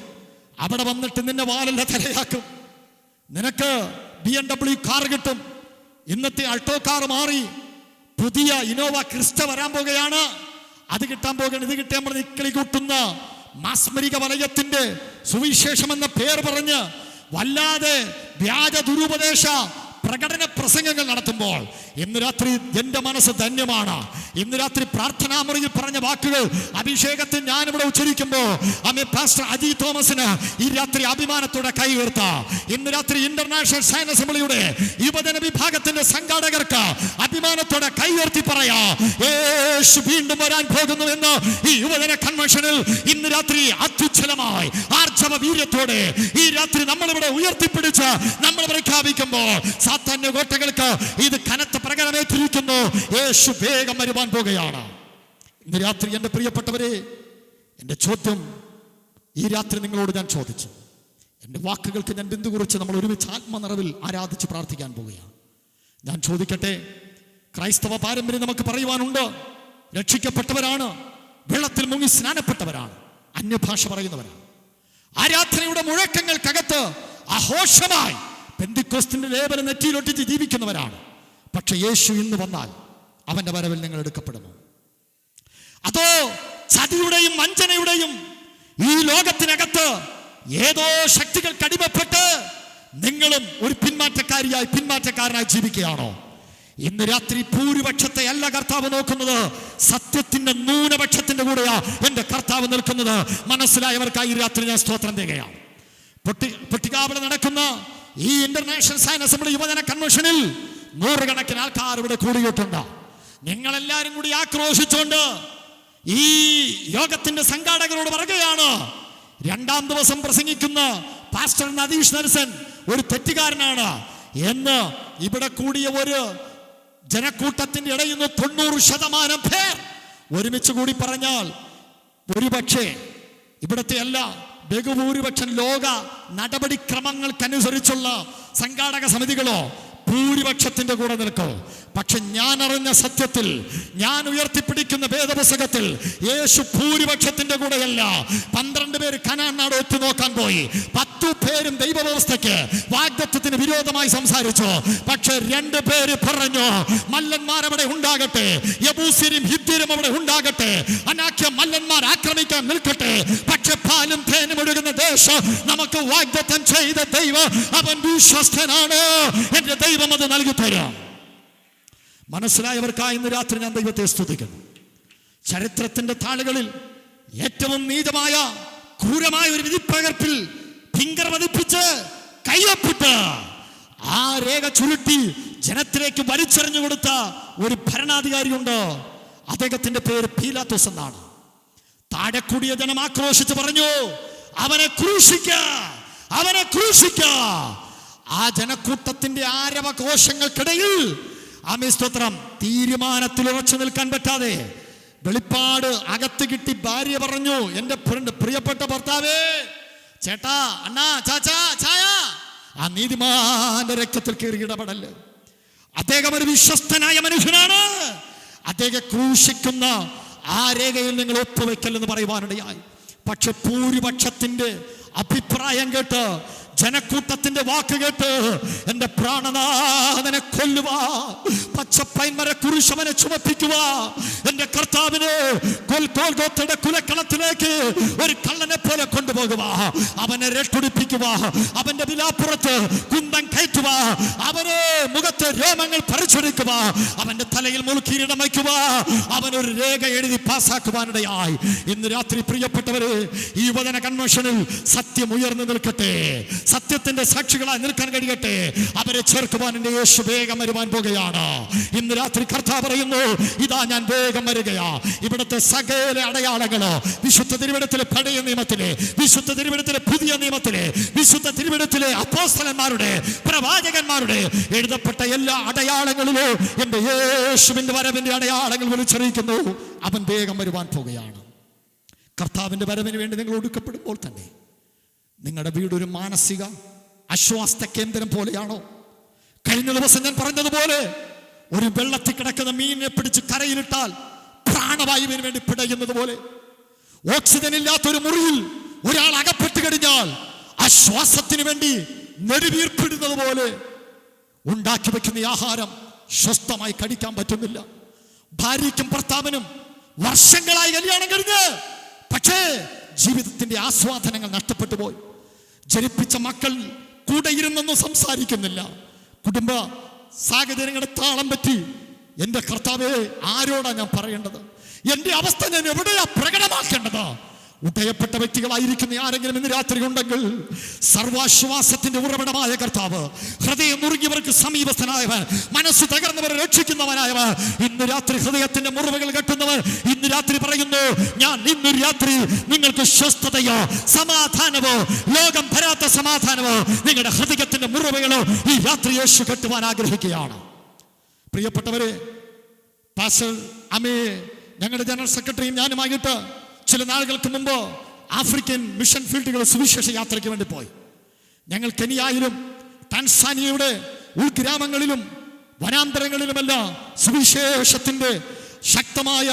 അവിടെ വന്നിട്ട് നിന്നെ വാലല്ല തലയാക്കും. നിനക്ക് BMW കാർ കിട്ടും. ഇന്നത്തെ അൾട്ടോ കാർ മാറി പുതിയ ഇന്നോവ ക്രിസ്റ്റ വരാൻ പോകുകയാണ്. അത് കിട്ടാൻ പോകുകയാണ്. ഇത് കിട്ടാൻ പറഞ്ഞ് ഇക്കളി കൂട്ടുന്ന മാസ്മരിക വലയത്തിന്റെ സുവിശേഷം എന്ന പേര് പറഞ്ഞ് വല്ലാതെ വ്യാജ ദുരുപദേശ പ്രകടന പ്രസംഗങ്ങൾ നടത്തുമ്പോൾ ഇന്ന് രാത്രി എൻ്റെ മനസ്സ് ധന്യമാണ്. ഇന്ന് രാത്രി പ്രാർത്ഥനാ മുറിയിൽ പറഞ്ഞ വാക്കുകൾ അഭിഷേകത്തിൽ ഞാനിവിടെ ഉച്ചരിക്കുമ്പോൾ അമ്മ പാസ്റ്റർ അജി തോമസിന് ഈ രാത്രി അഭിമാനത്തോടെ കൈ ഉയർത്ത. ഇന്ന് രാത്രി ഇന്റർനാഷണൽ സയൻസ് അസംബ്ലിയുടെ യുവജന വിഭാഗത്തിന്റെ സംഘാടകർക്ക് അഭിമാനത്തോടെ കൈ ഉയർത്തി പറയാ, യേശു വീണ്ടും വരാൻ പോകുന്നു എന്ന് ഈ യുവജന കൺവെൻഷനിൽ ഇന്ന് രാത്രി അത്യുജ്വലമായി ആർജവ വീര്യത്തോടെ ഈ രാത്രി നമ്മളിവിടെ ഉയർത്തിപ്പിടിച്ച് നമ്മൾ പ്രഖ്യാപിക്കുമ്പോൾ സാത്താന്യ കോട്ടകൾക്ക് ഇത് കനത്ത പ്രകടനമേറ്റിരിക്കുന്നു. യേശു വേഗം വരുവാൻ പോകുകയാണ്. ഇന്ന് രാത്രി എൻ്റെ പ്രിയപ്പെട്ടവരെ, എൻ്റെ ചോദ്യം ഈ രാത്രി നിങ്ങളോട് ഞാൻ ചോദിച്ചു. എൻ്റെ വാക്കുകൾക്ക് ഞാൻ ബിന്ദു കുറിച്ച് നമ്മൾ ഒരുമിച്ച് ആത്മനിറവിൽ ആരാധിച്ച് പ്രാർത്ഥിക്കാൻ പോവുകയാണ്. ഞാൻ ചോദിക്കട്ടെ, ക്രൈസ്തവ പാരമ്പര്യം നമുക്ക് പറയുവാനുണ്ട്. രക്ഷിക്കപ്പെട്ടവരാണ്, വെള്ളത്തിൽ മുങ്ങി സ്നാനപ്പെട്ടവരാണ്, അന്യഭാഷ പറയുന്നവരാണ്, ആരാധനയുടെ മുഴക്കങ്ങൾക്കകത്ത് ആഘോഷമായി പെന്തിക്കോസ്തിന്റെ ലേബൽ നെറ്റിയിലൊട്ടിച്ച് ജീവിക്കുന്നവരാണ്. പക്ഷെ യേശു ഇന്ന് വന്നാൽ അവന്റെ വരവിൽ നിങ്ങൾ എടുക്കപ്പെടുമോ? അതോ ചതിയുടെയും വഞ്ചനയുടെയും ഈ ലോകത്തിനകത്ത് ഏതോ ശക്തികൾക്ക് അടിമപ്പെട്ട് നിങ്ങളും ഒരു പിന്മാറ്റക്കാരനായി ജീവിക്കുകയാണോ? ഇന്ന് രാത്രി ഭൂരിപക്ഷത്തെ അല്ല കർത്താവ് നോക്കുന്നത്, സത്യത്തിന്റെ ന്യൂനപക്ഷത്തിന്റെ കൂടെയാ എന്റെ കർത്താവ് നിൽക്കുന്നത്. മനസ്സിലായവർക്കായി രാത്രി ഞാൻ സ്തോത്രം ചെയ്യുകയാണ്. പൊട്ടിക്കാവിള നടക്കുന്ന ഈ ഇന്റർനാഷണൽ സയൻസ് അസംബ്ലി യുവജന കൺവെൻഷനിൽ നൂറുകണക്കിന് ആൾക്കാർ ഇവിടെ കൂടിയിട്ടുണ്ട്. നിങ്ങളെല്ലാരും കൂടി ആക്രോശിച്ചുകൊണ്ട് ഈ യോഗത്തിന്റെ സംഘാടകരോട് പറയുകയാണ്, രണ്ടാം ദിവസം പ്രസംഗിക്കുന്ന പാസ്റ്റർ നദീഷ് നരസൻ ഒരു തെറ്റുകാരനാണ് എന്ന് ഇവിടെ കൂടിയ ഒരു ജനക്കൂട്ടത്തിന്റെ ഇടയിൽ നിന്ന് 90% പേർ ഒരുമിച്ച് കൂടി പറഞ്ഞാൽ ഒരുപക്ഷെ ഇവിടത്തെ അല്ല ബഹുഭൂരിപക്ഷം ലോക നടപടിക്രമങ്ങൾക്കനുസരിച്ചുള്ള സംഘാടക സമിതികളോ ഭൂരിപക്ഷത്തിന്റെ കൂടെ നിൽക്കും. പക്ഷെ ഞാൻ അറിഞ്ഞ സത്യത്തിൽ, ഞാൻ ഉയർത്തിപ്പിടിക്കുന്ന വേദപുസ്തകത്തിൽ യേശു ഭൂരിപക്ഷത്തിന്റെ കൂടെയല്ല. 12 പേര് കനാൻ നാട് ഒത്തുനോക്കാൻ പോയി. 10 പേരും ദൈവവ്യവസ്ഥയ്ക്ക് വാഗ്ദത്തത്തിന് വിരോധമായി സംസാരിച്ചു. പക്ഷെ 2 പേര് പറഞ്ഞു, മല്ലന്മാർ അവിടെ ഉണ്ടാകട്ടെ, യബൂസ്യരും ഹിത്യരും അവിടെ ഉണ്ടാകട്ടെ, അനാഖ്യ മല്ലന്മാർ ആക്രമിക്കാൻ നിൽക്കട്ടെ, പക്ഷെ പാലും തേനും ഒഴുകുന്ന ദേശം നമുക്ക് വാഗ്ദത്തം ചെയ്ത ദൈവം അവൻ വിശ്വസ്തനാണ്. എന്റെ ദൈവം അത് നൽകി തരാം. മനസ്സിലായവർക്കായി ഇന്ന് രാത്രി ഞാൻ ദൈവത്തെ സ്തുതിക്കുന്നു. ചരിത്രത്തിന്റെ താളുകളിൽ ഏറ്റവും നീചമായ ക്രൂരമായ ഒരു വിധിപ്പകർപ്പിൽ ഫിംഗർ പതിപ്പിച്ച് കയ്യൊപ്പിട്ട് ആ രേഖ ചുരുട്ടി ജനത്തിലേക്ക് വലിച്ചെറിഞ്ഞു കൊടുത്ത ഒരു ഭരണാധികാരിയുണ്ട്. അദ്ദേഹത്തിന്റെ പേര് പീലാത്തോസ് എന്നാണ്. താഴെ കൂടിയ ജനം ആക്രോശിച്ച് പറഞ്ഞു, അവനെ ക്രൂശിക്ക, അവനെ ക്രൂശിക്ക. ആ ജനക്കൂട്ടത്തിന്റെ ആരവഘോഷങ്ങൾക്കിടയിൽ സ്തോത്രം തീരുമാനത്തിൽ ഉറച്ചു നിൽക്കാൻ പറ്റാതെ വെളിപ്പാട് അകത്ത് കിട്ടി ഭാര്യ പറഞ്ഞു, എന്റെ പ്രിയപ്പെട്ട ഭർത്താവേ, ചേട്ടാ, അണ്ണാ, ചാച്ചാ, ചായ, ആ നീതിമാന്റെ രക്തത്തിൽ കയറി ഇടപെടല്. അദ്ദേഹം ഒരു വിശ്വസ്തനായ മനുഷ്യനാണ്. അദ്ദേഹം ക്രൂശിക്കുന്ന ആ രേഖയിൽ നിങ്ങൾ ഒപ്പുവെക്കല്ലെന്ന് പറയുവാനിടയായി. പക്ഷെ ഭൂരിപക്ഷത്തിന്റെ അഭിപ്രായം കേട്ട്, ജനക്കൂട്ടത്തിന്റെ വാക്ക് കേട്ട്, എന്റെ പ്രാണനാഥനെ കൊല്ലുക, പച്ചപ്പൈൻമര കുരിശവനെ ചുമപ്പിക്കുക, എന്റെ കർത്താവിനെ ഗോൽഗോഥയുടെ കുലക്കളത്തിലേക്ക് ഒരു കള്ളനെ പോലെ കൊണ്ടുപോകുക, അവനെ രട്ടുടിപ്പിക്കുക, അവന്റെ വിലാപ്പുറത്ത് കുന്തം കയറ്റുക, അവനെ മുഖത്ത് രോമങ്ങൾ പറിച്ചെടുക്കുക, അവന്റെ തലയിൽ മുൾക്കിരീടം വയ്ക്കുക, അവനൊരു രേഖ എഴുതി പാസ്സാക്കുവാനിടയായി. ഇന്ന് രാത്രി പ്രിയപ്പെട്ടവരെ, ഈ വചന കൺവെൻഷനിൽ സത്യം ഉയർന്നു നിൽക്കട്ടെ, സത്യത്തിന്റെ സാക്ഷികളായി നിൽക്കാൻ കഴിയട്ടെ. അവരെ ചേർക്കുവാൻ എന്റെ യേശു വേഗം വരുവാൻ പോകുകയാണ്. ഇന്ന് രാത്രി കർത്താവ് പറയുന്നു, ഇതാ ഞാൻ വേഗം വരികയാ. ഇവിടുത്തെ സകല അടയാളങ്ങളോ വിശുദ്ധ തിരുവെഴുത്തിലെ പഴയ നിയമത്തിലെ, വിശുദ്ധ തിരുവെഴുത്തിലെ പുതിയ നിയമത്തിലെ, വിശുദ്ധ തിരുവെഴുത്തിലെ അപ്പോസ്തലന്മാരുടെ, പ്രവാചകന്മാരുടെ എഴുതപ്പെട്ട എല്ലാ അടയാളങ്ങളിലും എന്റെ യേശുവിന്റെ വരവിന്റെ അടയാളങ്ങൾ വിളിച്ചറിയിക്കുന്നു. അവൻ വേഗം വരുവാൻ പോകുകയാണ്. കർത്താവിന്റെ വരവിന് വേണ്ടി നിങ്ങൾ ഒടുക്കപ്പെടുമ്പോൾ തന്നെ നിങ്ങളുടെ വീടൊരു മാനസിക ആശ്വാസ കേന്ദ്രം പോലെയാണോ? കഴിഞ്ഞ ദിവസം ഞാൻ പറഞ്ഞതുപോലെ, ഒരു വെള്ളത്തിൽ കിടക്കുന്ന മീനിനെ പിടിച്ച് കരയിലിട്ടാൽ പ്രാണവായുവിന് വേണ്ടി പിടയുന്നത് പോലെ, ഓക്സിജൻ ഇല്ലാത്തൊരു മുറിയിൽ ഒരാൾ അകപ്പെട്ട് കഴിഞ്ഞാൽ ആശ്വാസത്തിന് വേണ്ടി നെടുവീർപ്പിടുന്നത് പോലെ ഉണ്ടാക്കി വെക്കുന്ന ആഹാരം സ്വസ്ഥമായി കഴിക്കാൻ പറ്റുന്നില്ല. ഭാര്യയ്ക്കും ഭർത്താവിനും വർഷങ്ങളായി കല്യാണം കഴിഞ്ഞ്, പക്ഷേ ജീവിതത്തിന്റെ ആസ്വാദനങ്ങൾ നഷ്ടപ്പെട്ടു പോയി. ജനിപ്പിച്ച മക്കൾ കൂടെ ഇരുന്നൊന്നും സംസാരിക്കുന്നില്ല. കുടുംബ സാഹചര്യങ്ങളുടെ താളം പറ്റി. എന്റെ കർത്താവേ, ആരോടാ ഞാൻ പറയേണ്ടത്? എന്റെ അവസ്ഥ ഞാൻ എവിടെയാ പ്രകടമാക്കേണ്ടത്? ഉടയപ്പെട്ട വ്യക്തികളായിരിക്കുന്ന ആരെങ്കിലും ഇന്ന് രാത്രി ഉണ്ടെങ്കിൽ, സർവാശ്വാസത്തിന്റെ ഉറവിടമായ കർത്താവ്, ഹൃദയം മുറുകിയവർക്ക് സമീപസ്ഥനായവൻ, മനസ്സ് തകർന്നവരെ രക്ഷിക്കുന്നവനായവൻ, ഇന്ന് രാത്രി ഹൃദയത്തിന്റെ മുറിവുകൾ കെട്ടുന്നവൻ ഇന്ന് രാത്രി പറയുന്നു, ഞാൻ ഇന്ന് രാത്രി നിങ്ങൾക്ക് സ്വസ്ഥതയോ സമാധാനമോ, ലോകം വരാത്ത സമാധാനമോ, നിങ്ങളുടെ ഹൃദയത്തിന്റെ മുറിവുകളോ ഈ രാത്രി യേശു കെട്ടുവാൻ ആഗ്രഹിക്കുകയാണ്. പ്രിയപ്പെട്ടവരെ, പാസ്റ്റർ അമേ, ഞങ്ങളുടെ ജനറൽ സെക്രട്ടറിയും ഞാനുമായിട്ട് ചില നാളുകൾക്ക് മുമ്പ് ആഫ്രിക്കൻ മിഷൻ ഫീൽഡുകൾ സുവിശേഷ യാത്രയ്ക്ക് വേണ്ടി പോയി. ഞങ്ങൾ കെനിയയിലും ടാൻസാനിയയുടെ ഉൾഗ്രാമങ്ങളിലും വനാന്തരങ്ങളിലുമെല്ലാം സുവിശേഷത്തിന്റെ ശക്തമായ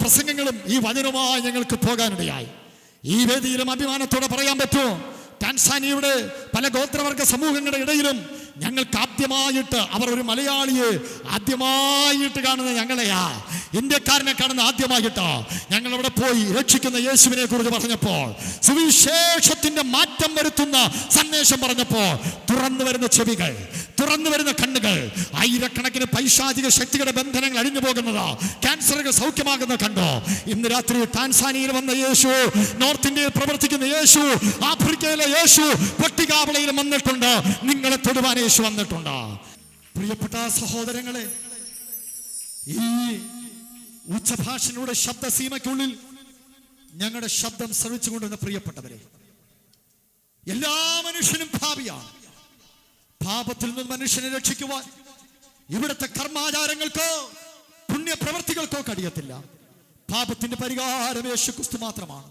പ്രസംഗങ്ങളും ഈ വചനവുമായി ഞങ്ങൾക്ക് പോകാനിടയായി. ഈ വേദിയിലും അഭിമാനത്തോടെ പറയാൻ പറ്റുമോ, ടാൻസാനിയയുടെ പല ഗോത്രവർഗ സമൂഹങ്ങളുടെ ഇടയിലും ഞങ്ങൾക്ക് ആദ്യമായിട്ട്, അവർ ഒരു മലയാളിയെ ആദ്യമായിട്ട് കാണുന്ന ഞങ്ങളെയാ, ഇന്ത്യക്കാരനെ കാണുന്ന ആദ്യമായിട്ടാ. ഞങ്ങൾ അവിടെ പോയി രക്ഷിക്കുന്ന യേശുവിനെ കുറിച്ച് പറഞ്ഞപ്പോൾ, സുവിശേഷത്തിന്റെ മാറ്റം വരുത്തുന്ന സന്ദേശം പറഞ്ഞപ്പോൾ, തുറന്നു വരുന്ന ചെവികൾ, തുറന്നു വരുന്ന കണ്ണുകൾ, ആയിരക്കണക്കിന് പൈശാചിക ശക്തികളുടെ ബന്ധനങ്ങൾ അഴിഞ്ഞു പോകുന്നത്, ക്യാൻസറുകൾ സൗഖ്യമാകുന്ന കണ്ടോ? ഇന്ന് രാത്രി ടാൻസാനിയയിൽ വന്ന യേശു, നോർത്ത് ഇന്ത്യയിൽ പ്രവർത്തിക്കുന്ന യേശു, ആഫ്രിക്കയിലെ യേശു പട്ടികാവളയിൽ വന്നിട്ടുണ്ട്. നിങ്ങളെ തൊടുവാൻ യേശു വന്നിട്ടുണ്ട്. പ്രിയപ്പെട്ട സഹോദരങ്ങളെ, ഈ ഉച്ചഭാഷയുടെ ശബ്ദസീമയ്ക്കുള്ളിൽ ഞങ്ങളുടെ ശബ്ദം ശ്രവിച്ചുകൊണ്ടിരുന്ന പ്രിയപ്പെട്ടവരെ, എല്ലാ മനുഷ്യനും ഭാവിയാണ്. പാപത്തിൽ നിന്ന് മനുഷ്യനെ രക്ഷിക്കുവാൻ ഇവിടുത്തെ കർമാചാരങ്ങൾക്കോ പുണ്യപ്രവർത്തികൾക്കോ കഴിയത്തില്ല. പാപത്തിന്റെ പരിഹാരം യേശു ക്രിസ്തു മാത്രമാണ്.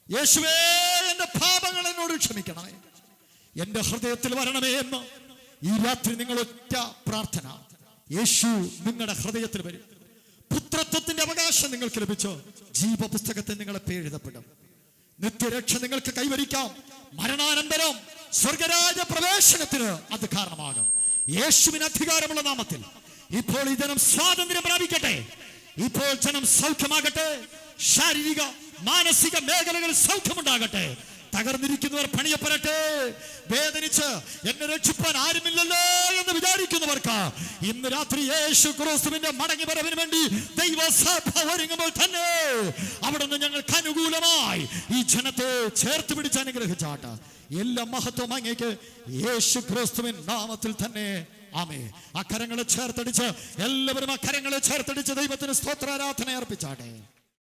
യേശുവേ, എന്റെ പാപങ്ങൾ എന്നോട് ക്ഷമിക്കണമേ, എന്റെ ഹൃദയത്തിൽ വരണമേ എന്ന് ഈ രാത്രി നിങ്ങൾ ഒറ്റ പ്രാർത്ഥന. യേശു നിങ്ങളുടെ ഹൃദയത്തിൽ വരും. പുത്രത്വത്തിന്റെ അവകാശം നിങ്ങൾക്ക് ലഭിച്ചു. ജീവപുസ്തകത്തിൽ നിങ്ങളെ പേരെഴുതപ്പെടും. നിത്യരക്ഷ നിങ്ങൾക്ക് കൈവരിക്കാം. മരണാനന്തരം സ്വർഗരാജ പ്രവേശനത്തിന് അത് കാരണമാകും. യേശുവിന് അധികാരമുള്ള നാമത്തിൽ ഇപ്പോൾ ഈ ജനം സ്വാതന്ത്ര്യം പ്രാപിക്കട്ടെ. ഇപ്പോൾ ജനം സൗഖ്യമാകട്ടെ. ശാരീരിക മാനസിക മേഖലകളിൽ സൗഖ്യമുണ്ടാകട്ടെ. തകർന്നിരിക്കുന്നവർ പണിയപ്പെടട്ടെ. വേദനിച്ച് എന്നെ രക്ഷിപ്പാൻ ആരുമില്ലല്ലോ എന്ന് വിചാരിക്കുന്നവർക്ക് ഇന്ന് രാത്രി യേശു ക്രിസ്തുവിന്റെ മടങ്ങി വരവിന് വേണ്ടി ദൈവസഭ ഒരുങ്ങുമ്പോൾ തന്നെ അവിടുന്ന് ഞങ്ങൾക്ക് അനുകൂലമായി ഈ ജനത്തെ ചേർത്ത് പിടിച്ച് അനുഗ്രഹിച്ചാട്ട്. എല്ലാ മഹത്വം അങ്ങേക്ക് യേശു ക്രിസ്തുവിൻ നാമത്തിൽ തന്നെ. ആമേ. ആ കരങ്ങളെ ചേർത്തടിച്ച് എല്ലാവരും ആ കരങ്ങളെ ചേർത്തടിച്ച് ദൈവത്തിന് സ്തോത്രാരാധന അർപ്പിച്ചാട്ടെ.